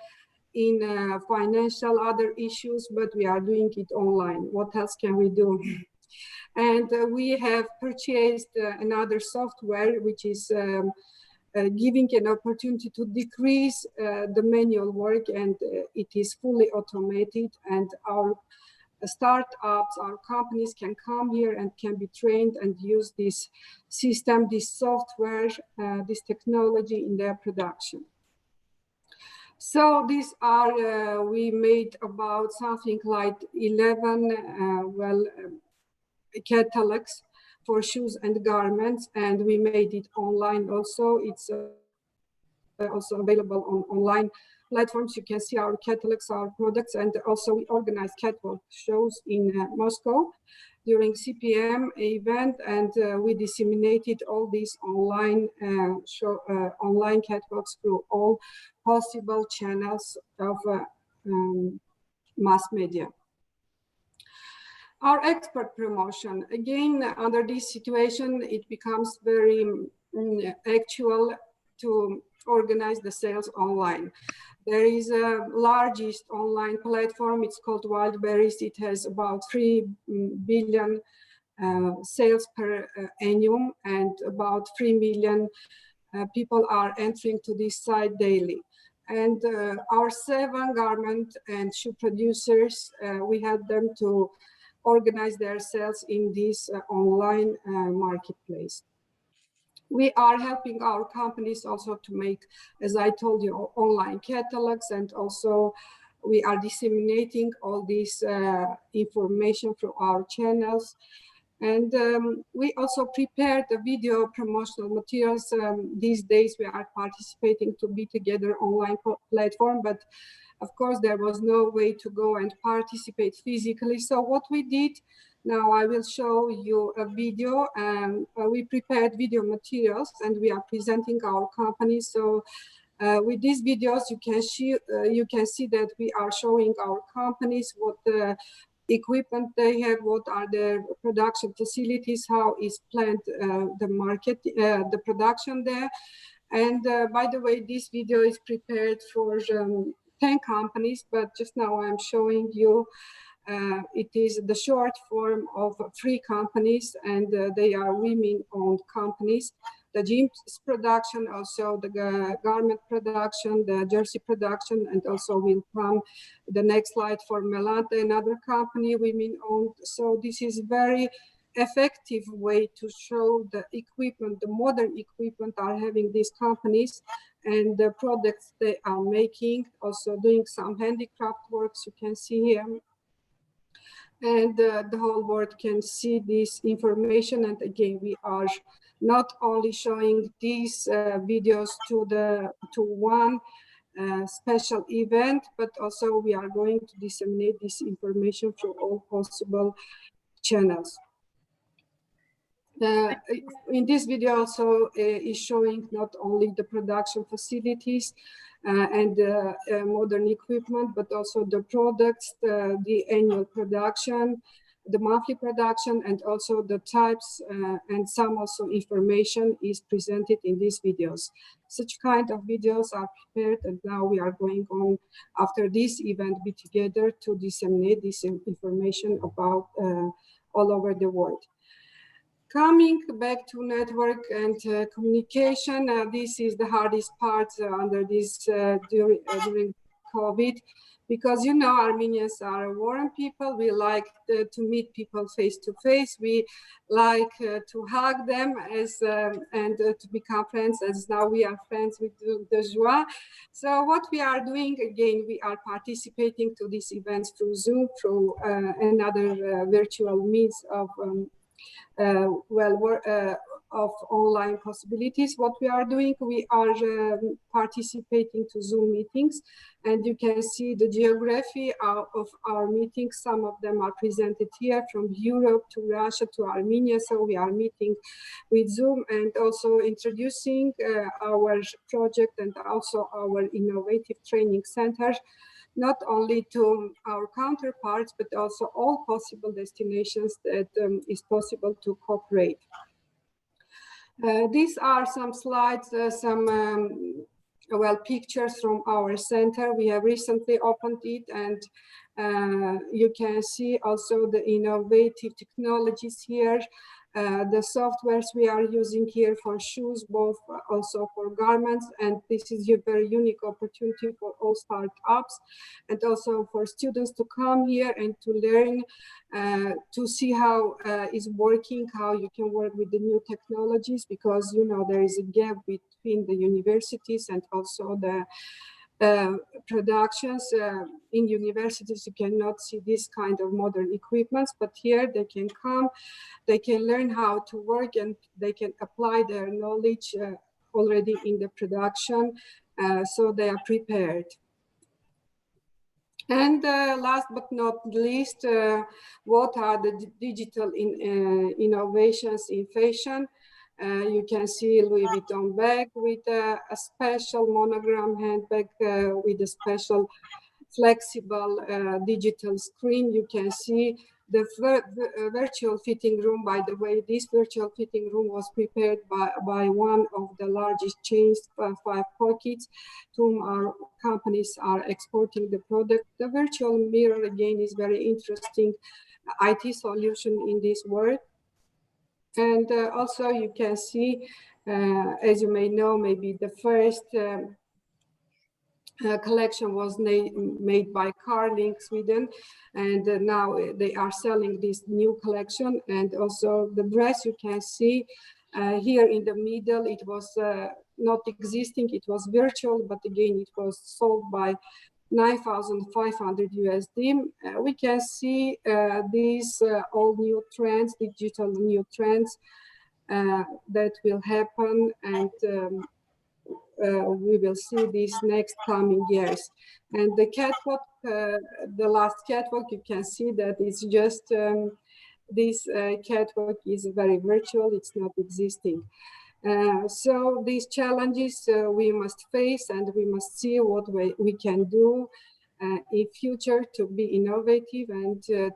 in financial, other issues, but we are doing it online. What else can we do? And we have purchased another software, which is giving an opportunity to decrease the manual work, and it is fully automated, and our startups, our companies can come here and can be trained and use this system, this software, this technology in their production. So these are, we made about something like 11 catalogs for shoes and garments, and we made it online also. It's also available on online platforms. You can see our catalogs, our products, and also we organize catwalk shows in Moscow during CPM event, and we disseminated all these online online catwalks through all possible channels of mass media. Our expert promotion, again, under this situation, it becomes very actual to organize the sales online. There is a largest online platform, it's called Wildberries. It has about 3 billion sales per annum, and about 3 million people are entering to this site daily. And our 7 garment and shoe producers, we had them to organize their sales in this online marketplace. We are helping our companies also to make, as I told you, online catalogs, and also we are disseminating all this information through our channels. And we also prepared the video promotional materials. These days we are participating to Be Together online platform, but of course there was no way to go and participate physically. So what we did, now I will show you a video. We prepared video materials and we are presenting our company. So with these videos, you can see that we are showing our companies, what equipment they have, what are their production facilities, how is planned the market, the production there. And by the way, this video is prepared for 10 companies, but just now I'm showing you it is the short form of 3 companies, and they are women-owned companies. The jeans production, also the garment production, the jersey production, and also will come the next slide for Melante, another company, women-owned. So this is very effective way to show the equipment, the modern equipment are having these companies and the products they are making, also doing some handicraft works you can see here. And the whole world can see this information. And again, we are not only showing these videos to one special event, but also we are going to disseminate this information through all possible channels. In this video also is showing not only the production facilities and modern equipment, but also the products, the annual production, the monthly production, and also the types and some also information is presented in these videos. Such kind of videos are prepared, and now we are going on after this event Be Together to disseminate this information about all over the world. Coming back to network and communication, this is the hardest part under this during COVID, because you know Armenians are warm people. We like to meet people face to face. We like to hug them and to become friends, as now we are friends with the Joie. So what we are doing, again, we are participating to these events through Zoom, through another virtual means of of online possibilities. What we are doing, we are participating to Zoom meetings, and you can see the geography of our meetings. Some of them are presented here, from Europe to Russia to Armenia. So we are meeting with Zoom and also introducing our project and also our innovative training centers, not only to our counterparts, but also all possible destinations that is possible to cooperate. These are some slides, pictures from our center. We have recently opened it, and you can see also the innovative technologies here. The softwares we are using here for shoes, both also for garments, and this is a very unique opportunity for all startups and also for students to come here and to learn, to see how it's working, how you can work with the new technologies, because you know there is a gap between the universities and also the productions. In universities you cannot see this kind of modern equipments, but here they can come, they can learn how to work, and they can apply their knowledge already in the production, so they are prepared. And last but not least, what are the digital innovations in fashion? You can see Louis Vuitton bag with a special monogram handbag with a special flexible digital screen. You can see the virtual fitting room. By the way, this virtual fitting room was prepared by one of the largest chains, 5 Pockets, to whom our companies are exporting the product. The virtual mirror, again, is very interesting IT solution in this world. And also you can see, as you may know, maybe the first collection was made by Carling, Sweden, and now they are selling this new collection. And also the dress you can see here in the middle, it was not existing, it was virtual, but again, it was sold by 9,500 USD. We can see these all new trends, digital new trends that will happen, and we will see these next coming years. And the catwalk, the last catwalk, you can see that it's just this catwalk is very virtual, it's not existing. So these challenges we must face, and we must see what we can do in future to be innovative and to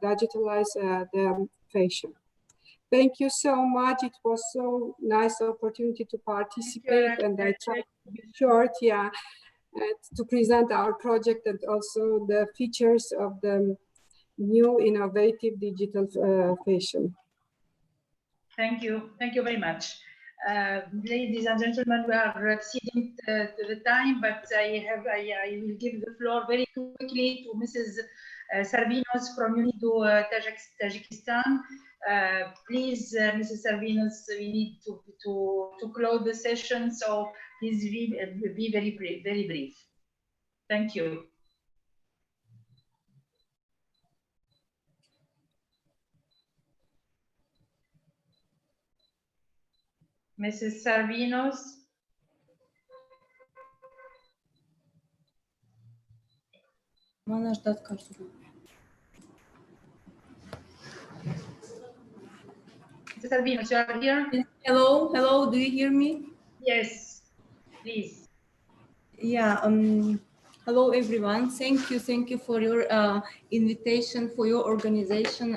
digitalize the fashion. Thank you so much. It was so nice opportunity to participate, and I tried to be short, yeah, and to present our project and also the features of the new innovative digital fashion. Thank you very much. Ladies and gentlemen, we are exceeding the time, but I will give the floor very quickly to Mrs. Sarvinos from UNIDO Tajikistan. Please, Mrs. Sarvinos, we need to close the session, so please be very brief. Thank you. Mrs. Sarvinos. Mrs. Sarvinos, you are here? Hello, do you hear me? Yes, please. Yeah, hello everyone. Thank you for your invitation, for your organization.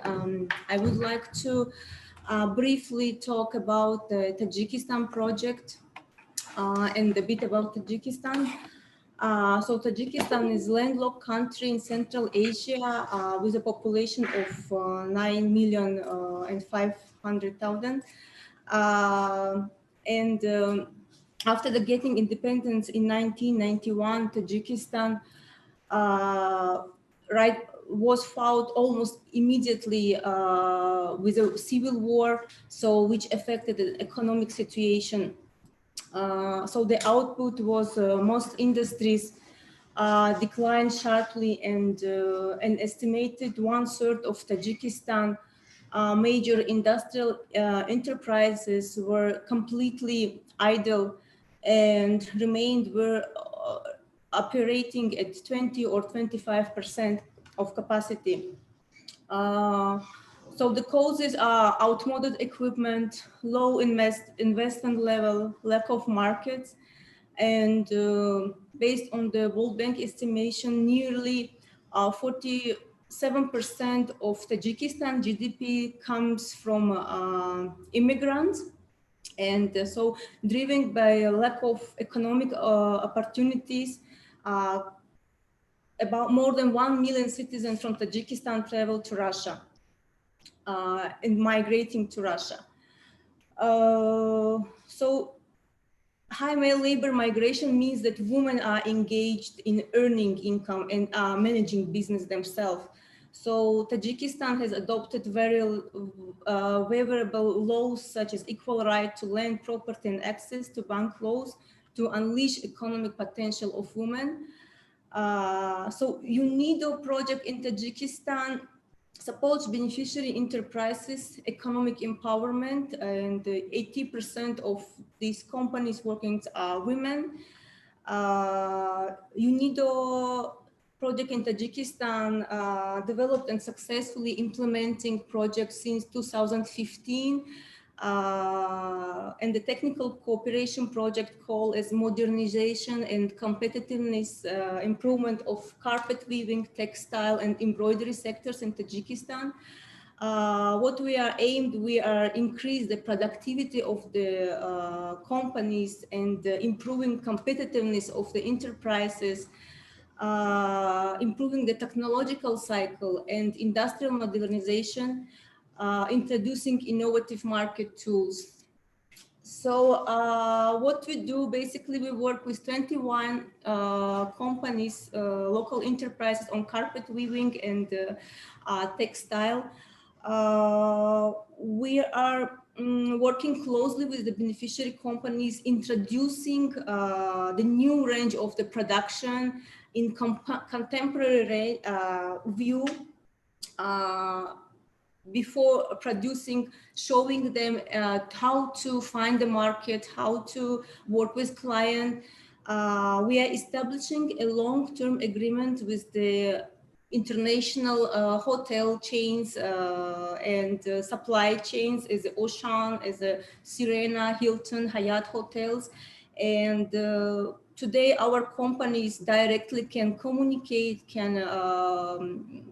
I would like to briefly talk about the Tajikistan project and a bit about Tajikistan. So Tajikistan is a landlocked country in Central Asia with a population of 9,500,000. After the getting independence in 1991, Tajikistan was fought almost immediately with a civil war, so which affected the economic situation. So the output was most industries declined sharply, and an estimated 1/3 of Tajikistan major industrial enterprises were completely idle and were operating at 20 or 25% of capacity. So the causes are outmoded equipment, low investment level, lack of markets, and based on the World Bank estimation, nearly 47% of Tajikistan GDP comes from immigrants. And so driven by a lack of economic opportunities, about more than 1 million citizens from Tajikistan travel to Russia and migrating to Russia. So high male labor migration means that women are engaged in earning income and managing business themselves. So Tajikistan has adopted very favorable laws such as equal right to land, property, and access to bank loans to unleash economic potential of women. So UNIDO project in Tajikistan supports beneficiary enterprises, economic empowerment, and 80% of these companies working are women. UNIDO project in Tajikistan developed and successfully implementing projects since 2015. And the technical cooperation project called as modernization and competitiveness improvement of carpet weaving, textile, and embroidery sectors in Tajikistan. What we are increase the productivity of the companies and improving competitiveness of the enterprises, improving the technological cycle and industrial modernization, introducing innovative market tools. So what we do, basically we work with 21 companies, local enterprises on carpet weaving and textile. We are working closely with the beneficiary companies, introducing the new range of the production in contemporary view before producing, showing them how to find the market, how to work with client. We are establishing a long-term agreement with the international hotel chains and supply chains as Ocean, as Sirena, Hilton, Hyatt hotels. And today our companies directly can communicate, can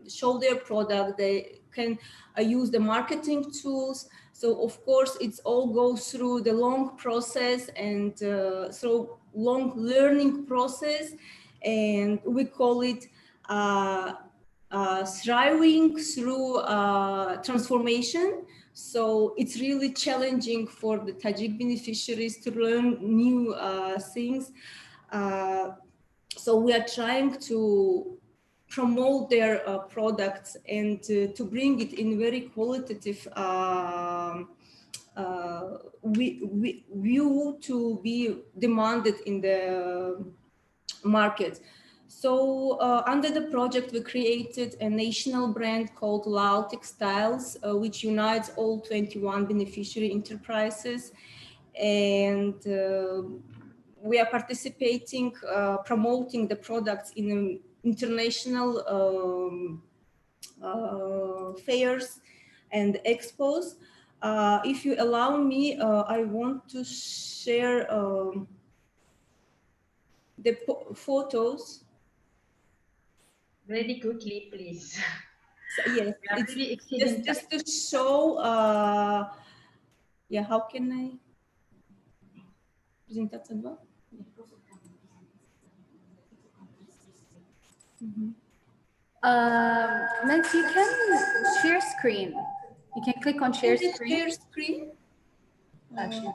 show their product, they can use the marketing tools. So of course it's all goes through the long process and through long learning process, and we call it thriving through transformation. So it's really challenging for the Tajik beneficiaries to learn new things. So we are trying to promote their products and to bring it in very qualitative view to be demanded in the market. So under the project, we created a national brand called Lao Textiles, which unites all 21 beneficiary enterprises. And we are participating, promoting the products in international fairs and expos. If you allow me, I want to share the photos. Very quickly, please. So, yes, it's really just to show, yeah, how can I present that as well? Nancy, you can share screen. You can click on share screen. Share screen. Actually,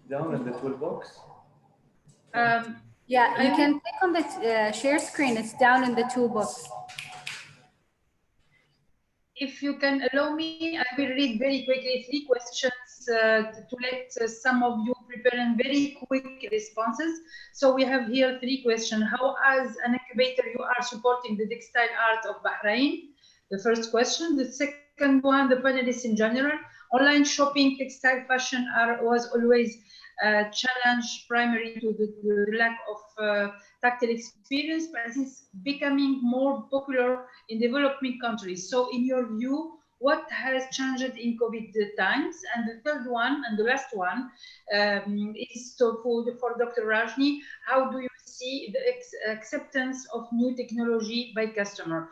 down in the toolbox. Yeah, you can click on the share screen. It's down in the toolbox. If you can allow me, I will read very quickly 3 questions to let some of you prepare in very quick responses. So we have here 3 questions. How, as an incubator, you are supporting the textile art of Bahrain? The first question. The second one, the panelists in general. Online shopping, textile fashion was always a challenge primary to the lack of tactile experience, but it's becoming more popular in developing countries. So in your view, what has changed in COVID times? And the third one, and the last one, is for Dr. Rajni. How do you see the acceptance of new technology by consumer?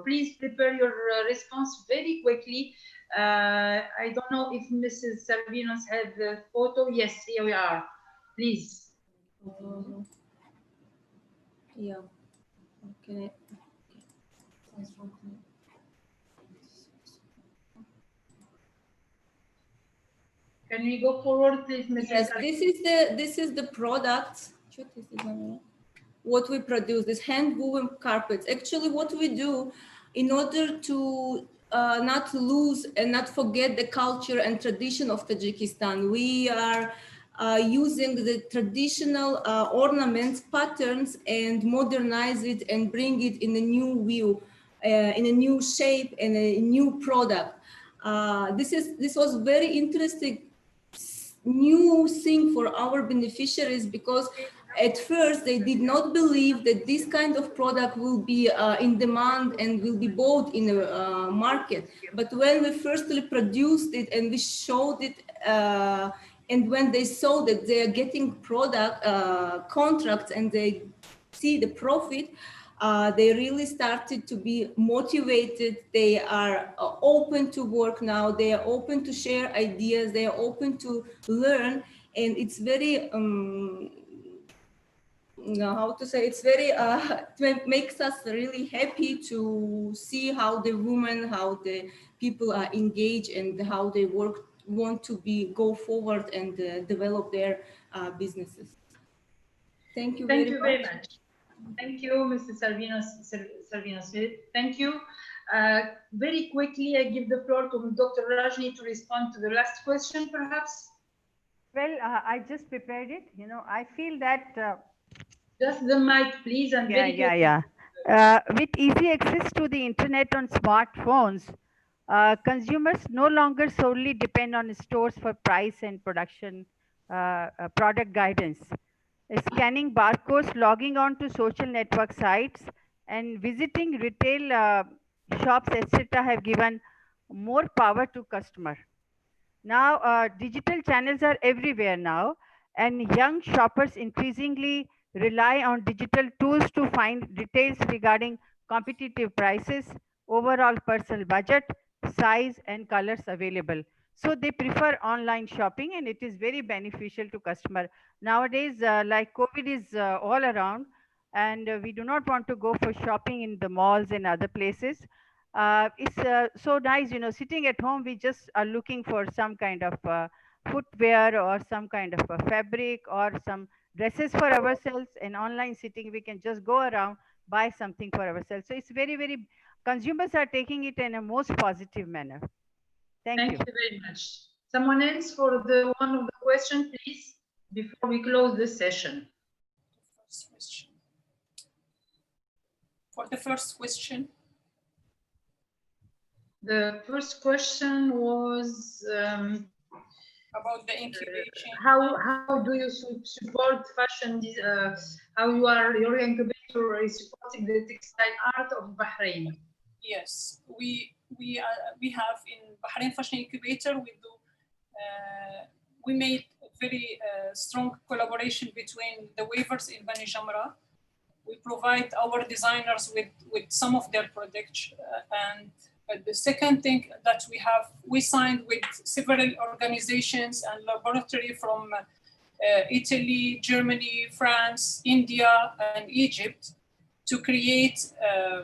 Please prepare your response very quickly. I don't know if Mrs. Sarvinos had the photo. Yes, here we are. Please. Yeah. Okay. Can we go forward, please, Mrs. Yes, this is the product. What we produce, this hand woven carpets. Actually, what we do in order to not lose and not forget the culture and tradition of Tajikistan, we are using the traditional ornaments, patterns, and modernize it and bring it in a new view, in a new shape and a new product. This was very interesting new thing for our beneficiaries, because at first they did not believe that this kind of product will be in demand and will be bought in the market. But when we firstly produced it and we showed it, and when they saw that they are getting product contracts and they see the profit, they really started to be motivated. They are open to work now. They are open to share ideas. They are open to learn. And it's very, how to say, it's very, it makes us really happy to see how the women, how the people are engaged and how they want to go forward and develop their businesses. Thank you very much. Thank you, Mrs. Sarvinos. Thank you. Very quickly, I give the floor to Dr. Rajni to respond to the last question, perhaps. Well, I just prepared it. You know, I feel that. Just the mic, please, and Yeah. With easy access to the internet on smartphones, consumers no longer solely depend on stores for price and product guidance. Scanning barcodes, logging on to social network sites, and visiting retail shops, etc., have given more power to customer. Now, digital channels are everywhere now, and young shoppers increasingly rely on digital tools to find details regarding competitive prices, overall personal budget, size, and colors available. So they prefer online shopping, and it is very beneficial to customer. Nowadays, like COVID is all around, and we do not want to go for shopping in the malls and other places. It's so nice, you know, sitting at home, we just are looking for some kind of footwear or some kind of a fabric or some dresses for ourselves, and online sitting, we can just go around, buy something for ourselves. So it's very, consumers are taking it in a most positive manner. Thank you. Thank you very much. Someone else for the one of the question, please, before we close this session. For the first question. The first question was about the incubation. How do you support fashion? How your incubator is supporting the textile art of Bahrain? Yes, we have in Bahrain Fashion Incubator. We made a very strong collaboration between the weavers in Bani Jamra. We provide our designers with some of their products, and the second thing that we signed with several organizations and laboratory from Italy, Germany, France, India, and Egypt to create a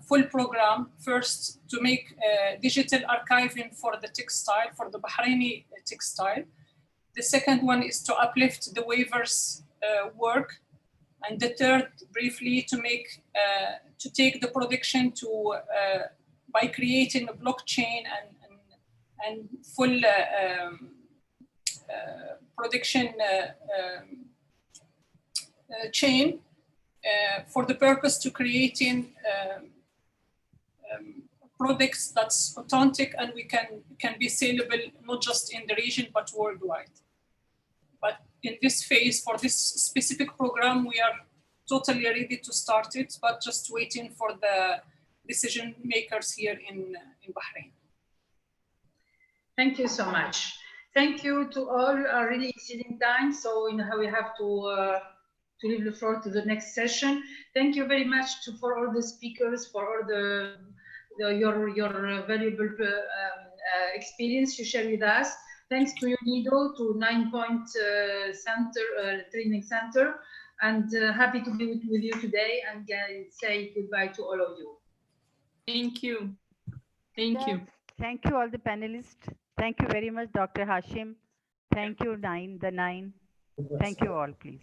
full program. First, to make digital archiving for the textile, for the Bahraini textile. The second one is to uplift the weavers' work. And the third, briefly, to take the production to by creating a blockchain and full production chain for the purpose to creating products that's authentic and we can be saleable not just in the region but worldwide. But in this phase, for this specific program, we are totally ready to start it, but just waiting for the decision makers here in Bahrain. Thank you so much. Thank you to all. We are really exceeding time, so we have to leave the floor to the next session. Thank you very much for all the speakers, for all your valuable experience you share with us. Thanks to UNIDO, to Meidpoint Training Center, and happy to be with you today and say goodbye to all of you. Thank you. Thank you. Thank you all the panelists. Thank you very much, Dr. Hashim. Thank you, Nain. Thank you all, please.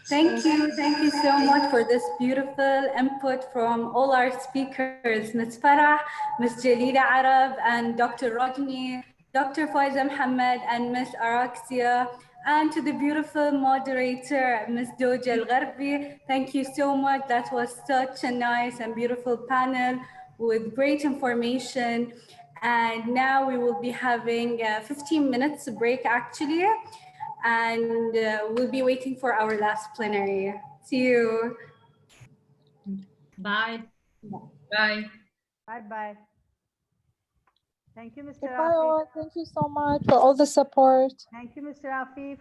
Thank you so much for this beautiful input from all our speakers, Ms. Farah, Ms. Jalila Arab, and Dr. Rodney, Dr. Faiza Muhammad, and Ms. Araxia, and to the beautiful moderator, Ms. Doja Al-Gharbi. Thank you so much. That was such a nice and beautiful panel with great information. And now we will be having 15 minutes break actually. And we'll be waiting for our last plenary. See you. Bye. Bye. Bye-bye. Thank you, Mr. Bye all. Thank you so much for all the support. Thank you, Mr. Afif.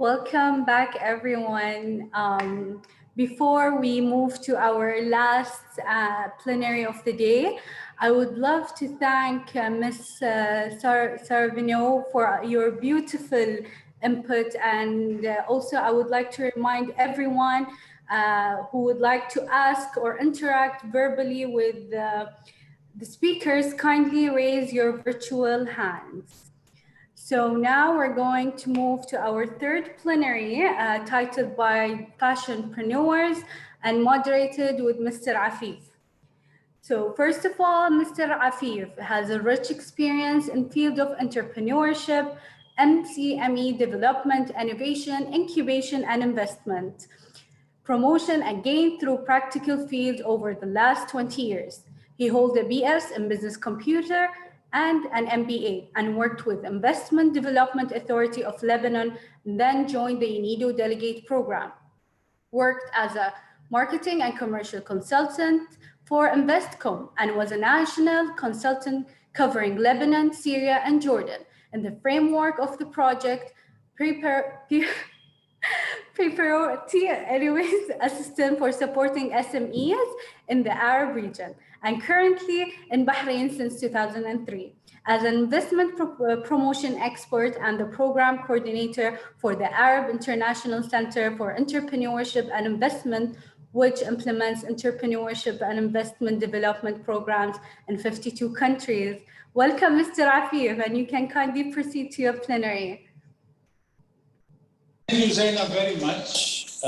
Welcome back, everyone. Before we move to our last plenary of the day, I would love to thank Ms. Sarvino for your beautiful input. And also, I would like to remind everyone who would like to ask or interact verbally with the speakers, kindly raise your virtual hands. So now we're going to move to our third plenary titled by Fashion-preneurs and moderated with Mr. Afif. So first of all, Mr. Afif has a rich experience in field of entrepreneurship, MCME development, innovation, incubation, and investment. Promotion again through practical field over the last 20 years. He holds a BS in Business Computer and an MBA, and worked with Investment Development Authority of Lebanon, then joined the UNIDO Delegate Program. Worked as a marketing and commercial consultant for Investcom, and was a national consultant covering Lebanon, Syria, and Jordan in the framework of the project assistant for supporting SMEs in the Arab region, and currently in Bahrain since 2003 as an investment promotion expert and the program coordinator for the Arab International Center for Entrepreneurship and Investment, which implements entrepreneurship and investment development programs in 52 countries. Welcome, Mr. Afif, and you can kindly proceed to your plenary. Thank you, Zainab, very much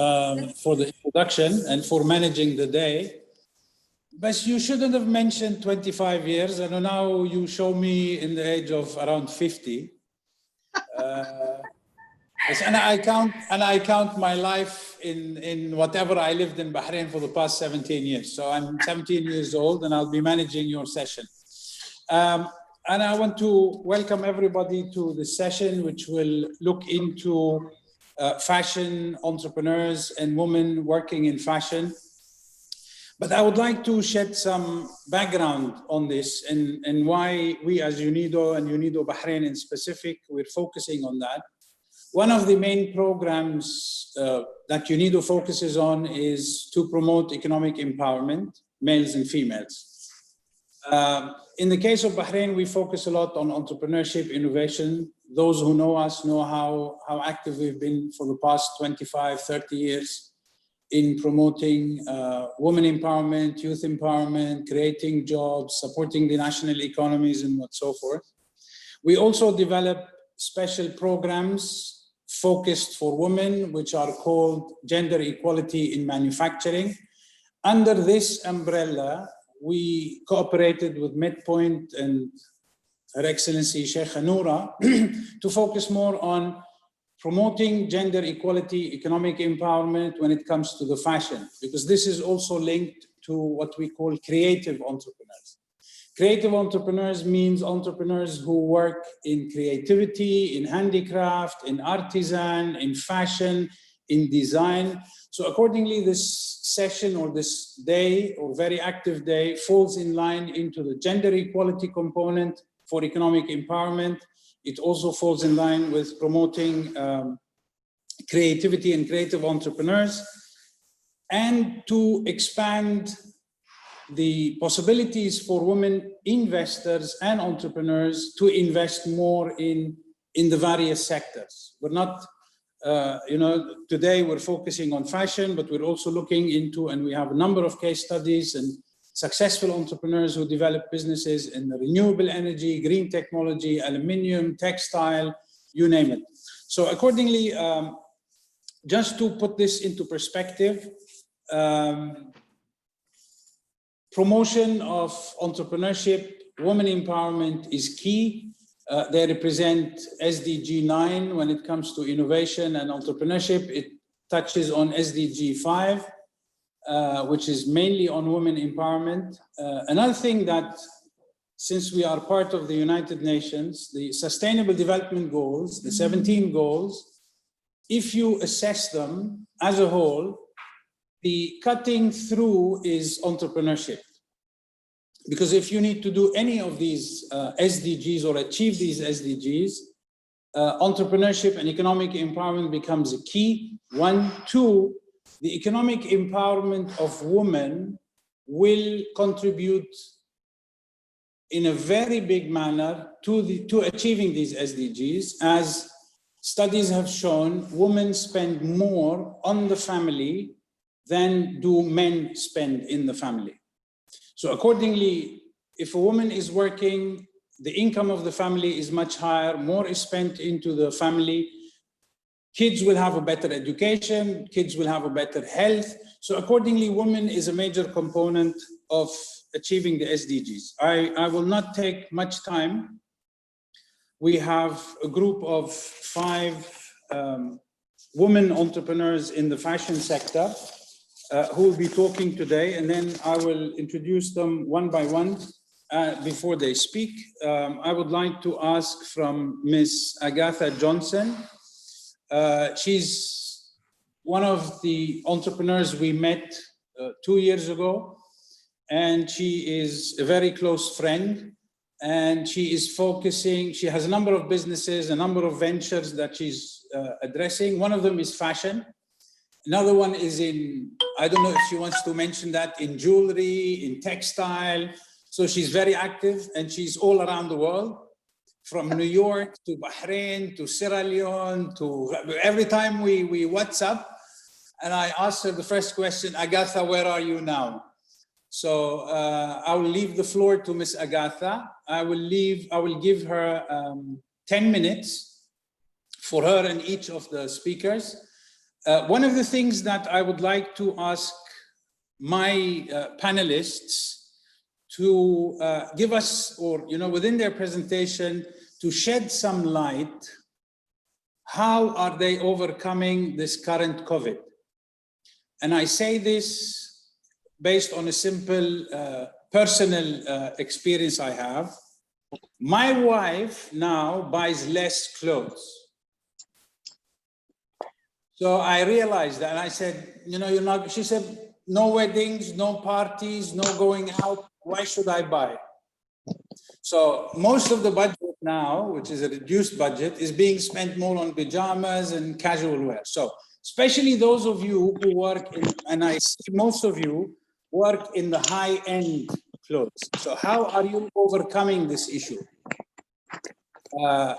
for the introduction and for managing the day. But you shouldn't have mentioned 25 years. I know now you show me in the age of around 50. And I count my life in whatever I lived in Bahrain for the past 17 years. So I'm 17 years old and I'll be managing your session. And I want to welcome everybody to this session, which will look into fashion entrepreneurs and women working in fashion. But I would like to shed some background on this and why we as UNIDO and UNIDO Bahrain in specific, we're focusing on that. One of the main programs that UNIDO focuses on is to promote economic empowerment, males and females. In the case of Bahrain, we focus a lot on entrepreneurship, innovation. Those who know us know how active we've been for the past 25, 30 years in promoting women empowerment, youth empowerment, creating jobs, supporting the national economies and so forth. We also develop special programs focused for women, which are called Gender Equality in Manufacturing. Under this umbrella, we cooperated with Medpoint and Her Excellency Sheikha Noura to focus more on promoting gender equality, economic empowerment when it comes to the fashion, because this is also linked to what we call creative entrepreneurs. Creative entrepreneurs means entrepreneurs who work in creativity, in handicraft, in artisan, in fashion, in design. So accordingly, this session or this day or very active day falls in line into the gender equality component for economic empowerment. It also falls in line with promoting creativity and creative entrepreneurs, and to expand the possibilities for women investors and entrepreneurs to invest more in the various sectors. We're not, today we're focusing on fashion, but we're also looking into, and we have a number of case studies and successful entrepreneurs who develop businesses in the renewable energy, green technology, aluminium, textile, you name it. So accordingly, just to put this into perspective, promotion of entrepreneurship, women empowerment is key. They represent SDG 9 when it comes to innovation and entrepreneurship. It touches on SDG 5. Which is mainly on women empowerment. Another thing that, since we are part of the United Nations, the Sustainable Development Goals, the 17 goals, if you assess them as a whole, the cutting through is entrepreneurship. Because if you need to do any of these SDGs or achieve these SDGs, entrepreneurship and economic empowerment becomes a key. 1, 2, the economic empowerment of women will contribute in a very big manner to achieving these SDGs. As studies have shown, women spend more on the family than do men spend in the family. So accordingly, if a woman is working, the income of the family is much higher, more is spent into the family, kids will have a better education, kids will have a better health. So accordingly, women is a major component of achieving the SDGs. I will not take much time. We have a group of 5 women entrepreneurs in the fashion sector who will be talking today, and then I will introduce them one by one before they speak. I would like to ask from Miss Agatha Johnson. She's one of the entrepreneurs we met 2 years ago, and she is a very close friend, and she is focusing, she has a number of businesses, a number of ventures that she's addressing. One of them is fashion. Another one is in, I don't know if she wants to mention that, in jewelry, in textile. So she's very active, and she's all around the world, from New York to Bahrain to Sierra Leone to every time we WhatsApp, and I asked her the first question, Agatha, where are you now? So I will leave the floor to Miss Agatha. I will give her 10 minutes for her and each of the speakers. One of the things that I would like to ask my panelists to give us, or within their presentation, to shed some light, how are they overcoming this current COVID? And I say this based on a simple personal experience I have. My wife now buys less clothes. So I realized that, and I said, you're not, she said, no weddings, no parties, no going out, why should I buy? So most of the budget now, which is a reduced budget, is being spent more on pajamas and casual wear. So especially those of you who work in, and I see most of you work in the high-end clothes. So how are you overcoming this issue?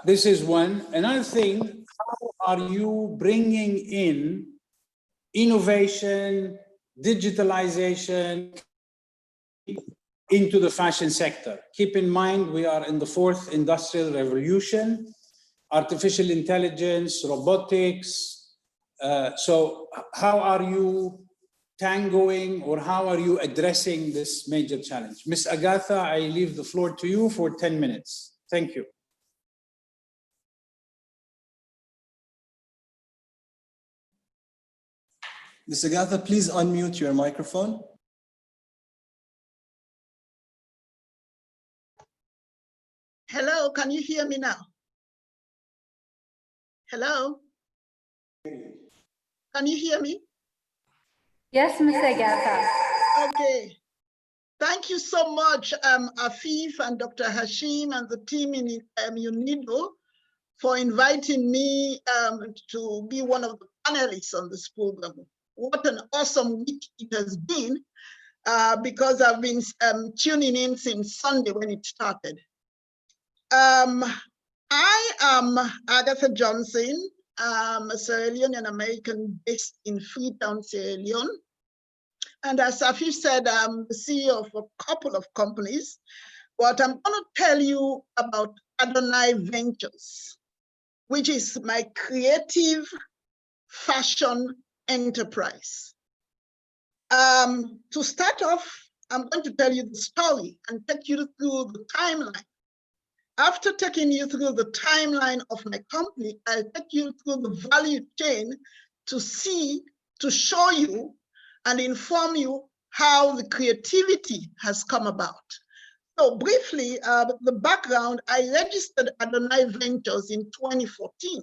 This is one. Another thing, how are you bringing in innovation, digitalization into the fashion sector? Keep in mind, we are in the 4th industrial revolution, artificial intelligence, robotics. So how are you tangoing, or how are you addressing this major challenge? Ms. Agatha, I leave the floor to you for 10 minutes. Thank you. Ms. Agatha, please unmute your microphone. Hello, can you hear me now? Hello? Can you hear me? Yes, Ms. Agatha. Okay. Thank you so much, Afif and Dr. Hashim and the team in UNIDO for inviting me to be one of the panelists on this program. What an awesome week it has been, because I've been tuning in since Sunday when it started. I am Agatha Johnson. I'm a Sierra Leonean American based in Freetown, Sierra Leone. And as Afif said, I'm the CEO of a couple of companies. But I'm going to tell you about Adonai Ventures, which is my creative fashion enterprise. To start off, I'm going to tell you the story and take you through the timeline. After taking you through the timeline of my company, I'll take you through the value chain to show you and inform you how the creativity has come about. So briefly, the background, I registered Adonai Ventures in 2014.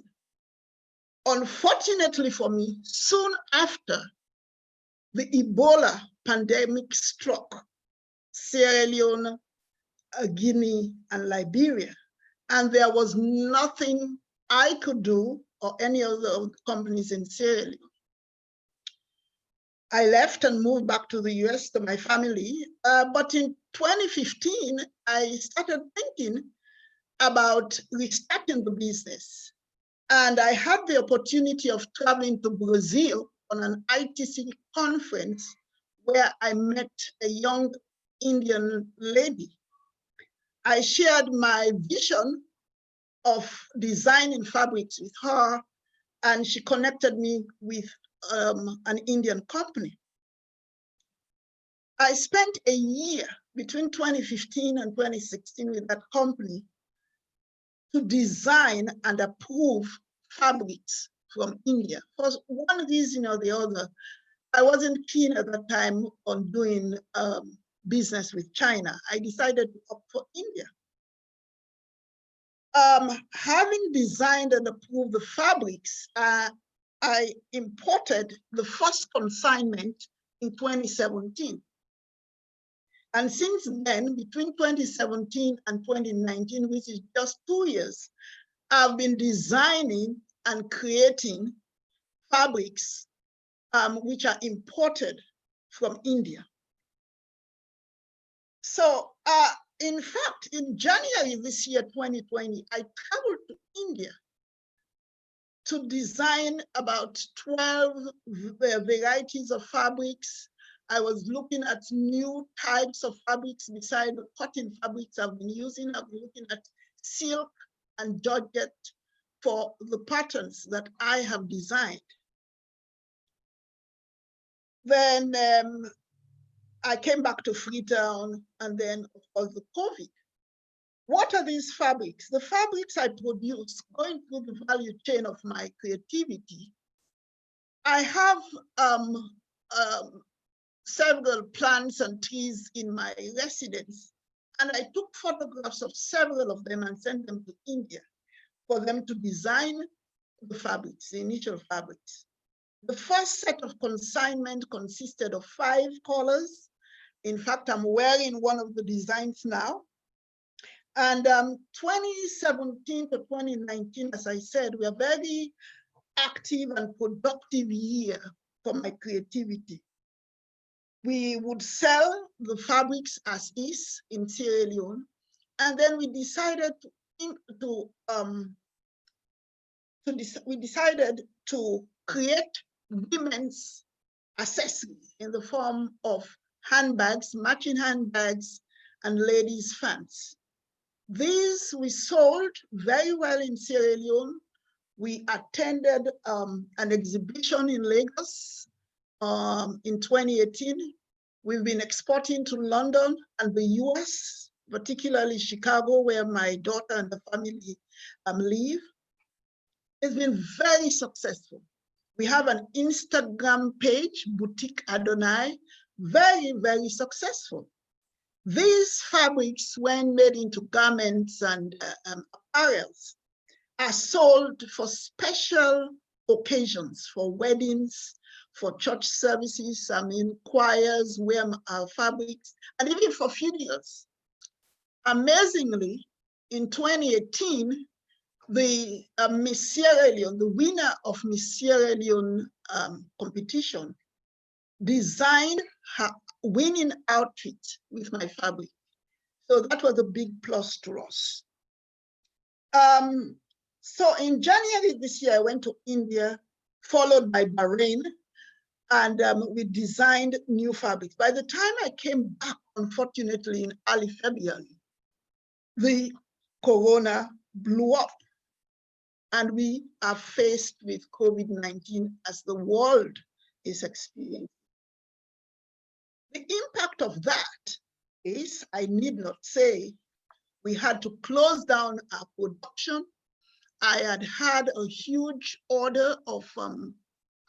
Unfortunately for me, soon after, the Ebola pandemic struck Sierra Leone, Guinea, and Liberia, and there was nothing I could do or any of the companies in Sierra Leone. I left and moved back to the US to my family. But in 2015, I started thinking about restarting the business. And I had the opportunity of traveling to Brazil on an ITC conference where I met a young Indian lady. I shared my vision of designing fabrics with her, and she connected me with an Indian company. I spent a year between 2015 and 2016 with that company to design and approve fabrics from India. For one reason or the other, I wasn't keen at that time on doing business with China. I decided to opt for India. Having designed and approved the fabrics, I imported the first consignment in 2017. And since then, between 2017 and 2019, which is just 2 years, I've been designing and creating fabrics which are imported from India. So in fact, in January this year, 2020, I traveled to India to design about 12 varieties of fabrics. I was looking at new types of fabrics beside the cotton fabrics I've been using. I've been looking at silk and georgette for the patterns that I have designed. Then I came back to Freetown, and then of course the COVID. What are these fabrics? The fabrics I produce, going through the value chain of my creativity, I have several plants and trees in my residence, and I took photographs of several of them and sent them to India for them to design the fabrics, the initial fabrics. The first set of consignment consisted of 5 colors. In fact, I'm wearing one of the designs now. And 2017 to 2019, as I said, we are very active and productive year for my creativity. We would sell the fabrics as is in Sierra Leone, and then we decided to create women's accessories in the form of handbags, matching handbags, and ladies' fans. These we sold very well in Sierra Leone. We attended an exhibition in Lagos in 2018. We've been exporting to London and the US, particularly Chicago, where my daughter and the family live. It's been very successful. We have an Instagram page, Boutique Adonai, very, very successful. These fabrics, when made into garments and apparels, are sold for special occasions, for weddings, for church services, choirs wear our fabrics, and even for funerals. Amazingly, in 2018, the Miss Sierra Leone, the winner of Miss Sierra Leone competition, designed her winning outfit with my fabric. So that was a big plus to us. So in January this year, I went to India, followed by Bahrain, and we designed new fabrics. By the time I came back, unfortunately, in early February, the corona blew up, and we are faced with COVID-19 as the world is experiencing. The impact of that is, I need not say, we had to close down our production. I had a huge order of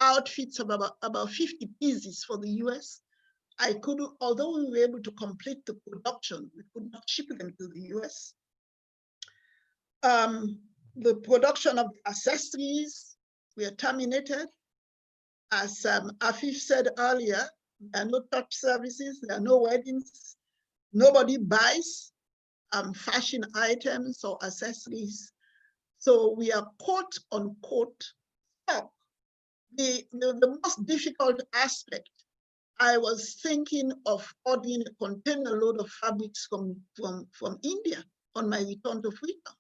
outfits of about 50 pieces for the US. I couldn't, although we were able to complete the production, we could not ship them to the US. The production of accessories were terminated. As Afif said earlier, there are no church services, there are no weddings, nobody buys fashion items or accessories. So we are quote unquote stuck. The most difficult aspect, I was thinking of ordering a container load of fabrics from India on my return to freedom.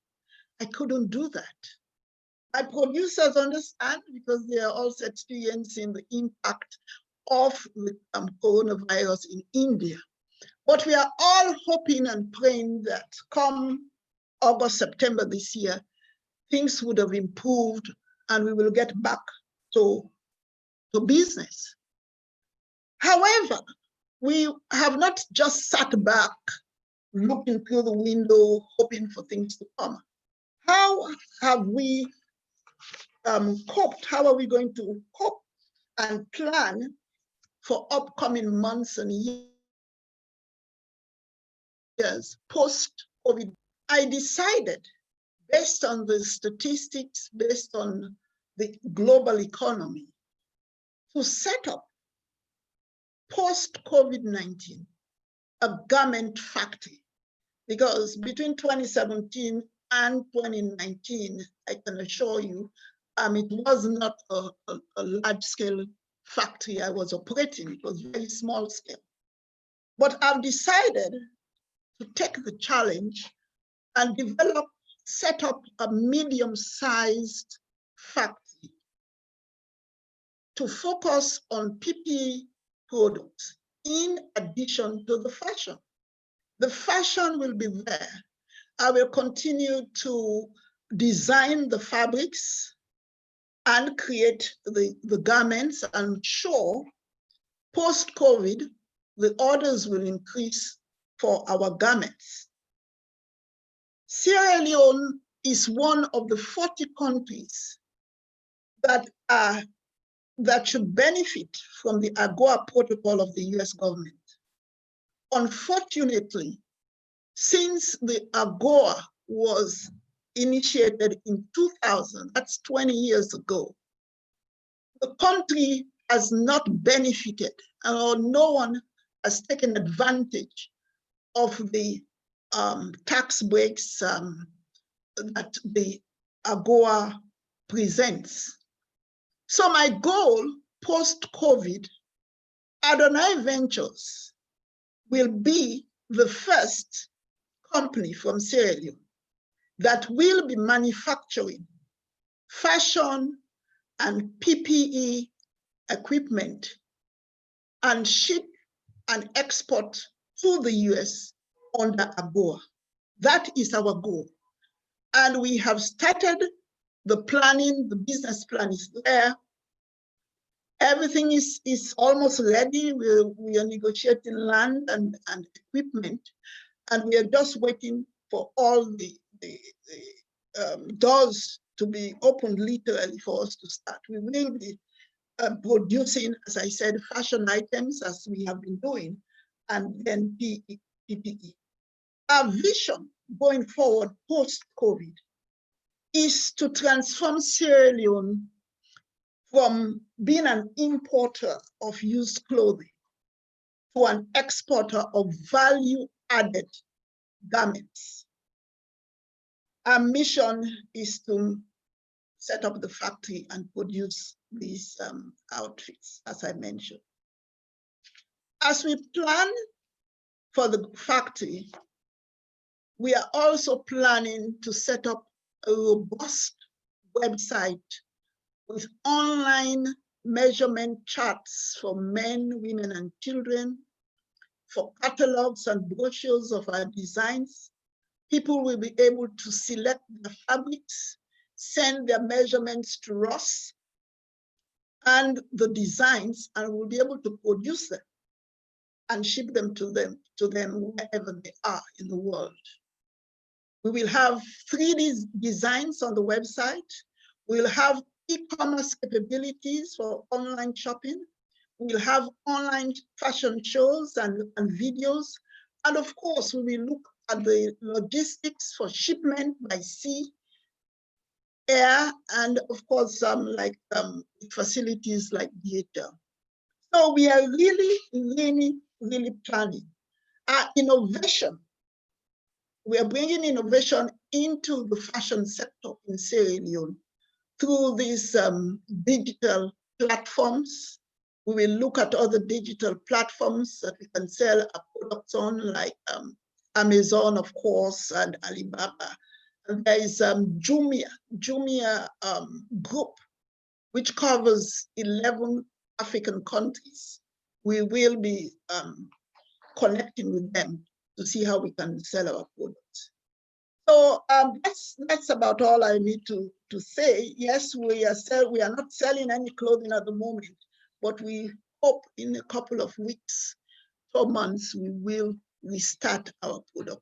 I couldn't do that. My producers understand because they are also experiencing the impact of the coronavirus in India. But we are all hoping and praying that come August, September this year, things would have improved and we will get back to business. However, we have not just sat back looking through the window, hoping for things to come. How have we coped? How are we going to cope and plan for upcoming months and years post-COVID? I decided, based on the statistics, based on the global economy, to set up post-COVID-19 a garment factory, because between 2017 and 2019, I can assure you, it was not a large-scale factory I was operating. It was very small scale. But I've decided to take the challenge and set up a medium-sized factory to focus on PPE products in addition to the fashion. The fashion will be there. I will continue to design the fabrics and create the garments. I'm sure post-COVID, the orders will increase for our garments. Sierra Leone is one of the 40 countries that should benefit from the AGOA protocol of the US government. Unfortunately, since the AGOA was initiated in 2000, that's 20 years ago, the country has not benefited, or no one has taken advantage of the tax breaks that the AGOA presents. So my goal post-COVID, Adonai Ventures will be the first company from Sierra Leone that will be manufacturing fashion and PPE equipment and ship and export to the US under AGOA. That is our goal. And we have started the planning, the business plan is there. Everything is almost ready. We are negotiating land and equipment, and we are just waiting for all the doors to be opened literally for us to start. We will be producing, as I said, fashion items as we have been doing, and then PPE. Our vision going forward post-COVID is to transform Sierra Leone from being an importer of used clothing to an exporter of value-added garments. Our mission is to set up the factory and produce these outfits, as I mentioned. As we plan for the factory, we are also planning to set up a robust website with online measurement charts for men, women, and children, for catalogs and brochures of our designs. People will be able to select the fabrics, send their measurements to us and the designs, and we'll be able to produce them and ship them to them wherever they are in the world. We will have 3D designs on the website. We'll have e-commerce capabilities for online shopping. We'll have online fashion shows and videos. And of course, we will look at the logistics for shipment by sea, air, and of course, facilities like theater. So we are really planning. Our innovation we are bringing innovation into the fashion sector in Sierra Leone through these digital platforms. We will look at other digital platforms that we can sell our products on, like Amazon, of course, and Alibaba. And there is Jumia group, which covers 11 African countries. We will be connecting with them to see how we can sell our products. So that's about all I need to say. Yes, we are not selling any clothing at the moment, but we hope in a couple of weeks or months we will restart our product.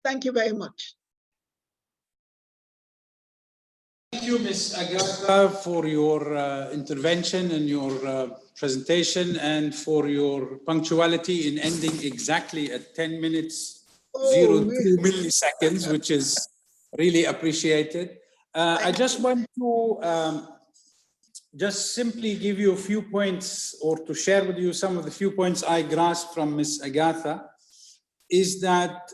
Thank you very much. Thank you, Ms. Agatha, for your intervention and your presentation, and for your punctuality in ending exactly at 10 minutes, 02 milliseconds, which is really appreciated. I just want to just simply give you a few points, or to share with you some of the few points I grasped from Ms. Agatha, is that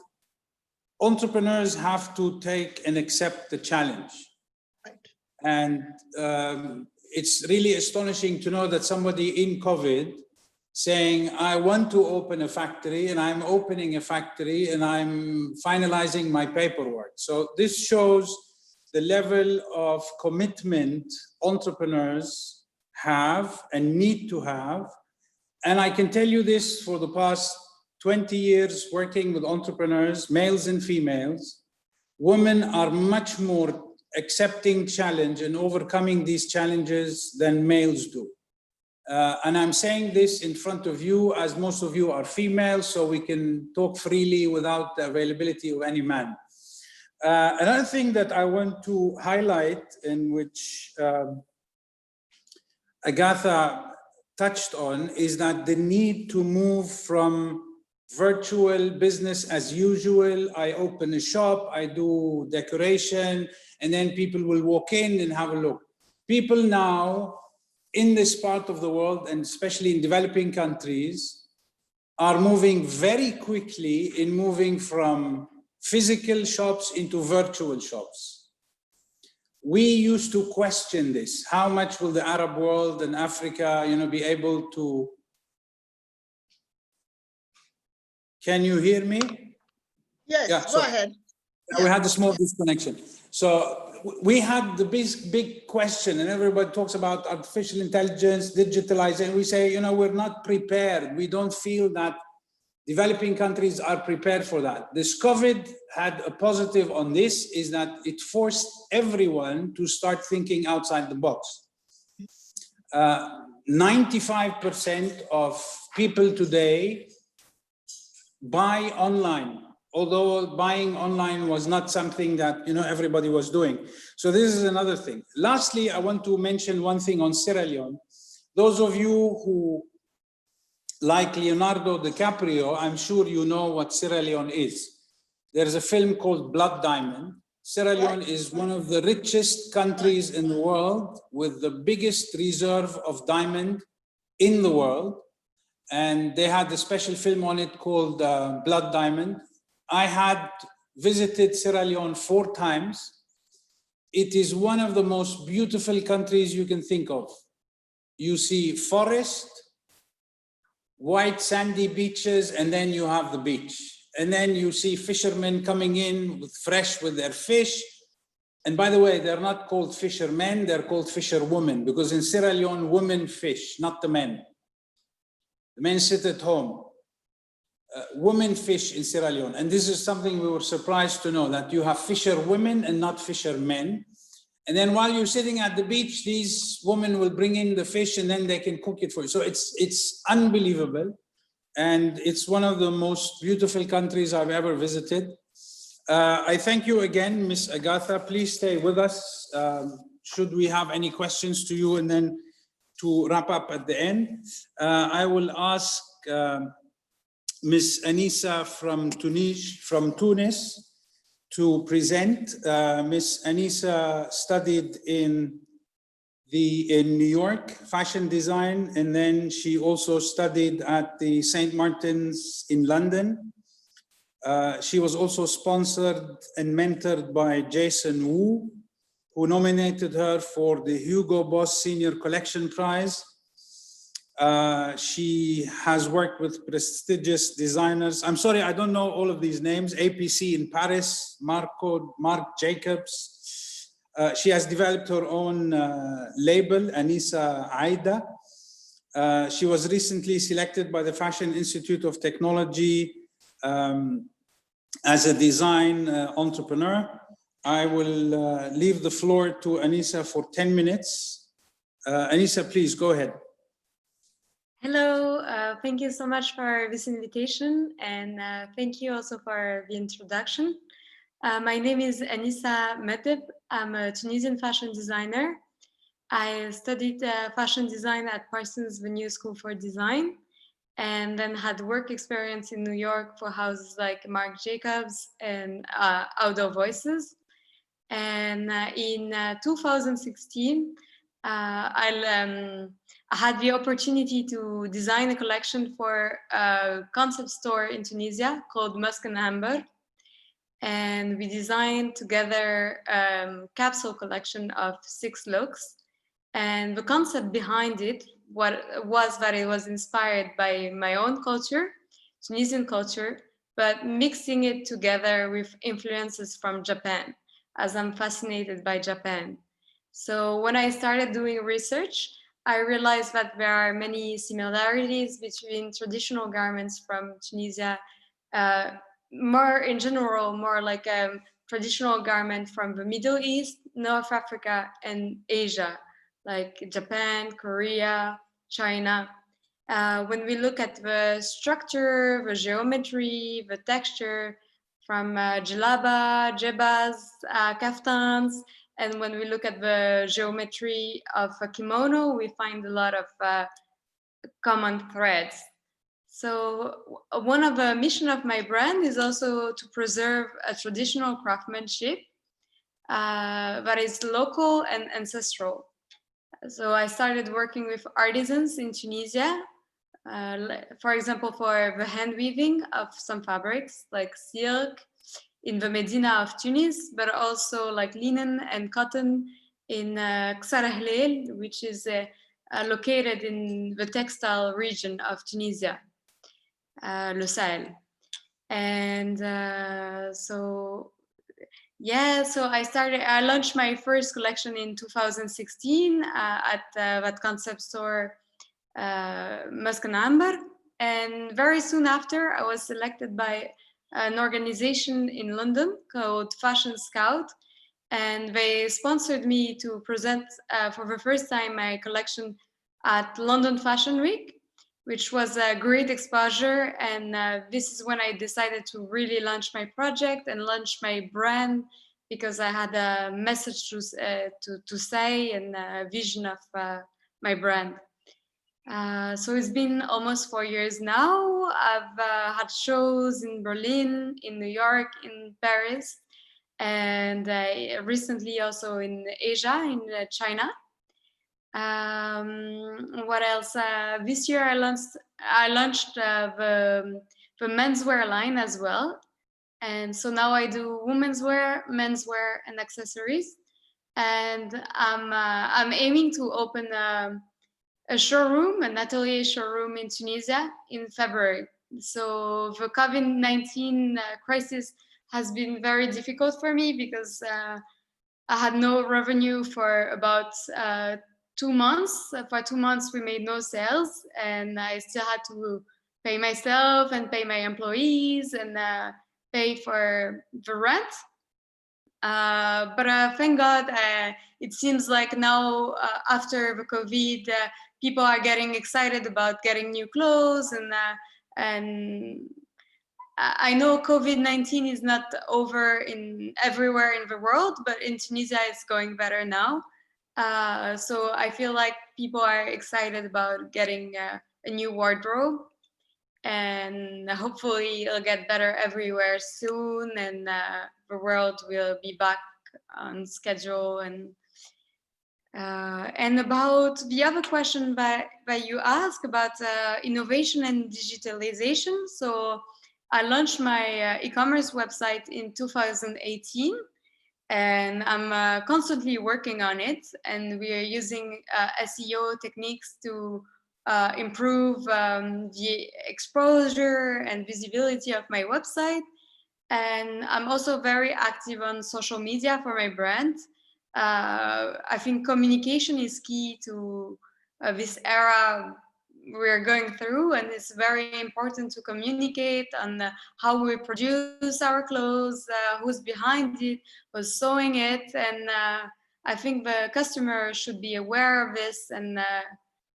entrepreneurs have to take and accept the challenge. And it's really astonishing to know that somebody in COVID saying, I want to open a factory, and I'm opening a factory, and I'm finalizing my paperwork. So this shows the level of commitment entrepreneurs have and need to have. And I can tell you this, for the past 20 years working with entrepreneurs, males and females, women are much more accepting challenge and overcoming these challenges than males do. And I'm saying this in front of you, as most of you are female, so we can talk freely without the availability of any man. Another thing that I want to highlight, in which Agatha touched on, is that the need to move from virtual business as usual. I open a shop, I do decoration, and then people will walk in and have a look. People now in this part of the world, and especially in developing countries, are moving very quickly in moving from physical shops into virtual shops. We used to question this. How much will the Arab world and Africa, be able to... Can you hear me? Yes, yeah, go ahead. We had a small disconnection. So we had the big question, and everybody talks about artificial intelligence, digitalization. We say, we're not prepared. We don't feel that developing countries are prepared for that. This COVID had a positive on this, is that it forced everyone to start thinking outside the box. 95% of people today buy online, although buying online was not something that everybody was doing. So this is another thing. Lastly, I want to mention one thing on Sierra Leone. Those of you who like Leonardo DiCaprio, I'm sure you know what Sierra Leone is. There's a film called Blood Diamond. Sierra Leone is one of the richest countries in the world, with the biggest reserve of diamond in the world. And they had a special film on it called Blood Diamond. I had visited Sierra Leone 4 times. It is one of the most beautiful countries you can think of. You see forest, white sandy beaches, and then you have the beach. And then you see fishermen coming in with their fish. And by the way, they're not called fishermen, they're called fisherwomen, because in Sierra Leone, women fish, not the men. The men sit at home. Women fish in Sierra Leone. And this is something we were surprised to know, that you have fisherwomen and not fishermen. And then while you're sitting at the beach, these women will bring in the fish and then they can cook it for you. So it's unbelievable. And it's one of the most beautiful countries I've ever visited. I thank you again, Ms. Agatha. Please stay with us. Should we have any questions to you, and then to wrap up at the end, I will ask Ms. Anissa from Tunis to present. Ms. Anissa studied in New York, fashion design, and then she also studied at the St. Martin's in London. She was also sponsored and mentored by Jason Wu, who nominated her for the Hugo Boss Senior Collection Prize. She has worked with prestigious designers. I'm sorry, I don't know all of these names. APC in Paris, Marc Jacobs. She has developed her own label, Anissa Aida. She was recently selected by the Fashion Institute of Technology as a design entrepreneur. I will leave the floor to Anissa for 10 minutes. Anissa, please go ahead. Hello, thank you so much for this invitation, and thank you also for the introduction. My name is Anissa Medeb. I'm a Tunisian fashion designer. I studied fashion design at Parsons Venue School for Design, and then had work experience in New York for houses like Marc Jacobs and Outdoor Voices. And in 2016, I had the opportunity to design a collection for a concept store in Tunisia called Musk and Amber. And we designed together a capsule collection of 6 looks. And the concept behind it was that it was inspired by my own culture, Tunisian culture, but mixing it together with influences from Japan, as I'm fascinated by Japan. So when I started doing research, I realized that there are many similarities between traditional garments from Tunisia, more in general, more like a traditional garment from the Middle East, North Africa, and Asia, like Japan, Korea, China. When we look at the structure, the geometry, the texture from jalaba, jebas, kaftans, and when we look at the geometry of a kimono, we find a lot of common threads. So one of the mission of my brand is also to preserve a traditional craftsmanship that is local and ancestral. So I started working with artisans in Tunisia, for example, for the hand weaving of some fabrics like silk in the Medina of Tunis, but also like linen and cotton in Ksar Hlel, which is located in the textile region of Tunisia, Le Sahel. And so I launched my first collection in 2016 at that concept store, Musk and Amber. And very soon after, I was selected by an organization in London called Fashion Scout. And they sponsored me to present for the first time my collection at London Fashion Week, which was a great exposure. And this is when I decided to really launch my project and launch my brand, because I had a message to say and a vision of my brand. So it's been almost 4 years now. I've had shows in Berlin, in New York, in Paris, and recently also in Asia, in China. What else? This year I launched the menswear line as well. And so now I do women's wear, menswear, and accessories. And I'm aiming to open a showroom, an atelier showroom in Tunisia in February. So the COVID-19 crisis has been very difficult for me because I had no revenue for about 2 months. For 2 months, we made no sales, and I still had to pay myself and pay my employees and pay for the rent. But thank God, it seems like now after the COVID, people are getting excited about getting new clothes, and I know COVID-19 is not over everywhere in the world, but in Tunisia it's going better now. So I feel like people are excited about getting a new wardrobe, and hopefully it'll get better everywhere soon, and the world will be back on schedule. And about the other question that you asked about innovation and digitalization. So I launched my e-commerce website in 2018, and I'm constantly working on it. And we are using SEO techniques to improve the exposure and visibility of my website. And I'm also very active on social media for my brand. I think communication is key to this era we're going through, and it's very important to communicate on how we produce our clothes, who's behind it, who's sewing it, and I think the customer should be aware of this, and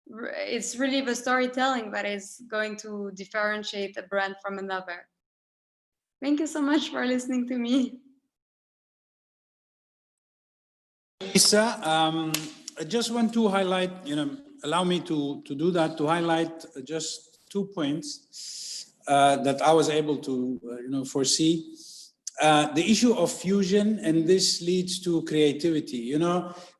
it's really the storytelling that is going to differentiate a brand from another. Thank you so much for listening to me. Lisa, I just want to highlight, allow me to do that, to highlight just 2 points that I was able to, foresee. The issue of fusion, and this leads to creativity,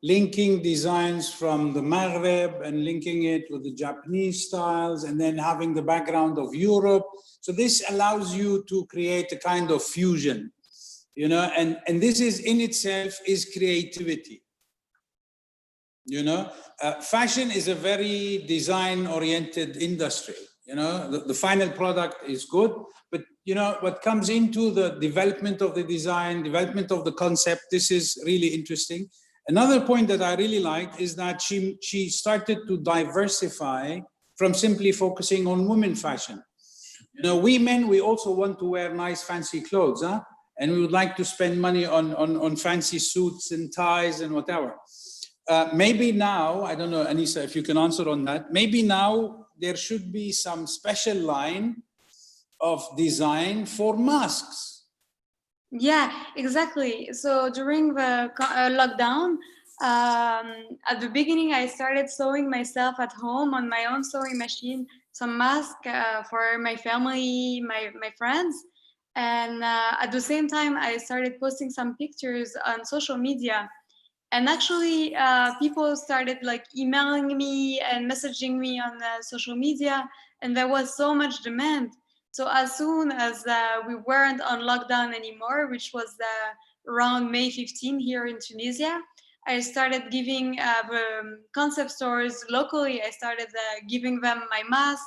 linking designs from the Maghreb and linking it with the Japanese styles, and then having the background of Europe. So this allows you to create a kind of fusion, and this is in itself is creativity. Fashion is a very design-oriented industry. The final product is good, but what comes into the development of the design, development of the concept, this is really interesting. Another point that I really liked is that she started to diversify from simply focusing on women fashion. We men, we also want to wear nice fancy clothes, and we would like to spend money on fancy suits and ties and whatever. Maybe now, I don't know, Anissa, if you can answer on that, maybe now there should be some special line of design for masks. Yeah, exactly. So during the lockdown, at the beginning, I started sewing myself at home on my own sewing machine, some masks for my family, my friends. And at the same time, I started posting some pictures on social media. And actually, people started like emailing me and messaging me on social media, and there was so much demand. So as soon as we weren't on lockdown anymore, which was around May 15 here in Tunisia, I started giving the concept stores locally, I started giving them my mask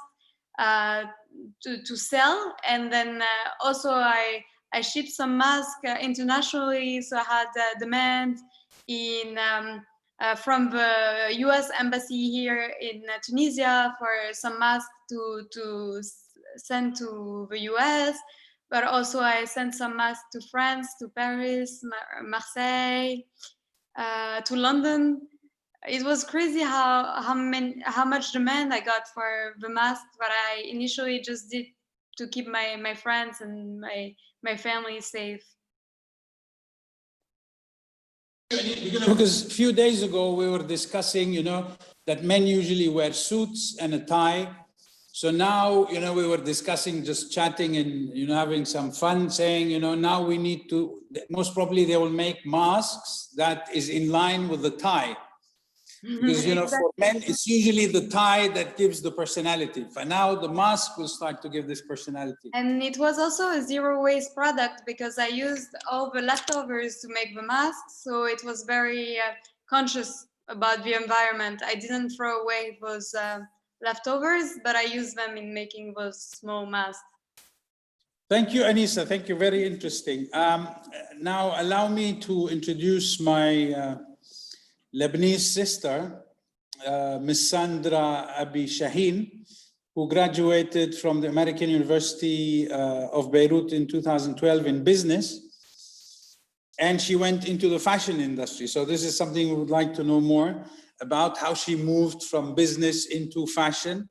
to sell. And then also I shipped some masks internationally, so I had demand from the US embassy here in Tunisia for some masks to send to the US, but also I sent some masks to France, to Paris, Marseille, to London. It was crazy how much demand I got for the masks that I initially just did to keep my friends and my family safe. Because a few days ago we were discussing, that men usually wear suits and a tie. So now, we were discussing, just chatting and, having some fun, saying, now we need to, most probably they will make masks that is in line with the tie. Because, Exactly. for men, it's usually the tie that gives the personality. But now the mask will start to give this personality. And it was also a zero waste product because I used all the leftovers to make the masks. So it was very conscious about the environment. I didn't throw away those leftovers, but I used them in making those small masks. Thank you, Anissa. Thank you. Very interesting. Now, allow me to introduce my Lebanese sister, Ms. Sandra Abi Shaheen, who graduated from the American University of Beirut in 2012 in business. And she went into the fashion industry. So this is something we would like to know more about, how she moved from business into fashion.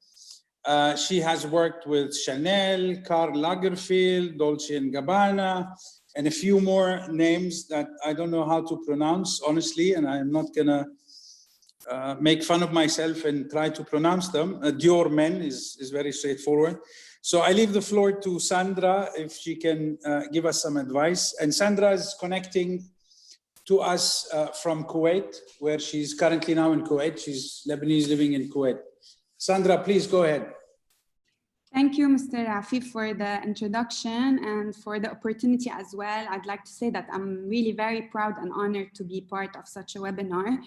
She has worked with Chanel, Karl Lagerfeld, Dolce & Gabbana, and a few more names that I don't know how to pronounce, honestly, and I'm not gonna make fun of myself and try to pronounce them. Dior Men is very straightforward. So I leave the floor to Sandra, if she can give us some advice. And Sandra is connecting to us from Kuwait, where she's currently now in Kuwait. She's Lebanese living in Kuwait. Sandra, please go ahead. Thank you, Mr. Afif, for the introduction and for the opportunity as well. I'd like to say that I'm really very proud and honored to be part of such a webinar.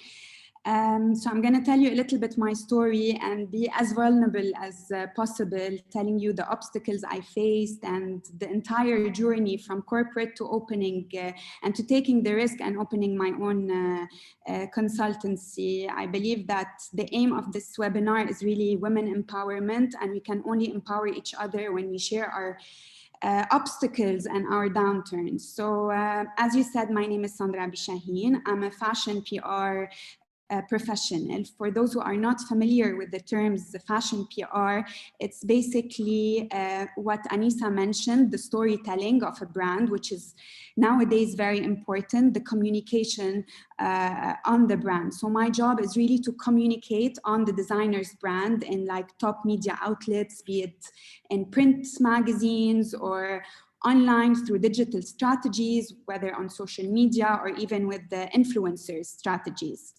So I'm going to tell you a little bit my story and be as vulnerable as possible, telling you the obstacles I faced and the entire journey from corporate to opening and to taking the risk and opening my own consultancy. I believe that the aim of this webinar is really women empowerment, and we can only empower each other when we share our obstacles and our downturns. So as you said, my name is Sandra Bishaheen. I'm a fashion PR professional. For those who are not familiar with the terms the fashion PR, it's basically what Anissa mentioned, the storytelling of a brand, which is nowadays very important, the communication on the brand. So my job is really to communicate on the designer's brand in like top media outlets, be it in print magazines or online through digital strategies, whether on social media or even with the influencers strategies.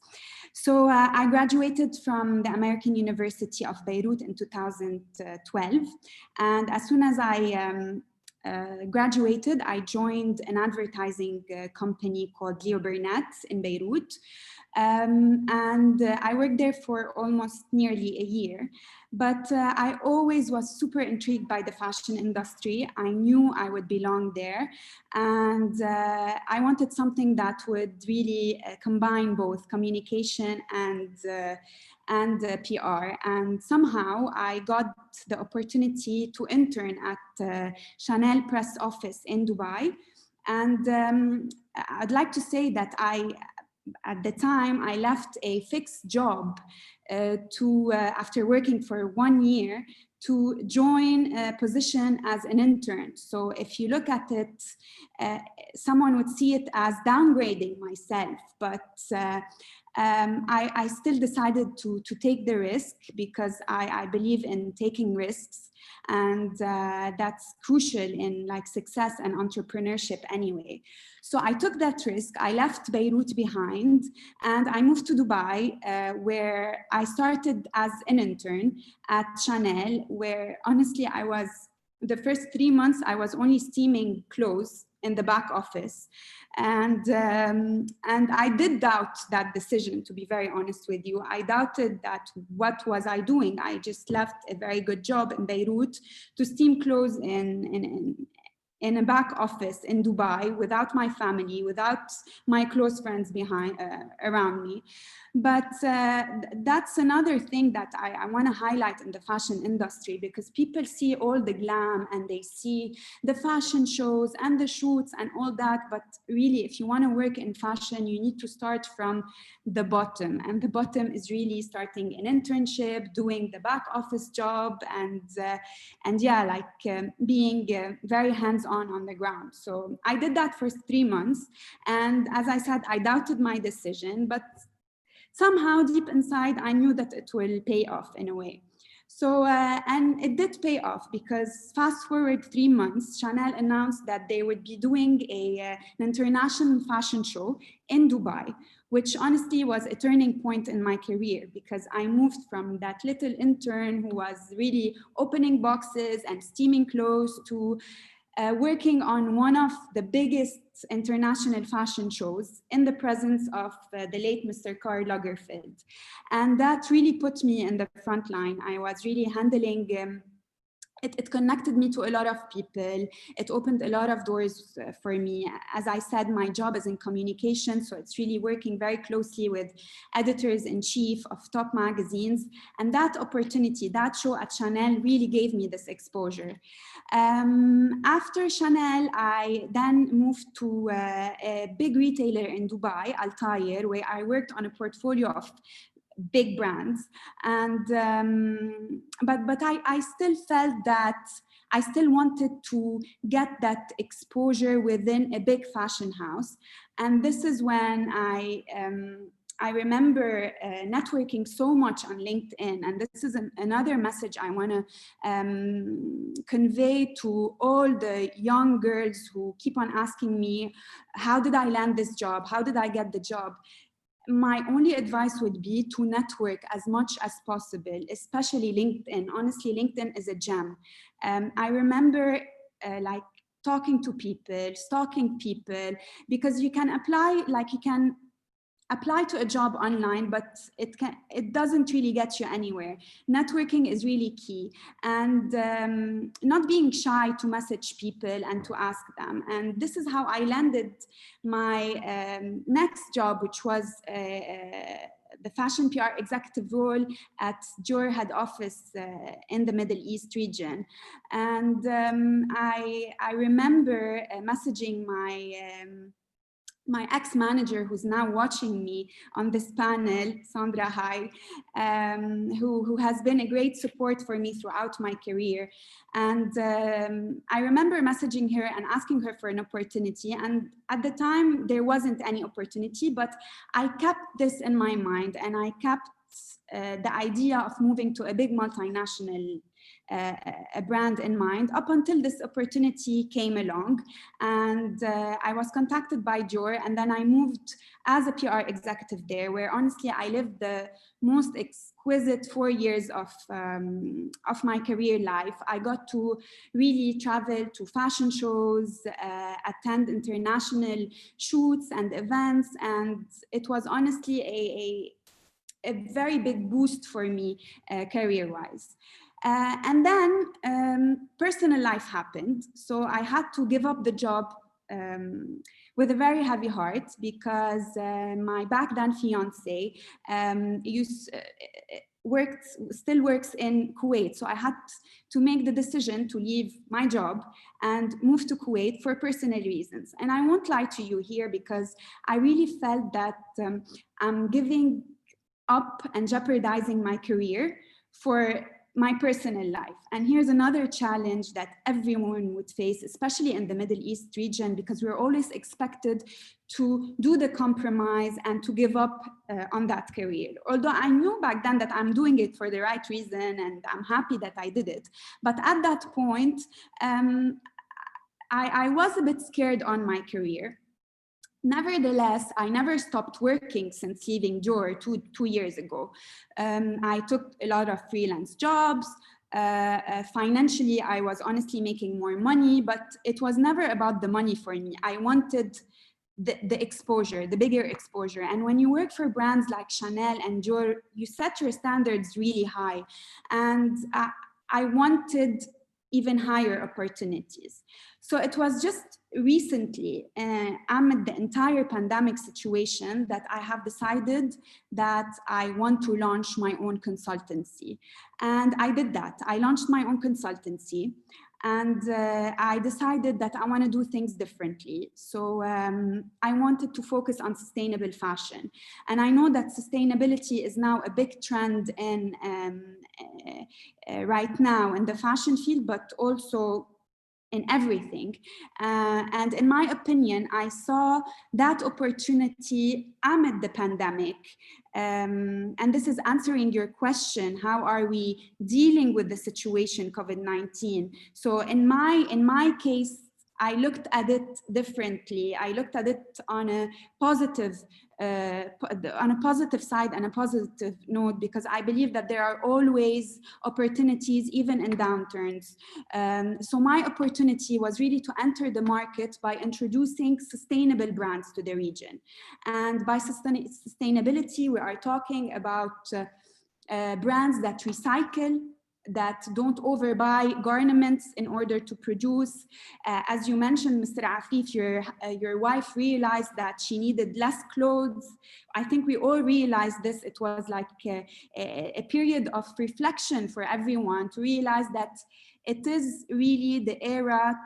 So I graduated from the American University of Beirut in 2012. And as soon as I graduated, I joined an advertising company called Leo Burnett in Beirut. And I worked there for almost nearly a year. But I always was super intrigued by the fashion industry. I knew I would belong there. And I wanted something that would really combine both communication and PR. And somehow I got the opportunity to intern at Chanel press office in Dubai. And I'd like to say that at the time, I left a fixed job after working for 1 year to join a position as an intern. So if you look at it, someone would see it as downgrading myself, but I still decided to take the risk because I believe in taking risks, and that's crucial in like success and entrepreneurship anyway. So I took that risk. I left Beirut behind and I moved to Dubai, where I started as an intern at Chanel, where honestly the first 3 months I was only steaming clothes in the back office. And I did doubt that decision, to be very honest with you. I doubted that what was I doing? I just left a very good job in Beirut to steam clothes in a back office in Dubai without my family, without my close friends around me. But that's another thing that I want to highlight in the fashion industry, because people see all the glam and they see the fashion shows and the shoots and all that. But really, if you want to work in fashion, you need to start from the bottom. And the bottom is really starting an internship, doing the back office job, and yeah, like being very hands-on on the ground. So I did that for 3 months. And as I said, I doubted my decision, but somehow deep inside, I knew that it will pay off in a way. So, and it did pay off, because fast forward 3 months, Chanel announced that they would be doing an international fashion show in Dubai, which honestly was a turning point in my career, because I moved from that little intern who was really opening boxes and steaming clothes to working on one of the biggest international fashion shows in the presence of the late Mr. Karl Lagerfeld. And that really put me in the front line. I was really handling it connected me to a lot of people. It opened a lot of doors for me. As I said, my job is in communication, so it's really working very closely with editors-in-chief of top magazines. And that opportunity, that show at Chanel really gave me this exposure. After Chanel, I then moved to a big retailer in Dubai, Altair, where I worked on a portfolio of big brands. And but I still felt that I still wanted to get that exposure within a big fashion house. And this is when I remember networking so much on LinkedIn. And this is another message I want to convey to all the young girls who keep on asking me, how did I land this job? How did I get the job? my only advice would be to network as much as possible, especially LinkedIn. Honestly, LinkedIn is a gem. I remember like talking to people, stalking people, because you can apply, like you can apply to a job online, but it doesn't really get you anywhere. Networking is really key, and not being shy to message people and to ask them. And this is how I landed my next job, which was the fashion PR executive role at Dior head office in the Middle East region. And I remember messaging my ex-manager, who's now watching me on this panel, Sandra, hi, who has been a great support for me throughout my career. And I remember messaging her and asking her for an opportunity. And at the time, there wasn't any opportunity, but I kept this in my mind, and I kept the idea of moving to a big multinational a brand in mind up until this opportunity came along. And I was contacted by Dior, and then I moved as a PR executive there, where honestly I lived the most exquisite 4 years of my career life. I got to really travel to fashion shows, attend international shoots and events, and it was honestly a very big boost for me career-wise. And then personal life happened. So I had to give up the job with a very heavy heart, because my back then fiance still works in Kuwait. So I had to make the decision to leave my job and move to Kuwait for personal reasons. And I won't lie to you here, because I really felt that I'm giving up and jeopardizing my career for my personal life. And here's another challenge that everyone would face, especially in the Middle East region, because we're always expected to do the compromise and to give up on that career. Although I knew back then that I'm doing it for the right reason, and I'm happy that I did it. But at that point, I was a bit scared on my career. Nevertheless, I never stopped working since leaving Dior two years ago. I took a lot of freelance jobs. Financially, I was honestly making more money, but it was never about the money for me. I wanted the exposure, the bigger exposure. And when you work for brands like Chanel and Dior, you set your standards really high. And I wanted even higher opportunities. So it was just recently, amid the entire pandemic situation, that I have decided that I want to launch my own consultancy. And I did that. I launched my own consultancy, and I decided that I want to do things differently. So I wanted to focus on sustainable fashion. And I know that sustainability is now a big trend in right now in the fashion field, but also in everything. And in my opinion, I saw that opportunity amid the pandemic. And this is answering your question, how are we dealing with the situation, COVID-19? So in my case, I looked at it differently. I looked at it on a positive side and a positive note, because I believe that there are always opportunities even in downturns. So my opportunity was really to enter the market by introducing sustainable brands to the region. And by sustainability, we are talking about brands that recycle, that don't overbuy garments in order to produce. As you mentioned, Mr. Afif, your wife realized that she needed less clothes. I think we all realized this. It was like a period of reflection for everyone to realize that it is really the era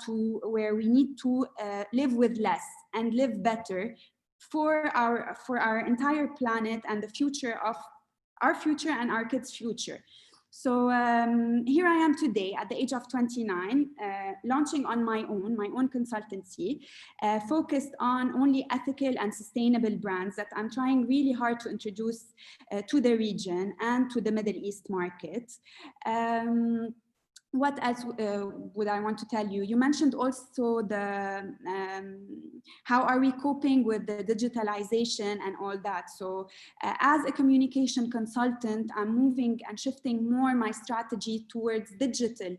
where we need to live with less and live better for our entire planet and the future of our future and our kids' future. So here I am today at the age of 29, launching on my own consultancy, focused on only ethical and sustainable brands that I'm trying really hard to introduce to the region and to the Middle East market. what else would I want to tell you? You mentioned also the how are we coping with the digitalization and all that. So as a communication consultant, I'm moving and shifting more my strategy towards digital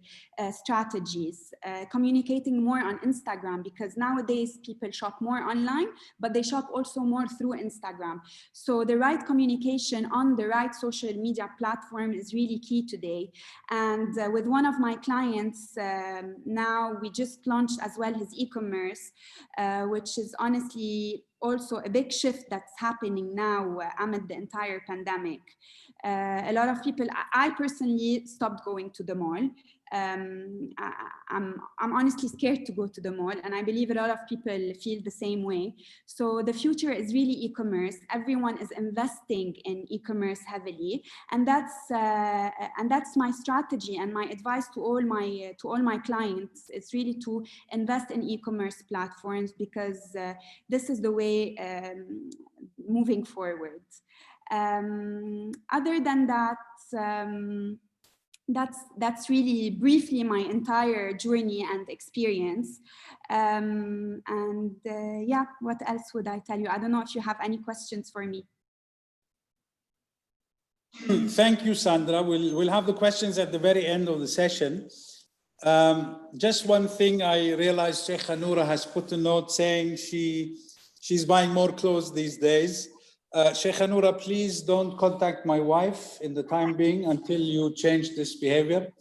strategies, communicating more on Instagram, because nowadays people shop more online, but they shop also more through Instagram. So the right communication on the right social media platform is really key today. And with one of my clients, now we just launched as well his e-commerce, which is honestly also a big shift that's happening now amid the entire pandemic. A lot of people, I personally stopped going to the mall. I'm honestly scared to go to the mall, and I believe a lot of people feel the same way. So the future is really e-commerce. Everyone is investing in e-commerce heavily, and that's my strategy and my advice to all my clients. It's really to invest in e-commerce platforms, because this is the way moving forward. Other than that, that's really briefly my entire journey and experience. Yeah, what else would I tell you? I don't know if you have any questions for me. Thank you, Sandra. We'll have the questions at the very end of the session. Just one thing, I realized Sheikh Noura has put a note saying she's buying more clothes these days. Sheikh Noura, please don't contact my wife in the time being until you change this behavior.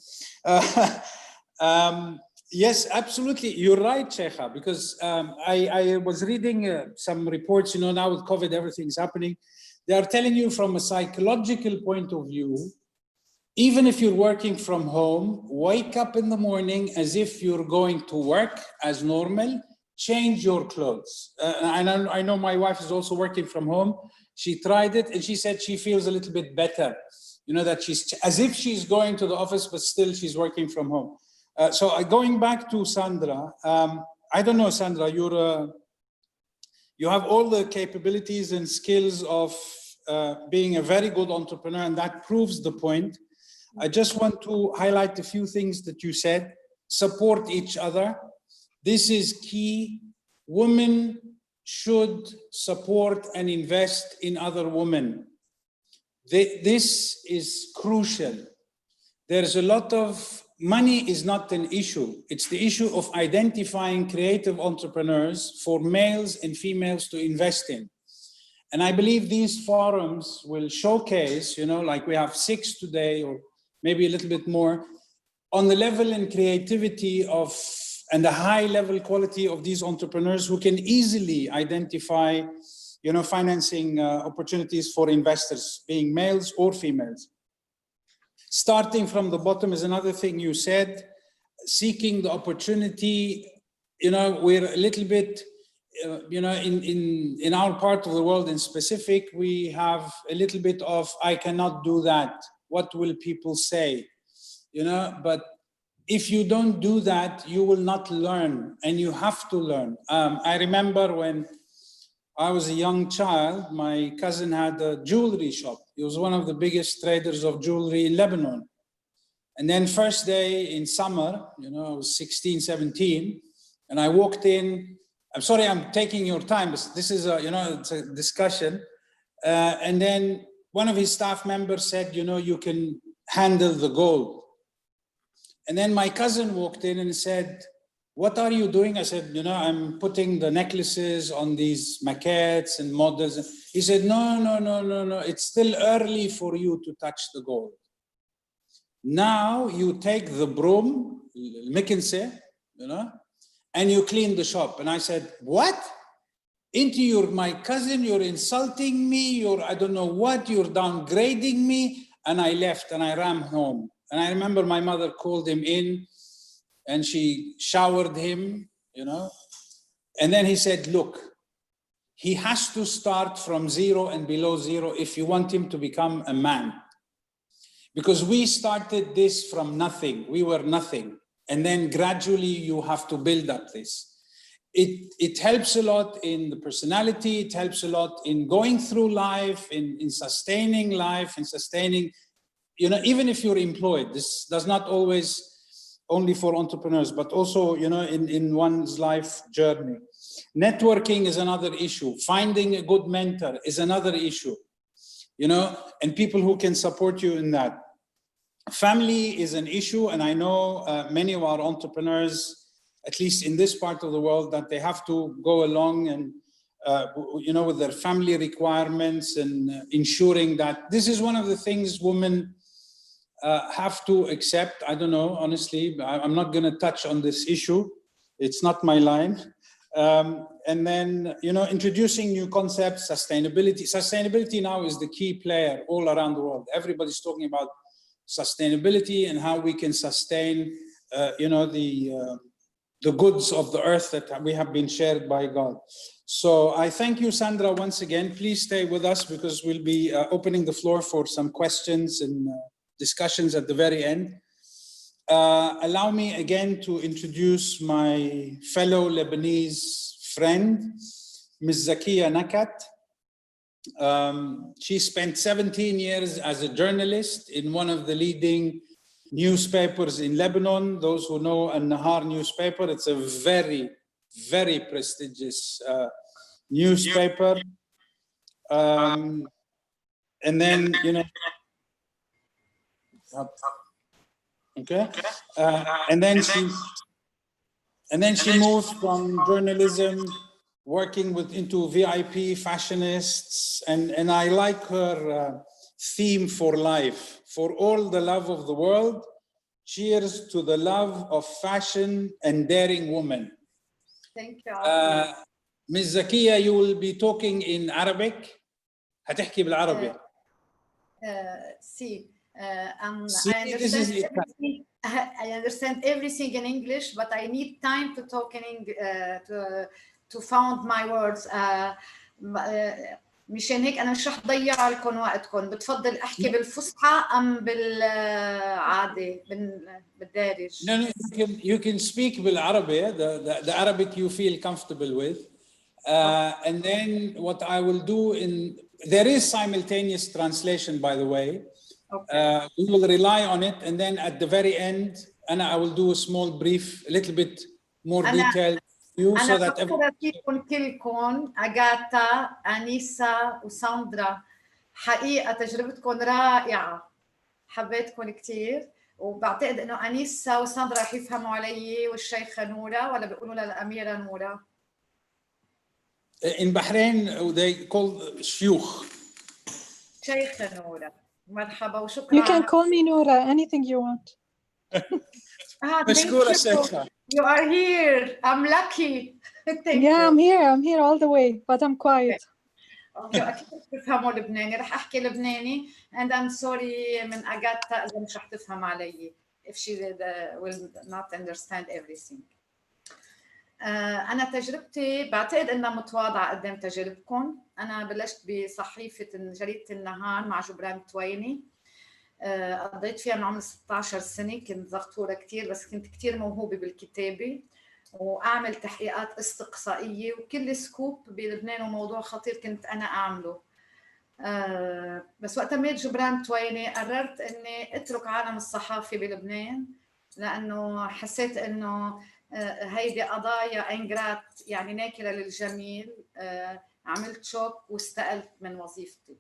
Yes, absolutely. You're right, Sheikha, because I was reading some reports, now with COVID, everything's happening. They are telling you from a psychological point of view, even if you're working from home, wake up in the morning as if you're going to work as normal, change your clothes. And I know my wife is also working from home. She tried it and she said she feels a little bit better, that she's as if she's going to the office, but still she's working from home. So going back to Sandra, I don't know, Sandra, you have all the capabilities and skills of being a very good entrepreneur, and that proves the point. I just want to highlight a few things that you said. Support each other. This is key. Women should support and invest in other women. This is crucial. There's a lot of money is not an issue. It's the issue of identifying creative entrepreneurs for males and females to invest in. And I believe these forums will showcase, like we have 6 today, or maybe a little bit more, on the level and creativity of and the high level quality of these entrepreneurs who can easily identify, financing opportunities for investors, being males or females. Starting from the bottom is another thing you said, seeking the opportunity. We're a little bit, in our part of the world in specific, we have a little bit of, I cannot do that. What will people say? But if you don't do that, you will not learn, and you have to learn. I remember when I was a young child, my cousin had a jewelry shop. He was one of the biggest traders of jewelry in Lebanon. And then first day in summer, I was 16, 17, and I walked in. I'm sorry, I'm taking your time, but this is it's a discussion. And then one of his staff members said, you can handle the gold. And then my cousin walked in and said, what are you doing? I said, I'm putting the necklaces on these maquettes and models. He said, no. It's still early for you to touch the gold. Now you take the broom, mikense, and you clean the shop. And I said, what? My cousin, you're insulting me, I don't know what, you're downgrading me. And I left and I ran home. And I remember my mother called him in and she showered him, And then he said, look, he has to start from 0 and below 0 if you want him to become a man. Because we started this from nothing. We were nothing. And then gradually you have to build up this. It helps a lot in the personality. It helps a lot in going through life, in sustaining life, in sustaining, even if you're employed. This does not always only for entrepreneurs, but also, you know, in one's life journey. Networking is another issue. Finding a good mentor is another issue, you know, and people who can support you in that. Family is an issue, and I know many of our entrepreneurs, at least in this part of the world, that they have to go along and, you know, with their family requirements and ensuring that this is one of the things women have to accept. I don't know, honestly, I'm not going to touch on this issue. It's not my line. And then, you know, introducing new concepts, sustainability. Sustainability now is the key player all around the world. Everybody's talking about sustainability and how we can sustain, you know, the goods of the earth that we have been shared by God. So I thank you, Sandra, once again. Please stay with us because we'll be opening the floor for some questions and discussions at the very end. Allow me again to introduce my fellow Lebanese friend, Ms. Zakia Nakat. She spent 17 years as a journalist in one of the leading newspapers in Lebanon. Those who know An-Nahar newspaper, it's a very, very prestigious newspaper. And then, you know, okay. And then she moved from journalism, working into VIP fashionists, and I like her theme for life. For all the love of the world, cheers to the love of fashion and daring women. Thank you. Ms. Zakia, you will be talking in Arabic. هتحكي بالعربي. See, I understand everything in English, but I need time to talk in English to found my words. مشان هيك أنا مش رح ضيع لكم وقتكم. بتفضل أحكي بالفصحى أم بالعادي بالدارج؟ No, you can speak بالعربي, the Arabic you feel comfortable with. And then what I will do there is simultaneous translation, by the way. Okay. We will rely on it, and then at the very end, I will do a small brief, a little bit more detailed view, so that فيكم كلكم أغاتا، أنيسا وساندرا، حقيقة تجربتكم رائعة، حبيتكم كثير، وبعتقد إنه أنيسا وساندرا رح يفهموا علي والشيخة نورة، ولا بيقولوا لها الأميرة نورة؟ In Bahrain, they call شيوخ. شيخة نورة. مرحبا وشكرا. You can call me Noura, anything you want. مشكورة شيخة. You are here. I'm lucky. Yeah, I'm here all the way, but I'm quiet. أكيد تفهموا لبناني، رح أحكي لبناني and I'm sorry من أغاتا إذا مش رح تفهم علي if she will not understand everything. أنا تجربتي بعتقد إنها متواضعة قدام تجربكم. أنا بلشت بصحيفة جريدة النهار مع جبران تويني، قضيت فيها من عمر 16 سنة، كنت زغطورة كتير بس كنت كتير موهوبة بالكتابة وأعمل تحقيقات استقصائية، وكل سكوب بلبنان وموضوع خطير كنت أنا أعمله. بس وقت مات جبران تويني قررت إني أترك عالم الصحافة بلبنان، لأنه حسيت إنه هيدي قضايا انجرات يعني ناكرة للجميل. عملت شوك واستقلت من وظيفتي.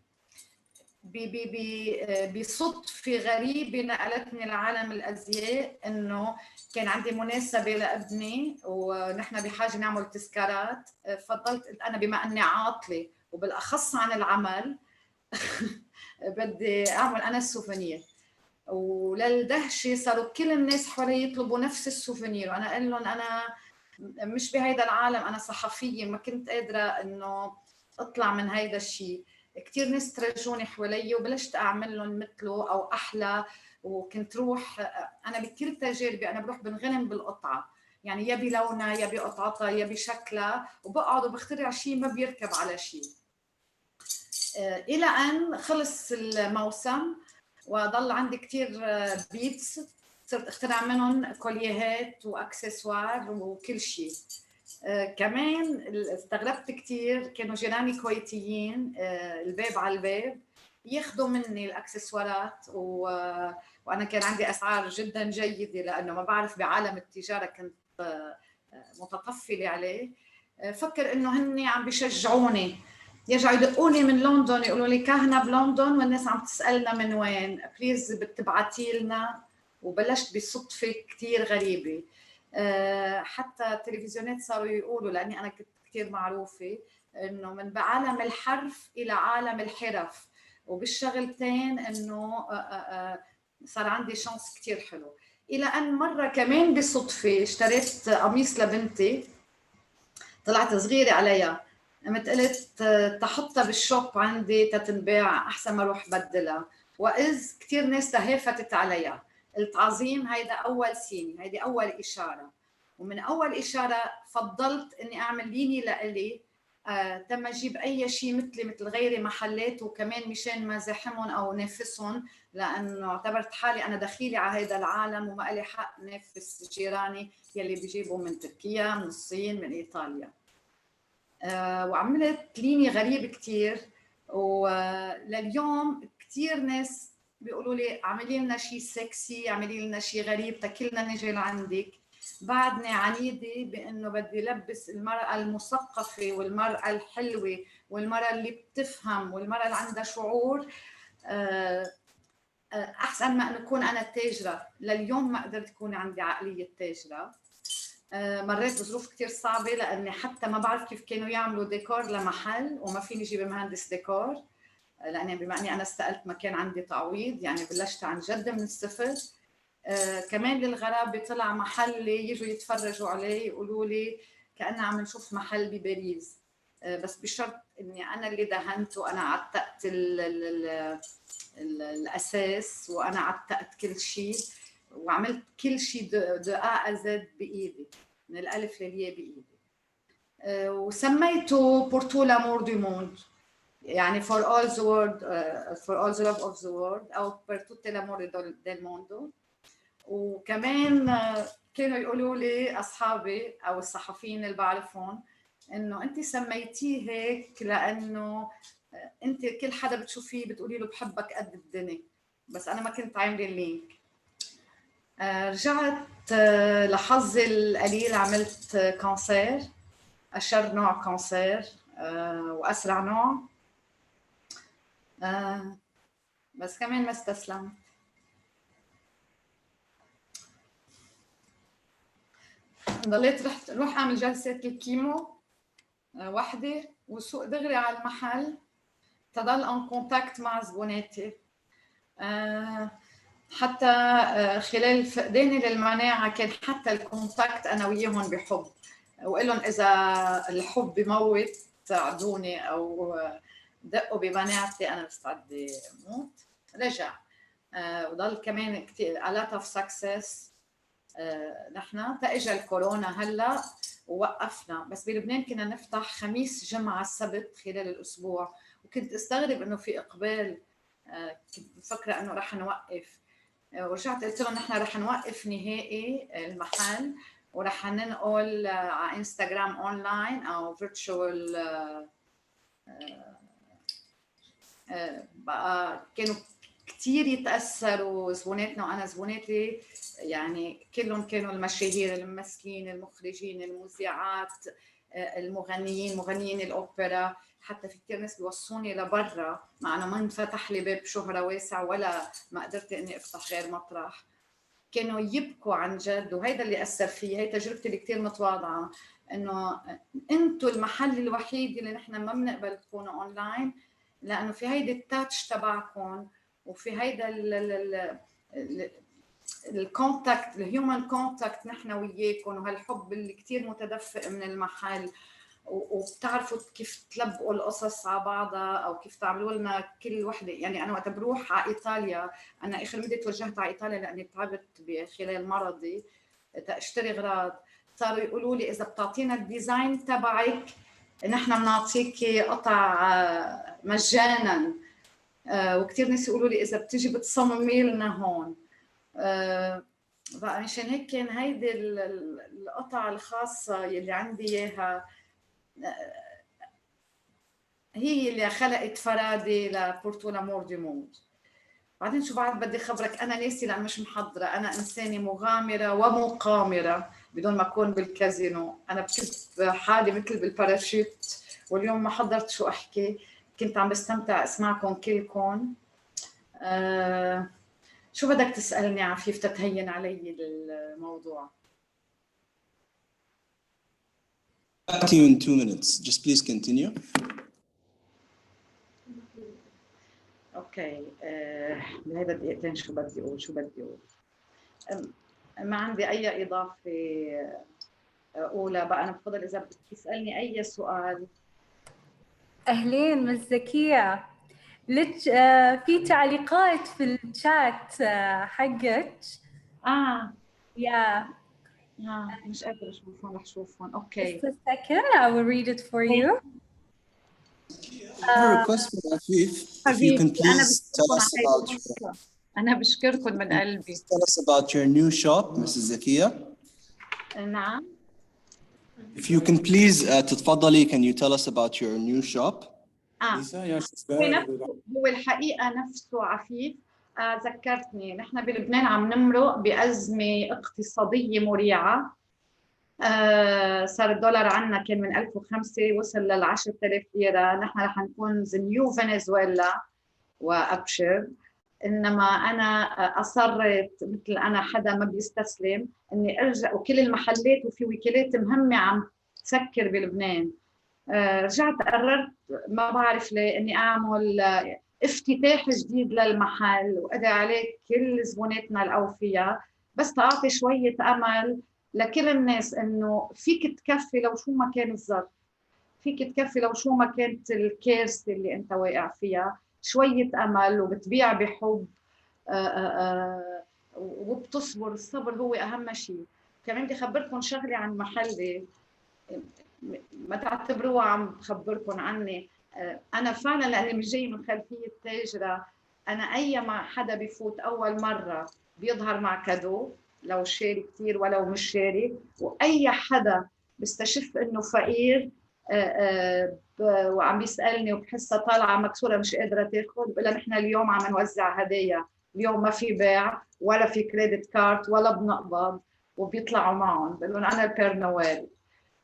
بصدفة غريبة نقلتني لعالم الأزياء، إنه كان عندي مناسبة لابني ونحن بحاجة نعمل تذكارات. فضلت أنا بما أني عاطلة وبالأخص عن العمل بدي أعمل أنا السوفينير، وللدهشة صاروا كل الناس حوالي يطلبوا نفس السوفينير، وأنا أقول لهم أنا مش بهيدا العالم، أنا صحفية، ما كنت قادرة إنه أطلع من هيدا الشيء. كتير ناس ترجوني حوالي وبلشت أعمل لهم مثله أو أحلى، وكنت روح أنا بكل تجاربي أنا بروح بنغنم بالقطعة، يعني يا بلونها يا بقطعتها يا بشكلها، وبقعد وبخترع شيء ما بيركب على شيء. إلى أن خلص الموسم وضل عندي كتير بيتس، صرت اخترع منهم كوليهات واكسسوار وكل شيء. كمان استغربت كتير، كانوا جيراني كويتيين الباب على الباب ياخذوا مني الاكسسوارات وانا كان عندي اسعار جدا جيده لانه ما بعرف بعالم التجاره كنت متطفله عليه. فكر انه هن عم بيشجعوني، يرجعوا يدقوني من لندن يقولوا لي كاهنه بلندن والناس عم تسالنا من وين، بليز بتبعتي لنا. وبلشت بصدفه كثير غريبه، حتى التلفزيونات صاروا يقولوا، لاني انا كنت كثير معروفه، انه من عالم الحرف الى عالم الحرف، وبالشغلتين انه صار عندي شانس كثير حلو. الى ان مره كمان بصدفه اشتريت قميص لبنتي، طلعت صغيره عليها، قمت قلت تحطها بالشوب عندي تتنباع احسن ما اروح بدلها، واذ كثير ناس تهافتت عليها. قلت عظيم، هيدا اول سيني، هيدي اول اشاره. ومن اول اشاره فضلت اني اعمل ليني لإلي، تم اجيب اي شيء مثلي مثل غيري محلات، وكمان مشان ما زاحمهم او نافسهم، لانه اعتبرت حالي انا دخيلي على هذا العالم وما لي حق نافس جيراني يلي بيجيبوا من تركيا، من الصين، من ايطاليا. وعملت ليني غريب كثير، ولليوم كثير ناس بيقولوا لي اعملي لنا شيء سكسي، اعملي لنا شيء غريب، تكلنا نجي لعندك. بعدني عنيدة بانه بدي لبس المرأة المثقفة والمرأة الحلوة والمرأة اللي بتفهم والمرأة اللي عندها شعور احسن ما انه اكون انا التاجرة. لليوم ما قدرت تكون عندي عقلية تاجرة. مريت بظروف كثير صعبة، لاني حتى ما بعرف كيف كانوا يعملوا ديكور لمحل، وما فيني اجيب مهندس ديكور، لاني بما اني انا استقلت ما كان عندي تعويض، يعني بلشت عن جد من الصفر. كمان للغرابة طلع محلي يجوا يتفرجوا علي يقولوا لي كأننا عم نشوف محل بباريس، بس بشرط اني انا اللي دهنت وانا عتقت الاساس وانا عتقت كل شيء، وعملت كل شيء دو ا زد بايدي، من الالف للياء بايدي. وسميته بورتو لامور دو موند، يعني for all the world, for all the love of the world، او per tutte l'amore del mondo. وكمان كانوا يقولوا لي اصحابي او الصحفيين اللي بعرفهم انه انت سميتيه هيك لانه انت كل حدا بتشوفيه بتقولي له بحبك قد الدنيا، بس انا ما كنت عامله اللينك. رجعت لحظي القليل عملت كانسير، اشر نوع كانسير واسرع نوع، بس كمان ما استسلمت. ضليت روح اعمل جلسات الكيمو وحدي، وسوق دغري على المحل تضل ان كونتاكت مع زبوناتي. حتى خلال فقداني للمناعه كان حتى الكونتاكت انا وياهم بحب، وقال لهم اذا الحب بموت ساعدوني او دقوا بمناعتي انا مستعده اموت. رجع وضل كمان كثير a lot of success. نحن تاجى الكورونا هلا ووقفنا، بس بلبنان كنا نفتح خميس جمعه السبت خلال الاسبوع، وكنت استغرب انه في اقبال، كنت مفكره انه رح نوقف. ورجعت قلت لهم نحن رح نوقف نهائي المحل، ورح ننقل على انستغرام اونلاين او فيرتشوال. بقى كانوا كثير يتاثروا زبوناتنا، وانا زبوناتي يعني كلهم كانوا المشاهير، الممثلين، المخرجين، المذيعات، المغنيين، مغنيين الاوبرا. حتى في كثير ناس بيوصوني لبرا، مع انه ما انفتح لي باب شهره واسع ولا ما قدرت اني افتح غير مطرح. كانوا يبكوا عن جد، وهيدا اللي اثر فيي. هي تجربتي اللي كثير متواضعه، انه انتم المحل الوحيد اللي نحن ما بنقبل تكونوا اونلاين، لانه في هيدا التاتش تبعكم، وفي هيدا الكونتاكت، الهيومن كونتاكت نحن وياكم، وهالحب اللي كثير متدفق من المحل، وبتعرفوا كيف تلبقوا القصص على بعضها او كيف تعملوا لنا كل وحده. يعني انا وقت بروح على ايطاليا، انا اخر مده توجهت على ايطاليا لاني تعبت خلال مرضي تاشتري اغراض، صاروا يقولوا لي اذا بتعطينا الديزاين تبعك نحن بنعطيكي قطع مجانا. وكثير ناس يقولوا لي اذا بتيجي بتصممي لنا هون. بقى مشان هيك كان هيدي القطع الخاصه يلي عندي اياها هي اللي خلقت فرادي لبورتو لامور دو موند. بعدين شو بعد بدي خبرك، انا ناسي لان مش محضره، انا انسانه مغامره ومقامره بدون ما اكون بالكازينو. انا بكتب حالي مثل بالباراشوت، واليوم ما حضرت شو احكي، كنت عم بستمتع اسمعكم كلكم. شو بدك تسالني عفيف تتهين علي الموضوع؟ Back to you in 2 minutes. Just please continue. اوكي. بهيدا دقيقتين شو بدي اقول؟ ما عندي اي اضافه اولى بقى. انا بفضل اذا بدك تسالني اي سؤال. اهلين مس زكيه، لك في تعليقات في الشات حقك. يا مش قادره اشوفهم، رح اشوفهم. اوكي. Just a second, I will read it for you. I have a request for Afif. If you can please tell us about أنا بشكركم من قلبي. Tell us about your new shop, Mrs. Zakia. نعم. If you can please تتفضلي, can you tell us about your new shop? هو الحقيقة نفسه عفيف. ذكرتني نحن بلبنان عم نمرق بأزمة اقتصادية مريعة. صار الدولار عنا كان من 1005 وصل لل 10000 ليرة. نحن رح نكون نيو فنزويلا وأبشر. إنما أنا أصرت مثل أنا حدا ما بيستسلم إني أرجع، وكل المحلات وفي وكالات مهمة عم تسكر بلبنان. رجعت قررت ما بعرف ليه إني أعمل افتتاح جديد للمحل وأدعي عليه كل زبوناتنا الأوفياء، بس تعطي شوية أمل لكل الناس إنه فيك تكفي لو شو ما كان الظرف، فيك تكفي لو شو ما كانت الكارثة اللي أنت واقع فيها. شوية أمل وبتبيع بحب وبتصبر. الصبر هو أهم شيء. كمان بدي أخبركم شغلة عن محلي، ما تعتبروها عم بخبركم عني. أنا فعلا لأني مش جاي من خلفية تاجرة، أنا أي ما حدا بيفوت أول مرة بيظهر مع كادو لو شاري كتير ولو مش شاري، وأي حدا بستشف إنه فقير وعم بيسألني وبحسها طالعة مكسورة مش قادرة تاخذ، بقول لها نحن اليوم عم نوزع هدايا، اليوم ما في بيع ولا في كريدت كارد ولا بنقبض، وبيطلعوا معهم بقول لهم أنا البير نويل.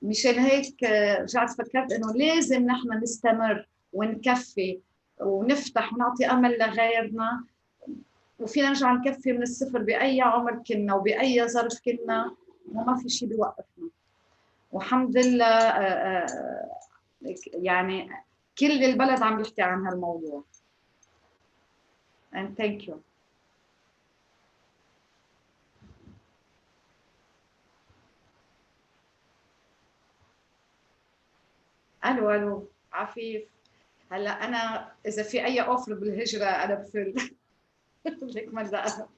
مشان هيك رجعت فكرت إنه لازم نحن نستمر ونكفي ونفتح ونعطي أمل لغيرنا، وفينا نرجع نكفي من الصفر بأي عمر كنا وبأي ظرف كنا، وما في شيء بيوقفنا. والحمد لله يعني كل البلد عم بيحكي عن هالموضوع. and thank you. الو عفيف. هلا انا اذا في اي اوفر بالهجره انا بفل لك ملزقه.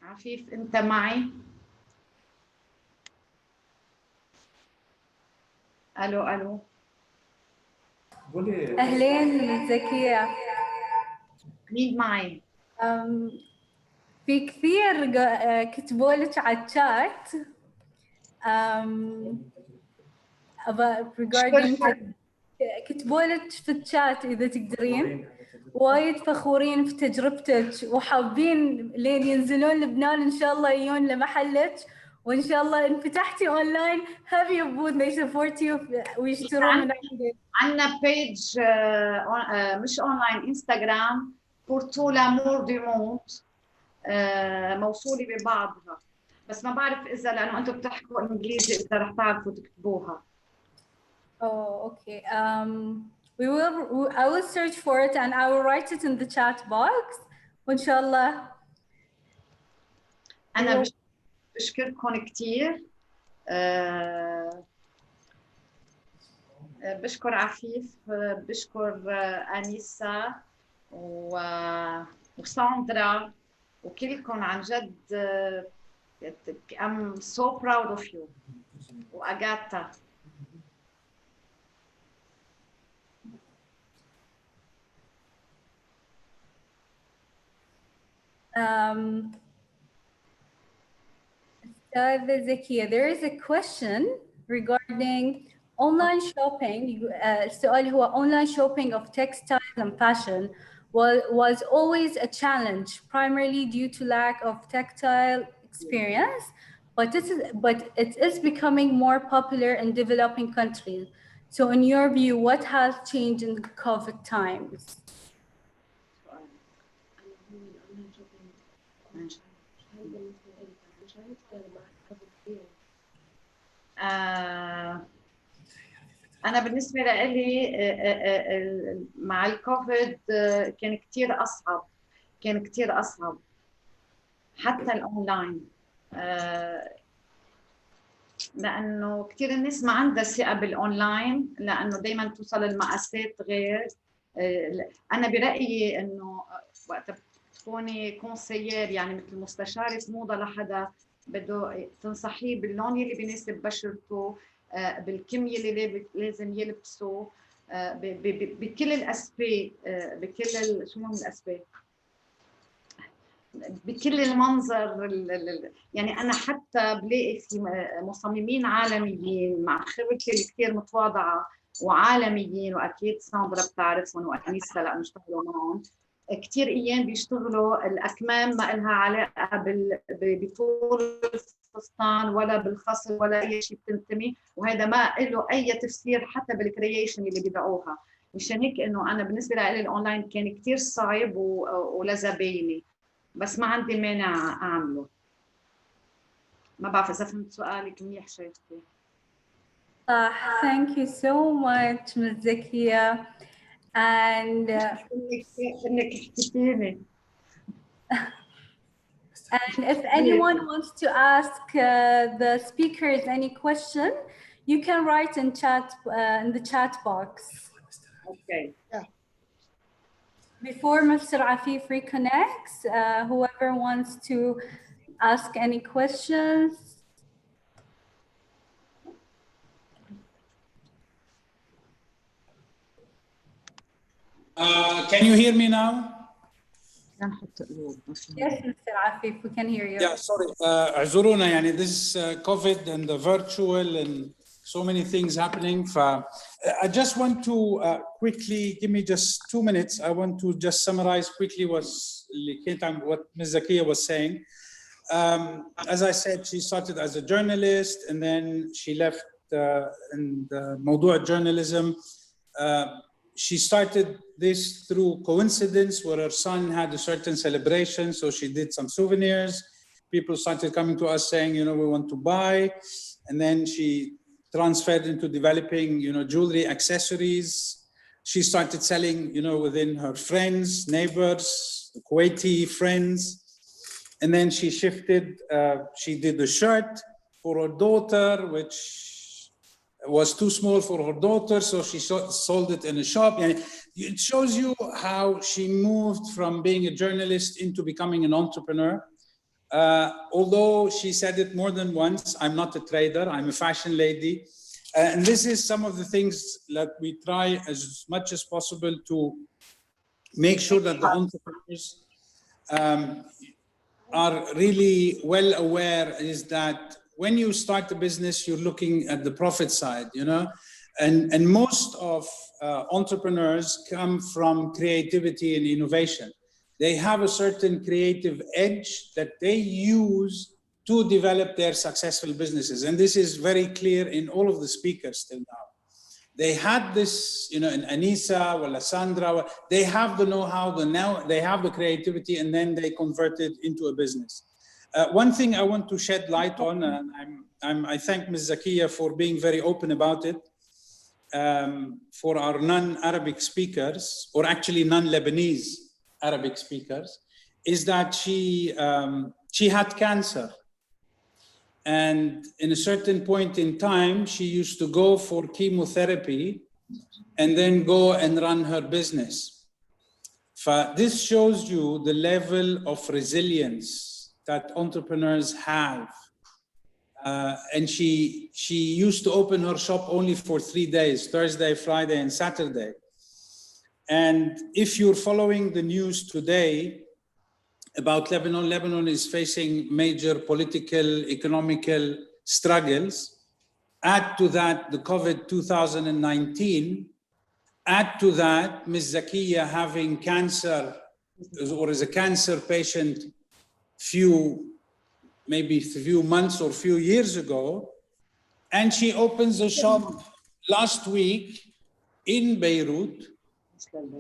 عفيف انت معي؟ الو اهلين زكيه. مين معي؟ في كثير كتبوا لك على الشات regarding كتبوا لك في الشات اذا تقدرين، وايد فخورين في تجربتك وحابين لين ينزلون لبنان ان شاء الله يجون لمحلك، وان شاء الله ان فتحتي اونلاين have your booth they support you ويشترون من عندك. عندنا بيج مش اونلاين، انستغرام pour tout l'amour du monde، موصولة ببعضها، بس ما بعرف اذا لانه انتم بتحكوا انجليزي اذا رح تعرفوا تكتبوها. Oh, okay. I will search for it and I will write it in the chat box. وإن شاء الله. أنا بشكركم كتير. بشكر عفيف، بشكر أنيسة وساندرا وكلكم عن جد. I'm so proud of you. وأغاتا. Zakia, there is a question regarding online shopping السؤال هو online shopping of textiles and fashion was always a challenge, primarily due to lack of tactile experience, but it is becoming more popular in developing countries. So in your view, what has changed in the COVID times? أنا بالنسبة لي مع الكوفيد كان كتير أصعب حتى الأونلاين، لأنه كتير الناس ما عندها ثقة بالأونلاين، لأنه دايماً توصل المقاسات غير. أنا برأيي إنه وقت تكوني كونسيير يعني مثل مستشارة موضة لحدا بده تنصحيه باللون اللي بيناسب بشرته، بالكمية اللي لازم يلبسه، بكل الأسباب، شو من الأسباب، بكل المنظر. يعني أنا حتى بلاقي في مصممين عالميين مع خبرتي اللي كثير متواضعة وعالميين، وأكيد ساندرا بتعرفهم وأنيسة لأنه اشتغلوا معهم كثير أيام، بيشتغلوا الأكمام ما إلها علاقة بطول الفستان ولا بالخصر ولا أي شيء بتنتمي، وهذا ما له أي تفسير حتى بالكرييشن اللي بيبيعوها. مشان هيك إنه أنا بالنسبة لي الأونلاين كان كثير صعب ولزبايني، بس ما عندي مانع أعمله. ما بعرف إذا فهمت سؤالك منيح شايفتي. Thank you so much, Ms. Zakia. And and if anyone wants to ask the speakers any question, you can write in the chat box. Okay. Yeah. Before Mr. Afif reconnects, whoever wants to ask any questions. Can you hear me now? Yes, Mr. Afif, we can hear you. Yeah, sorry. اعذرونا يعني this COVID and the virtual and so many things happening. I just want to quickly, give me just 2 minutes. I want to just summarize quickly what Ms. Zakia was saying. As I said, she started as a journalist and then she left in the موضوع journalism. She started this through coincidence where her son had a certain celebration. So she did some souvenirs. People started coming to us saying, you know, we want to buy. And then she transferred into developing, you know, jewelry accessories. She started selling, you know, within her friends, neighbors, Kuwaiti friends. And then she shifted, she did a shirt for her daughter, which was too small for her daughter, so she sold it in a shop. And it shows you how she moved from being a journalist into becoming an entrepreneur. Although she said it more than once, I'm not a trader, I'm a fashion lady. And this is some of the things that we try as much as possible to make sure that the entrepreneurs are really well aware, is that when you start a business, you're looking at the profit side, you know, and most of entrepreneurs come from creativity and innovation. They have a certain creative edge that they use to develop their successful businesses. And this is very clear in all of the speakers till now. They had this, you know, in Anisa or Sandra, they have the know-how, they have the creativity, and then they convert it into a business. One thing I want to shed light on, and I thank Ms. Zakia for being very open about it, for our non-Arabic speakers, or actually non-Lebanese Arabic speakers, is that she had cancer. And in a certain point in time, she used to go for chemotherapy and then go and run her business. This shows you the level of resilience that entrepreneurs have. And she used to open her shop only for 3 days, Thursday, Friday, and Saturday. And if you're following the news today about Lebanon is facing major political, economical struggles. Add to that the COVID 2019. Add to that Ms. Zakiya having cancer or is a cancer patient maybe few months or few years ago. And she opens a shop last week in Beirut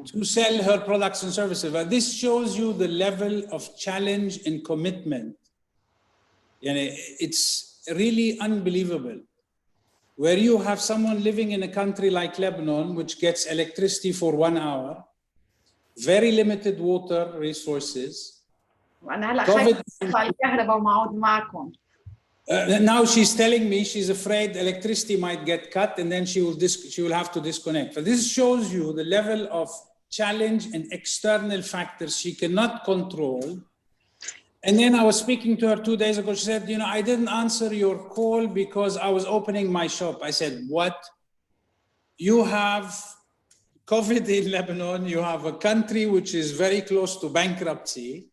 to sell her products and services. But this shows you the level of challenge and commitment. It's really unbelievable. Where you have someone living in a country like Lebanon, which gets electricity for 1 hour, very limited water resources. Now she's telling me she's afraid electricity might get cut and then she will have to disconnect. But this shows you the level of challenge and external factors she cannot control. And then I was speaking to her 2 days ago. She said, I didn't answer your call because I was opening my shop. I said, what? You have COVID in Lebanon. You have a country which is very close to bankruptcy.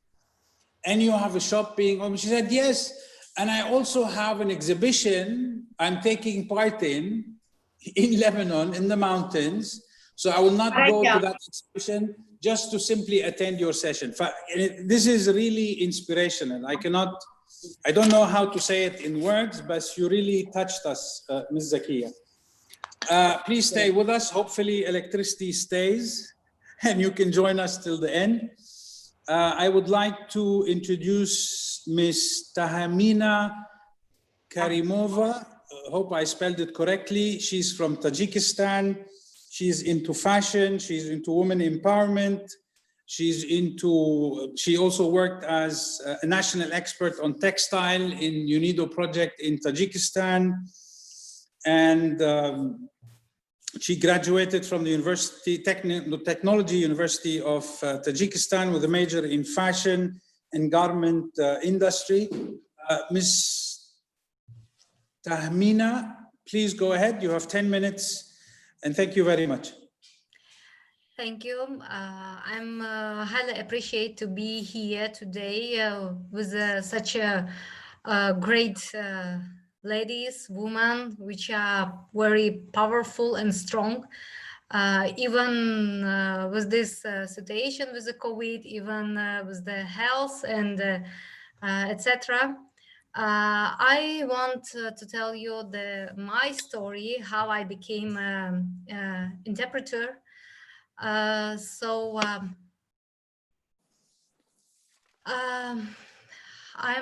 And you have a shop being open. She said, yes. And I also have an exhibition I'm taking part in Lebanon, in the mountains. So I will not go to that exhibition just to simply attend your session. This is really inspirational. I don't know how to say it in words, but you really touched us, Ms. Zakiya. Please stay with us. Hopefully electricity stays and you can join us till the end. I would like to introduce Ms. Tahmina Karimova. Hope I spelled it correctly. She's from Tajikistan. She's into fashion. She's into women empowerment. She also worked as a national expert on textile in UNIDO project in Tajikistan. And she graduated from the Technology University of Tajikistan with a major in fashion and garment industry. Ms. Tahmina, please go ahead. You have 10 minutes and thank you very much. Thank you. I'm highly appreciate to be here today with such a great ladies, women, which are very powerful and strong. Even with this situation with the COVID, even with the health and etc. I want to tell you my story, how I became an interpreter. I'm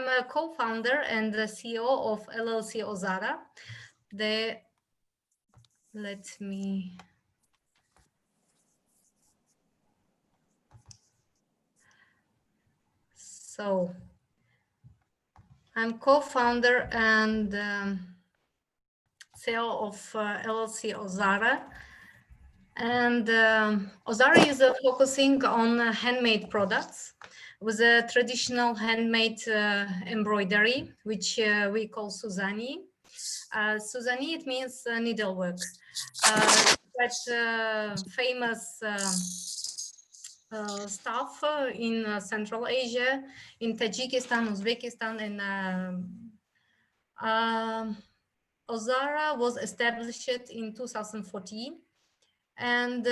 a co-founder and the CEO of LLC Ozara. I'm co-founder and CEO of LLC Ozara. And Ozara is focusing on handmade products with a traditional handmade embroidery, which we call Suzani. Suzani, it means needlework. That famous stuff in Central Asia, in Tajikistan, Uzbekistan, and Ozara was established in 2014. And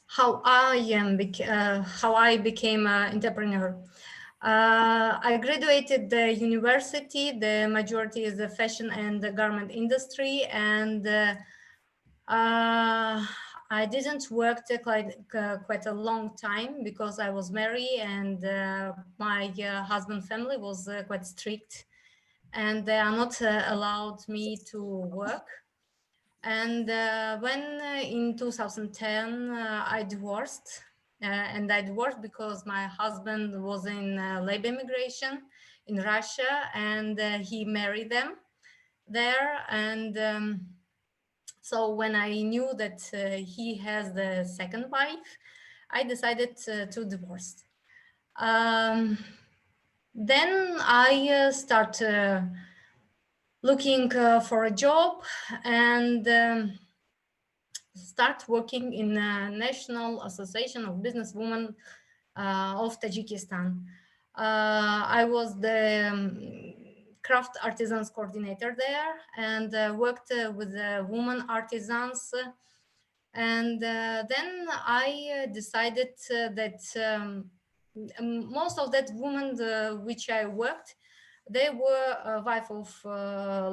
how I became an entrepreneur. I graduated the university. The majority is the fashion and the garment industry, and I didn't work quite a long time because I was married, and my husband family was quite strict, and they are not allowed me to work. And when in 2010 I divorced, and I divorced because my husband was in labor immigration in Russia, and he married them there. And so when I knew that he has the second wife, I decided to divorce. Then I start looking for a job and start working in the National Association of Businesswomen of Tajikistan. I was the craft artisans coordinator there, and worked with women artisans. And then I decided that most of that women which I worked, they were wife of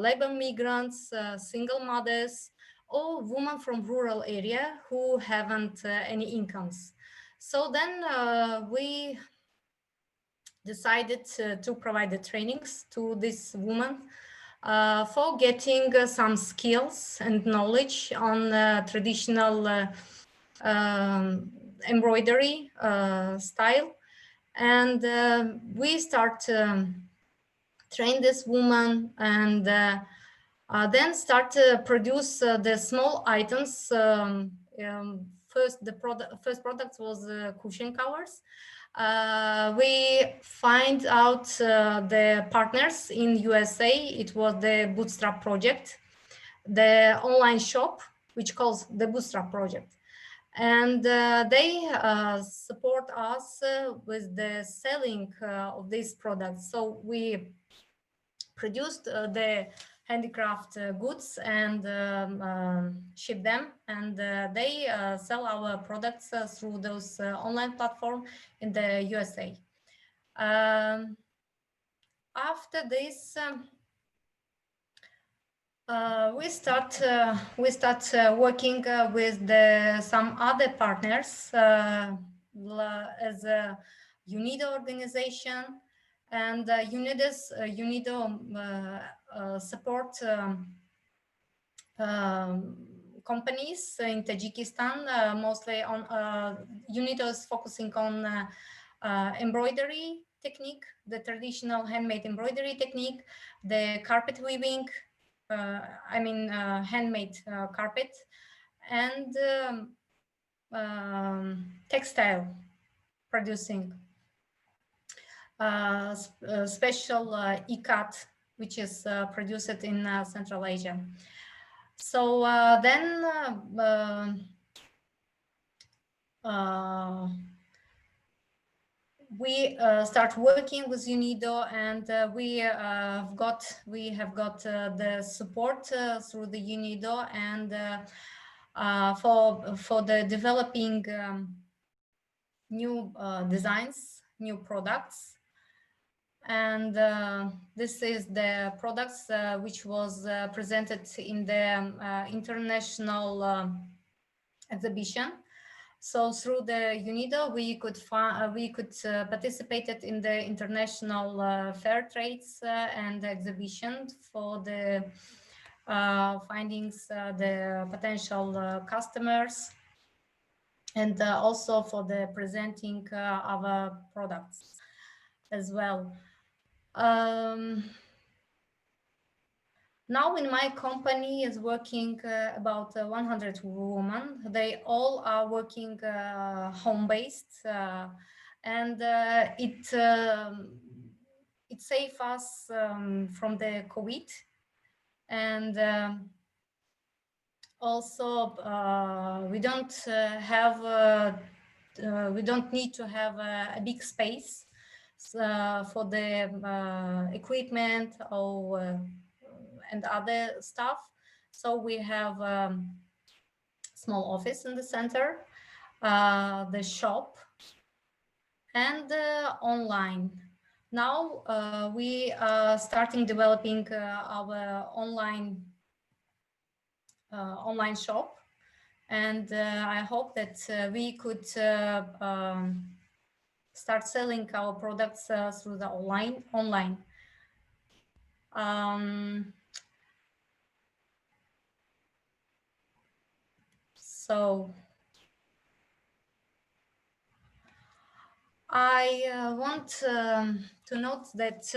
labor migrants, single mothers, or women from rural area who haven't any incomes. So then we decided to provide the trainings to these women for getting some skills and knowledge on traditional embroidery style. And we start train this woman, and then start to produce the small items. First product was cushion covers. We find out the partners in USA. It was the Bootstrap project, the online shop, which calls the Bootstrap project. And they support us with the selling of these products. So we produced the handicraft goods and ship them, and they sell our products through those online platform in the USA. After this, we start working with some other partners as a UNIDO organization, and UNIDO support companies in Tajikistan, mostly on UNIDO is focusing on embroidery technique, the traditional handmade embroidery technique, the carpet weaving, handmade carpet, and textile producing. Special ikat, which is produced in Central Asia. So then we start working with UNIDO, and we have got the support through the UNIDO, and for the developing new designs, new products. And this is the products which was presented in the international exhibition. So through the UNIDO, we could participate in the international fair trades and exhibition for the findings, the potential customers, and also for the presenting our products as well. Now in my company is working about 100 women. They all are working home-based, and it saves us from the COVID, and also we don't need to have a big space for the equipment or and other stuff. So we have a small office in the center, the shop, and online. Now we are starting developing our online shop, and I hope that we could start selling our products through the online. So I want to note that,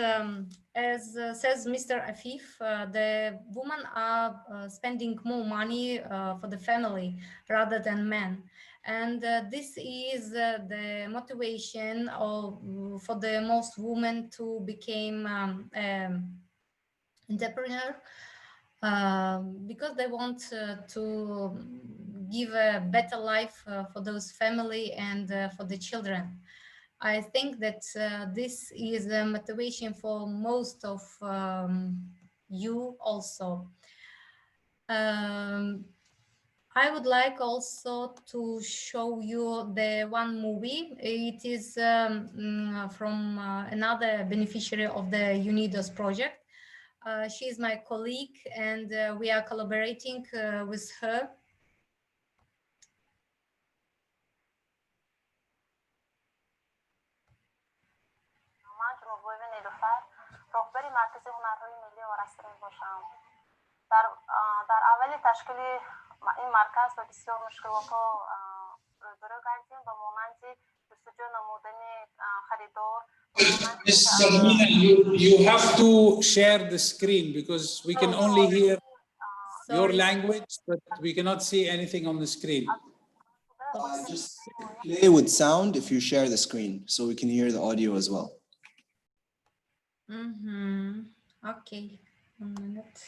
as says Mr. Afif, the women are spending more money for the family rather than men. And this is the motivation for the most women to become entrepreneur, because they want to give a better life for those family and for the children. I think that this is a motivation for most of you also. I would like also to show you the one movie. It is from another beneficiary of the UNIDO's project. She is my colleague, and we are collaborating with her. راهبری مرکز هنرهای ملی آرستان باشم. در اول تشکیل این مرکز با بسیار مشکلات روبرو کردیم با مانند جستجو نمودن خریدار. You have to share the screen because we can only hear your language, but we cannot see anything on the screen. Just play with sound if you share the screen so we can hear the audio as well. Okay, 1 minute.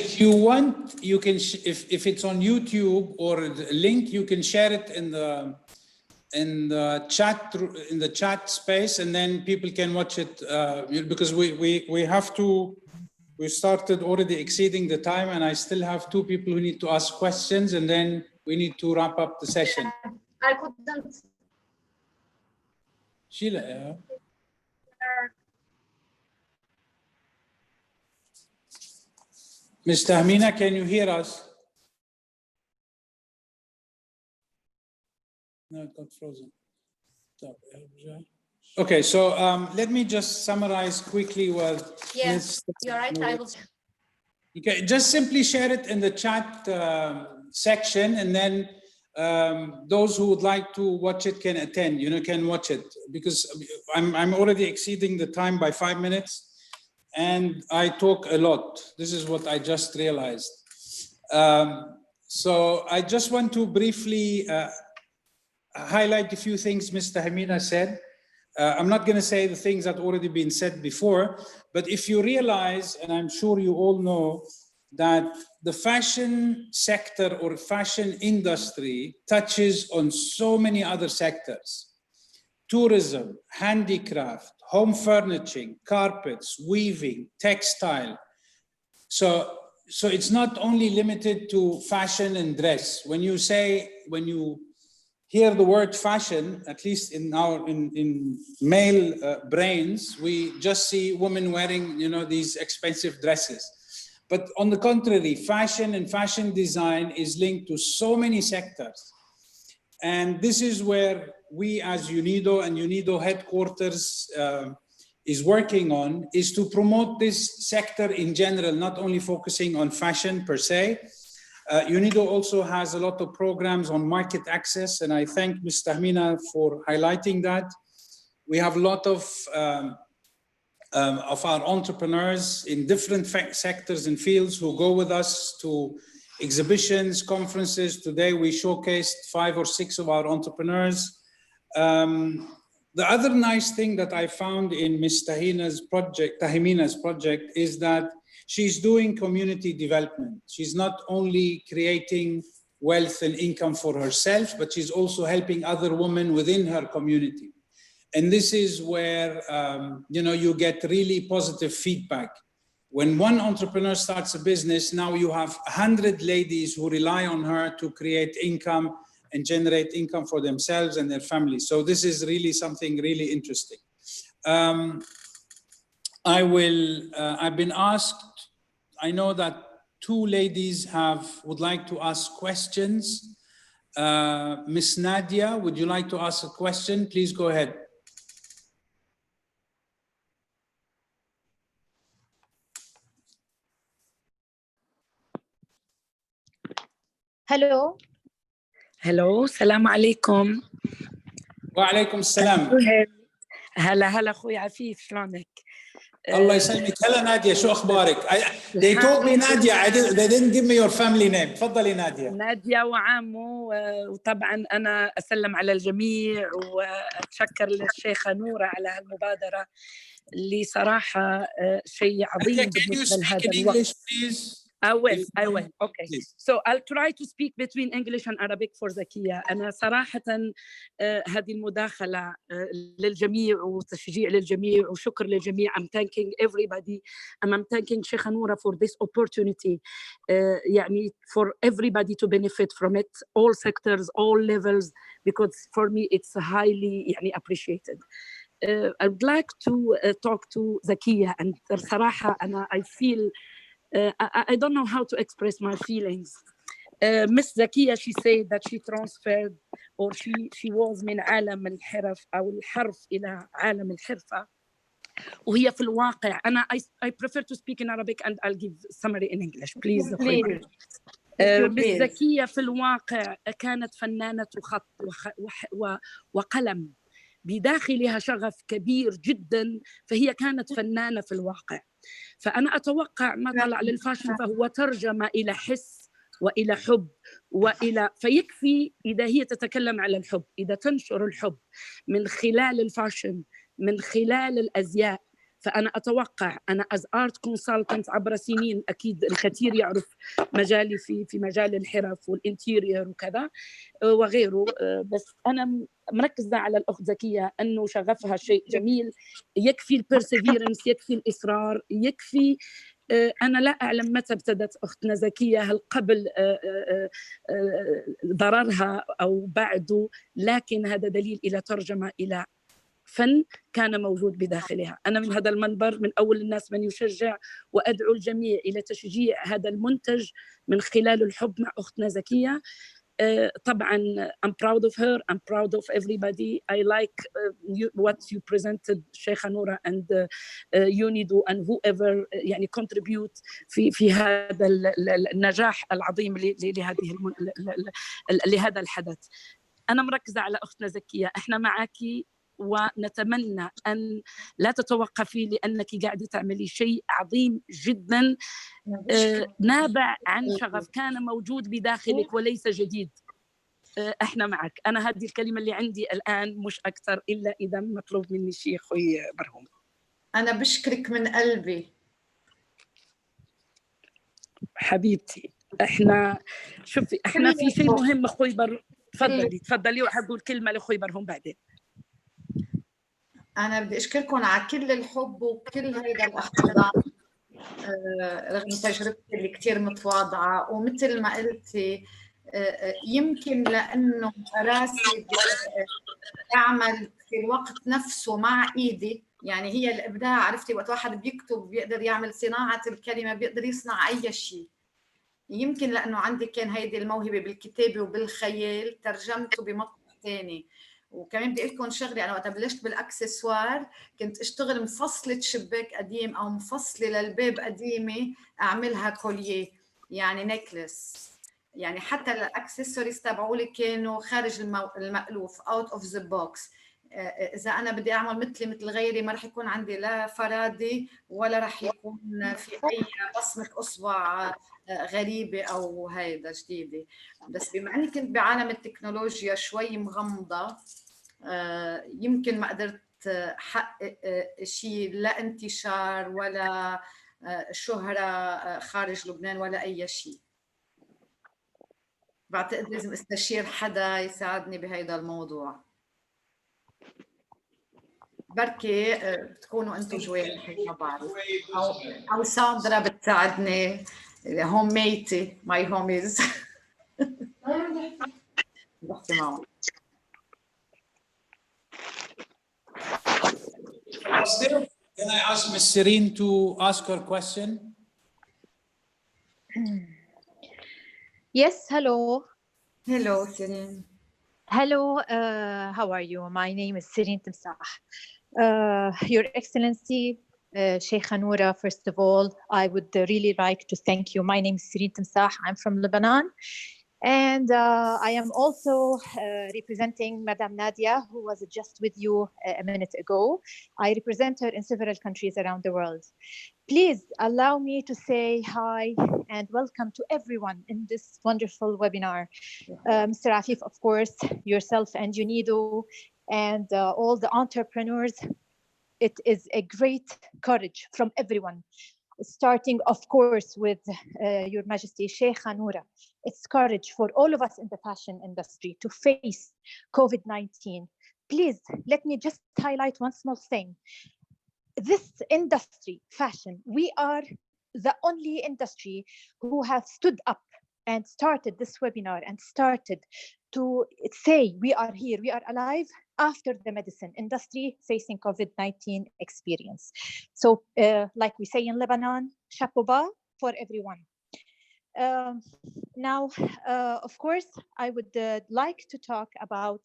If you want, you can. If it's on YouTube or the link, you can share it in the chat space, and then people can watch it. Because we have to. We started already exceeding the time, and I still have 2 people who need to ask questions, and then we need to wrap up the session. I couldn't. Sheila, yeah. Ms. Tahmina, can you hear us? No, it got frozen. Okay, so let me just summarize quickly what. Yes, you're right. I will. Okay, just simply share it in the chat section, and then those who would like to watch it can attend. Can watch it because I'm already exceeding the time by 5 minutes, and I talk a lot. This is what I just realized. So I just want to briefly highlight a few things Ms. Tahmina said. I'm not going to say the things that already been said before, but if you realize, and I'm sure you all know, that the fashion sector or fashion industry touches on so many other sectors: tourism, handicraft, home furnishing, carpets, weaving, textile. So it's not only limited to fashion and dress. When you hear the word fashion, at least in male brains, we just see women wearing, these expensive dresses. But on the contrary, fashion and fashion design is linked to so many sectors. And this is where we as UNIDO and UNIDO headquarters is working on, is to promote this sector in general, not only focusing on fashion per se. UNIDO also has a lot of programs on market access, and I thank Ms. Tahmina for highlighting that. We have a lot of our entrepreneurs in different sectors and fields who go with us to exhibitions, conferences. Today we showcased 5 or 6 of our entrepreneurs. The other nice thing that I found in Ms. Tahmina's project is that she's doing community development. She's not only creating wealth and income for herself, but she's also helping other women within her community. And this is where you get really positive feedback. When one entrepreneur starts a business, now you have 100 ladies who rely on her to create income and generate income for themselves and their families. So this is really something really interesting. I've been asked, I know that 2 ladies would like to ask questions. Miss Nadia, would you like to ask a question? Please go ahead. Hello. Hello, السلام عليكم. وعليكم السلام. هلا اخوي عفيف، شلونك؟ الله يسلمك. هلا نادية، شو اخبارك؟ They told me Nadia, they didn't give me your family name. تفضلي نادية. نادية وعامو، وطبعا انا اسلم على الجميع واتشكر للشيخة نورة على هالمبادرة. اللي صراحة شيء عظيم بالنسبة لهذا الوقت. I will. Okay. So I'll try to speak between English and Arabic for Zakia. أنا صراحة هذه المداخلة للجميع وتشجيع للجميع وشكر للجميع. I'm thanking everybody. I'm thanking شيخة نورة for this opportunity. يعني for everybody to benefit from it, all sectors, all levels, because for me it's highly يعني appreciated. I would like to talk to Zakia, and صراحة I feel I don't know how to express my feelings. Miss Zakia, she said that she transferred or she was من عالم الحرف أو الحرف إلى عالم الحرفة. وهي في الواقع I prefer to speak in Arabic and I'll give summary in English, please. Miss Zakia في الواقع كانت فنانة خط وقلم بداخلها شغف كبير جدا، فهي كانت فنانة في الواقع. فأنا أتوقع ما طلع للفاشن فهو ترجمة إلى حس وإلى حب فيكفي إذا هي تتكلم على الحب، إذا تنشر الحب من خلال الفاشن، من خلال الأزياء. فأنا أتوقع أنا as art consultant عبر سنين أكيد الكثير يعرف مجالي في مجال الحرف والانتيريور وكذا وغيره، بس أنا مركزة على الأخت زكية أنه شغفها شيء جميل، يكفي البيرسيفيرنس، يكفي الإصرار، يكفي. أنا لا أعلم متى ابتدت أختنا زكية، هل قبل ضررها أو بعده، لكن هذا دليل إلى ترجمة إلى فن كان موجود بداخلها. أنا من هذا المنبر من أول الناس من يشجع وأدعو الجميع إلى تشجيع هذا المنتج من خلال الحب مع أختنا زكية. طبعا I'm proud of her, I'm proud of everybody. I like what you presented شيخة نورة and UNIDO and whoever يعني contribute في هذا النجاح العظيم لهذا الحدث. أنا مركزة على أختنا زكية، إحنا معاكي ونتمنى أن لا تتوقفي لأنك قاعدة تعملي شيء عظيم جدا نابع عن شغف كان موجود بداخلك وليس جديد. احنا معك. أنا هذه الكلمة اللي عندي الآن مش أكثر إلا إذا مطلوب مني شيء أخوي برهوم. أنا بشكرك من قلبي حبيبتي. احنا شوفي احنا في شيء مهم أخوي تفضلي وحقول كلمة لأخوي برهوم بعدين. أنا بدي أشكركم على كل الحب وكل هيدا الاحترام رغم تجربتي اللي كتير متواضعة، ومثل ما قلتي يمكن لأنه راسي أعمل في الوقت نفسه مع إيدي، يعني هي الإبداع. عرفتي وقت واحد بيكتب بيقدر يعمل صناعة الكلمة، بيقدر يصنع أي شيء. يمكن لأنه عندي كان هيدي الموهبة بالكتابة وبالخيال، ترجمته بمطرح ثاني. وكمان بدي لكم شغله، انا وقت بلشت بالاكسسوار كنت اشتغل مفصله شباك قديم او مفصله للباب قديمه اعملها كوليه، يعني نيكلس. يعني حتى الاكسسوارز تبعولي كانوا خارج المألوف، اوت اوف ذا بوكس. اذا انا بدي اعمل مثل غيري ما رح يكون عندي لا فرادي ولا رح يكون في اي بصمه اصبع غريبه او هيدا جديده. بس بما اني كنت بعالم التكنولوجيا شوي مغمضه، يمكن ما قدرت احقق شيء لا انتشار ولا شهره خارج لبنان ولا اي شيء. بعتقد لازم استشير حدا يساعدني بهيدا الموضوع. بركي بتكونوا انتم جوال ما بعرف، او ساندرا بتساعدني، هوم ميتي ماي هوميز. بحكي معهم. Can I ask Ms. Serene to ask her question? Yes, hello. Hello, Serene. Hello, how are you? My name is Serene Timsah. Your Excellency, Sheikha Noura, first of all, I would really like to thank you. My name is Serene Timsah. I'm from Lebanon. And I am also representing Madame Nadia, who was just with you a minute ago. I represent her in several countries around the world. Please allow me to say hi and welcome to everyone in this wonderful webinar. Mr. Afif, of course, yourself and UNIDO, and all the entrepreneurs it is a great courage from everyone, starting, of course, with Your Majesty Sheikha Noura. It's courage for all of us in the fashion industry to face COVID-19. Please, let me just highlight one small thing. This industry, fashion, we are the only industry who have stood up and started this webinar and started to say we are here, we are alive after the medicine industry facing COVID-19 experience. So like we say in Lebanon, chapeau bas for everyone. Now, of course, I would like to talk about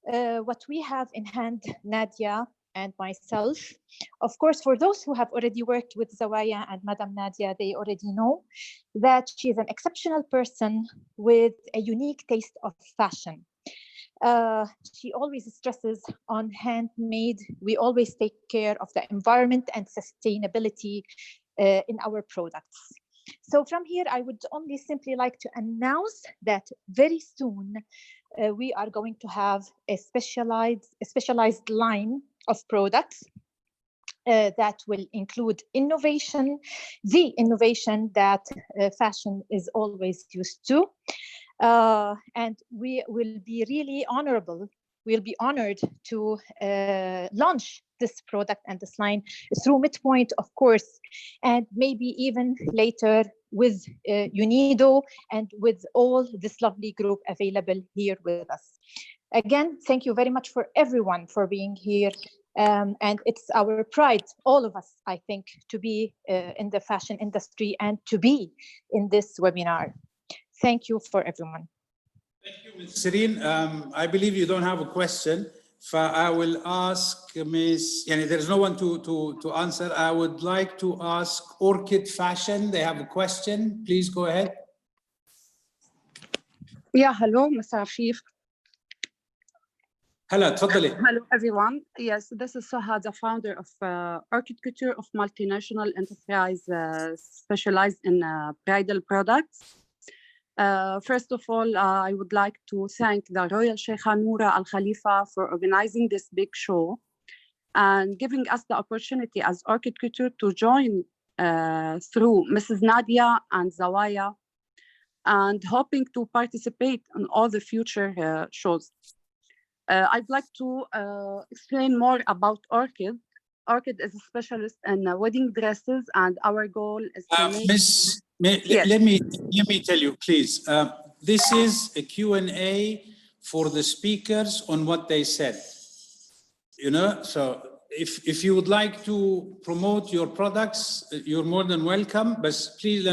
what we have in hand, Nadia and myself. Of course, for those who have already worked with Zawaya and Madam Nadia, they already know that she is an exceptional person with a unique taste of fashion. She always stresses on handmade. We always take care of the environment and sustainability in our products. So from here, I would only simply like to announce that very soon we are going to have a specialized line of products that will include innovation, the innovation that fashion is always used to. And we will be really we'll be honored to launch this product and this line through Medpoint, of course, and maybe even later with UNIDO and with all this lovely group available here with us. Again, thank you very much for everyone for being here. And it's our pride, all of us, I think, to be in the fashion industry and to be in this webinar. Thank you for everyone. Thank you, Ms. Sireen. I believe you don't have a question. I will ask Ms. There's no one to answer. I would like to ask Orchid Fashion. They have a question. Please go ahead. Yeah, hello, Mr. Afif. Hello, تفضلي. Hello, everyone. Yes, this is Soha, the founder of Orchid Couture, of multinational enterprise specialized in bridal products. First of all, I would like to thank the Royal Sheikha Noura Al Khalifa for organizing this big show and giving us the opportunity as Orchid Couture to join through Mrs. Nadia and Zawaya, and hoping to participate in all the future shows. I'd like to explain more about Orchid. Orchid is a specialist in wedding dresses, and our goal is to make... Yes. Let me tell you, please. This is a Q&A for the speakers on what they said. So if you would like to promote your products, you're more than welcome. But please,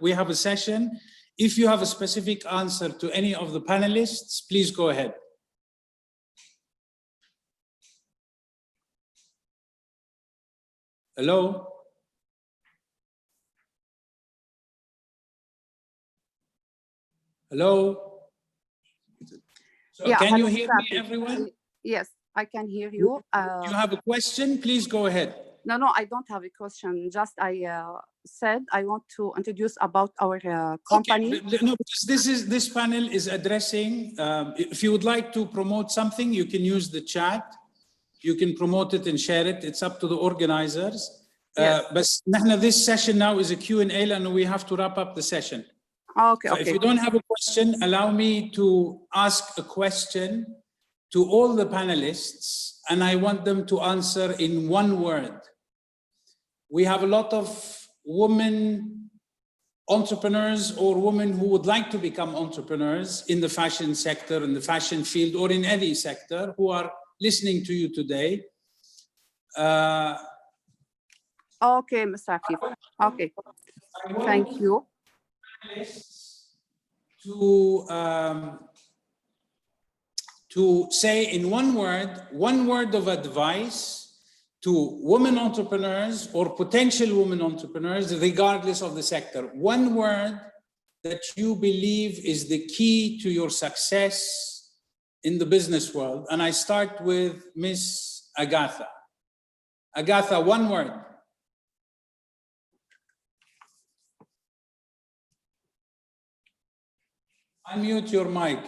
we have a session. If you have a specific answer to any of the panelists, please go ahead. Hello? Hello? So yeah, can you hear me, everyone? Yes, I can hear you. You have a question? Please go ahead. No, I don't have a question. Just I said I want to introduce about our company. Okay. No, because this panel is addressing, if you would like to promote something, you can use the chat. You can promote it and share it. It's up to the organizers. Yes. But this session now is a Q&A and we have to wrap up the session. Okay, so okay. If you don't have a question, allow me to ask a question to all the panelists, and I want them to answer in one word. We have a lot of women entrepreneurs or women who would like to become entrepreneurs in the fashion sector, in the fashion field, or in any sector who are listening to you today. Okay, Mr. Afif. Okay, thank you. To say in one word of advice to women entrepreneurs or potential women entrepreneurs, regardless of the sector. One word that you believe is the key to your success in the business world. And I start with Miss Agatha. Agatha, one word. Unmute your mic.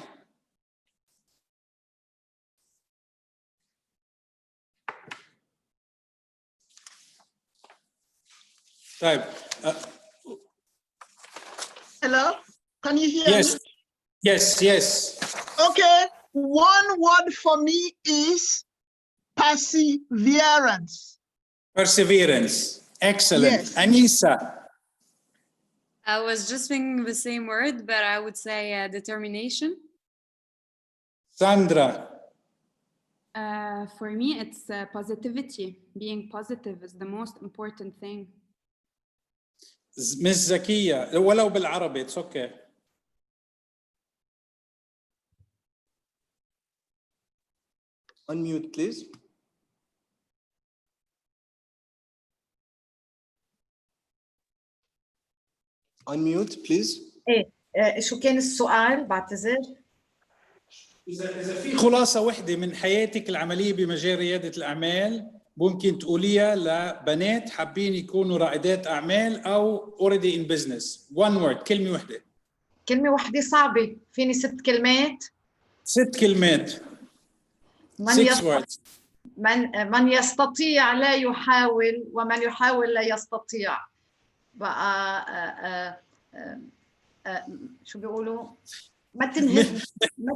طيب. Hello, can you hear Yes. me? Yes, yes. Okay, one word for me is perseverance. Perseverance. Excellent. Yes. Anissa. I was just thinking the same word, but I would say determination. Sandra. For me, it's positivity. Being positive is the most important thing. Miss زكية ولو بالعربي. It's okay. Unmute, please. Unmute, please. ايه شو كان السؤال؟ بعتذر. إذا في خلاصة واحدة من حياتك العملية بمجال ريادة الأعمال ممكن تقوليها لبنات حابين يكونوا رائدات أعمال أو already in business. One word. كلمة واحدة. كلمة واحدة صعبة. فيني 6 كلمات؟ 6 كلمات. 6 words. من يستطيع لا يحاول ومن يحاول لا يستطيع. بقى شو بيقولوا؟ ما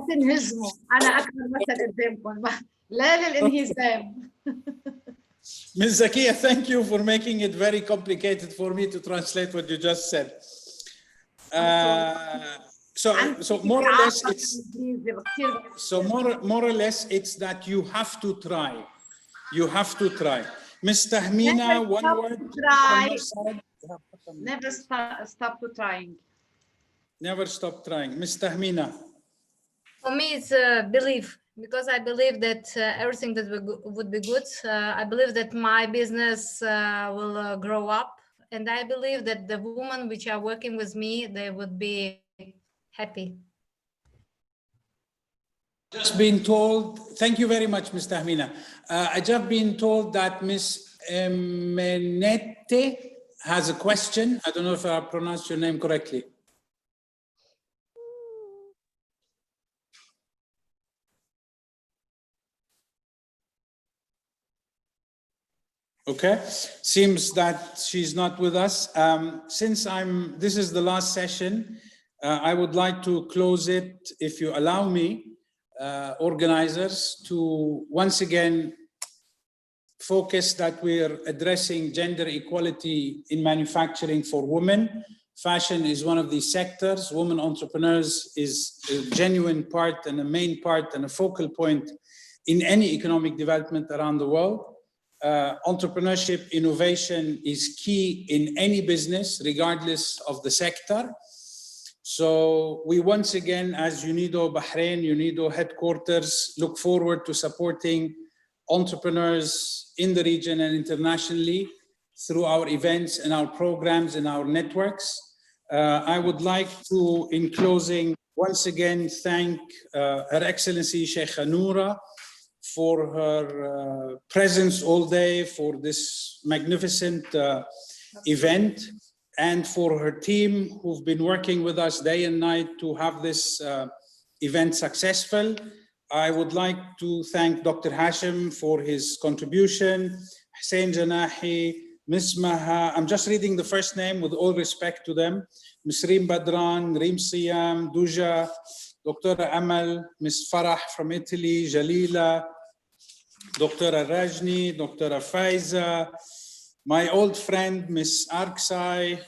تنهزموا. أنا أكثر مثل قدامكم. لا للانهزام. Ms. Zakia, thank you for making it very complicated for me to translate what you just said. So more or less it's that you have to try. You have to try. Ms. Tahmina, one word. Try. Never stop to trying. Never stop trying. Ms. Tahmina. For me, it's belief, because I believe that everything that would be good. I believe that my business will grow up, and I believe that the women which are working with me, they would be happy. Just been told, thank you very much, Ms. Tahmina. I just been told that Ms. Menete has a question. I don't know if I pronounced your name correctly. Okay, seems that she's not with us. Since this is the last session, I would like to close it, if you allow me, organizers, to once again focus that we're addressing gender equality in manufacturing for women. Fashion is one of these sectors. Women entrepreneurs is a genuine part and a main part and a focal point in any economic development around the world. Entrepreneurship, innovation is key in any business, regardless of the sector. So we once again, as UNIDO Bahrain, UNIDO headquarters, look forward to supporting entrepreneurs in the region and internationally through our events and our programs and our networks. I would like to, in closing, once again thank Her Excellency Sheikha Noura for her presence all day, for this magnificent event, and for her team who've been working with us day and night to have this event successful. I would like to thank Dr. Hashim for his contribution, Hussein Janahi, Ms. Maha, I'm just reading the first name with all respect to them, Ms. Reem Badran, Reem Siyam, Duja, Dr. Amal, Ms. Farah from Italy, Jalila, Dr. Rajni, Dr. Faiza, my old friend, Ms. Arksai,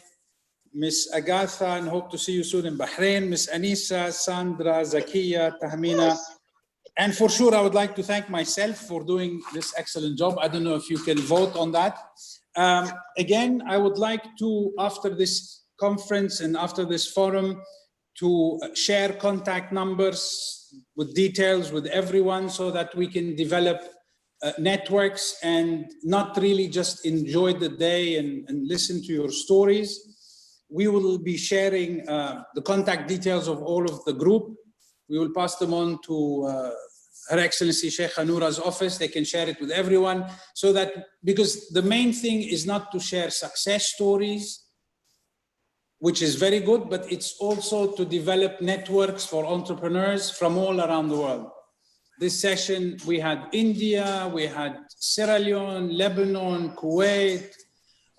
Ms. Agatha, and hope to see you soon in Bahrain, Ms. Anissa, Sandra, Zakia, Tahmina. And for sure, I would like to thank myself for doing this excellent job. I don't know if you can vote on that. Again, I would like to, after this conference and after this forum, to share contact numbers with details with everyone so that we can develop networks and not really just enjoy the day and listen to your stories. We will be sharing the contact details of all of the group. We will pass them on to Her Excellency Sheikha Noura's office. They can share it with everyone so that, because the main thing is not to share success stories, which is very good, but it's also to develop networks for entrepreneurs from all around the world. This session, we had India, we had Sierra Leone, Lebanon, Kuwait,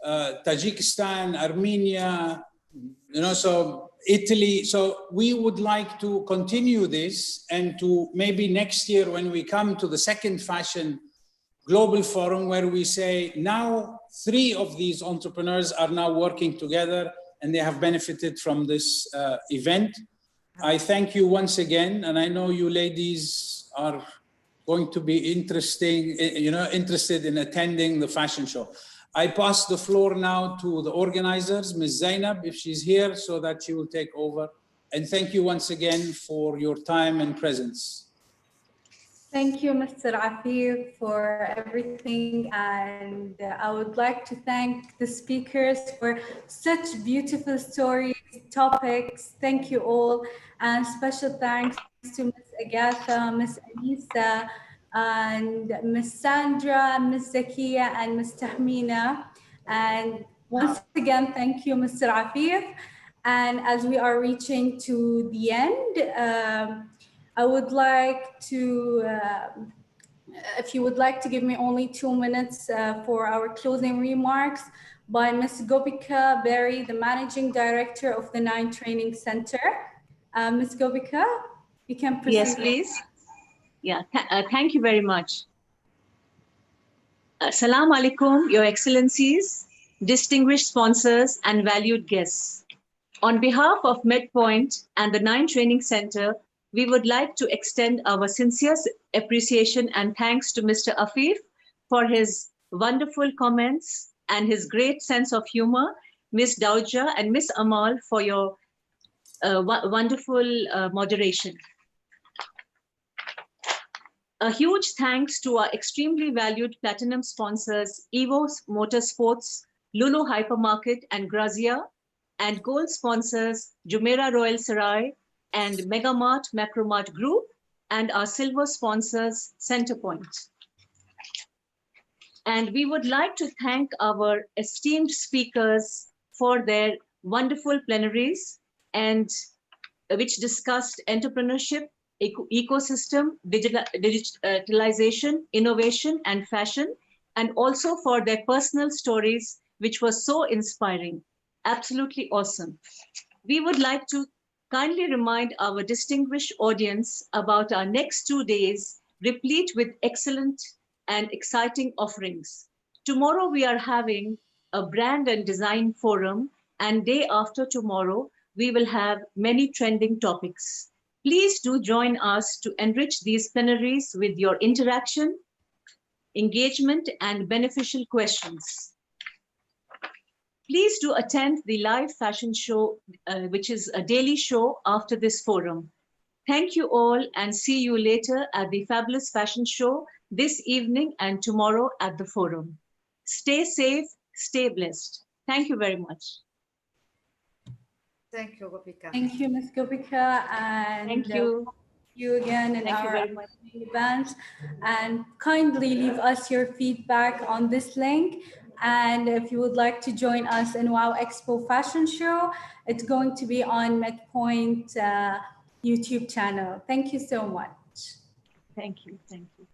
Tajikistan, Armenia, you know, so Italy. So we would like to continue this, and to maybe next year when we come to the second fashion global forum, where we say now 3 of these entrepreneurs are now working together and they have benefited from this event. I thank you once again, and I know you ladies are going to be interested in attending the fashion show. I pass the floor now to the organizers, Ms. Zainab, if she's here, so that she will take over. And thank you once again for your time and presence. Thank you, Mr. Afif, for everything. And I would like to thank the speakers for such beautiful stories, topics. Thank you all. And special thanks to Ms. Agatha, Ms. Anisa, and Ms. Sandra, Ms. Zakia, and Ms. Tahmina. And once again, thank you, Mr. Afif. And as we are reaching to the end, I would like to, if you would like to give me only 2 minutes for our closing remarks by Ms. Gopika Berry, the Managing Director of the Nine Training Center. Ms. Gopika, you can proceed. Yes, please. Yeah, thank you very much. Assalamu alaikum, Your Excellencies, distinguished sponsors and valued guests. On behalf of Medpoint and the Nine Training Center, we would like to extend our sincere appreciation and thanks to Mr. Afif for his wonderful comments and his great sense of humor, Ms. Dauja and Ms. Amal for your wonderful moderation. A huge thanks to our extremely valued platinum sponsors, Evo Motorsports, Lulu Hypermarket and Grazia, and gold sponsors, Jumeirah Royal Sarai, and Megamart Macromart Group, and our silver sponsors, Centerpoint. And we would like to thank our esteemed speakers for their wonderful plenaries, and which discussed entrepreneurship, ecosystem, digitalization, innovation, and fashion, and also for their personal stories, which were so inspiring. Absolutely awesome. We would like to kindly remind our distinguished audience about our next 2 days, replete with excellent and exciting offerings. Tomorrow we are having a brand and design forum, and day after tomorrow, we will have many trending topics. Please do join us to enrich these plenaries with your interaction, engagement, and beneficial questions. Please do attend the live fashion show, which is a daily show after this forum. Thank you all, and see you later at the fabulous fashion show this evening and tomorrow at the forum. Stay safe, stay blessed. Thank you very much. Thank you, Gopika. Thank you, Ms. Gopika, and thank you. You again in Thank you our very much. event, and kindly leave us your feedback on this link. And if you would like to join us in Wow Expo Fashion Show, it's going to be on Medpoint YouTube channel. Thank you so much. Thank you. Thank you.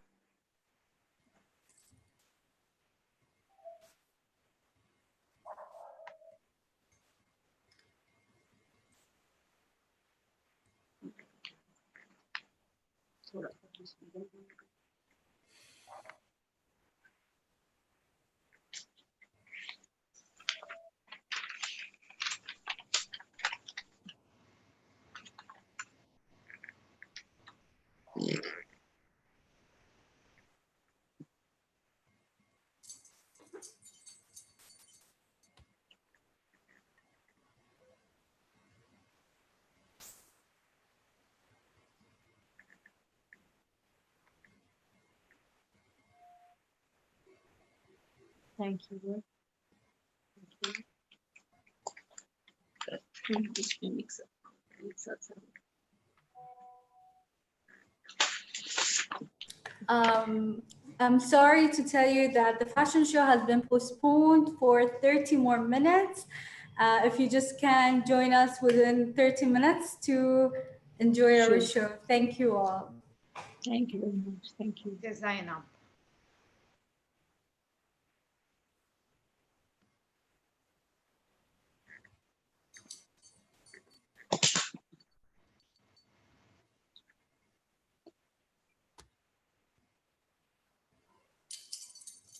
Thank you. Thank you. I'm sorry to tell you that the fashion show has been postponed for 30 more minutes. If you just can join us within 30 minutes to enjoy our show. Thank you all. Thank you very much. Thank you. Zainab.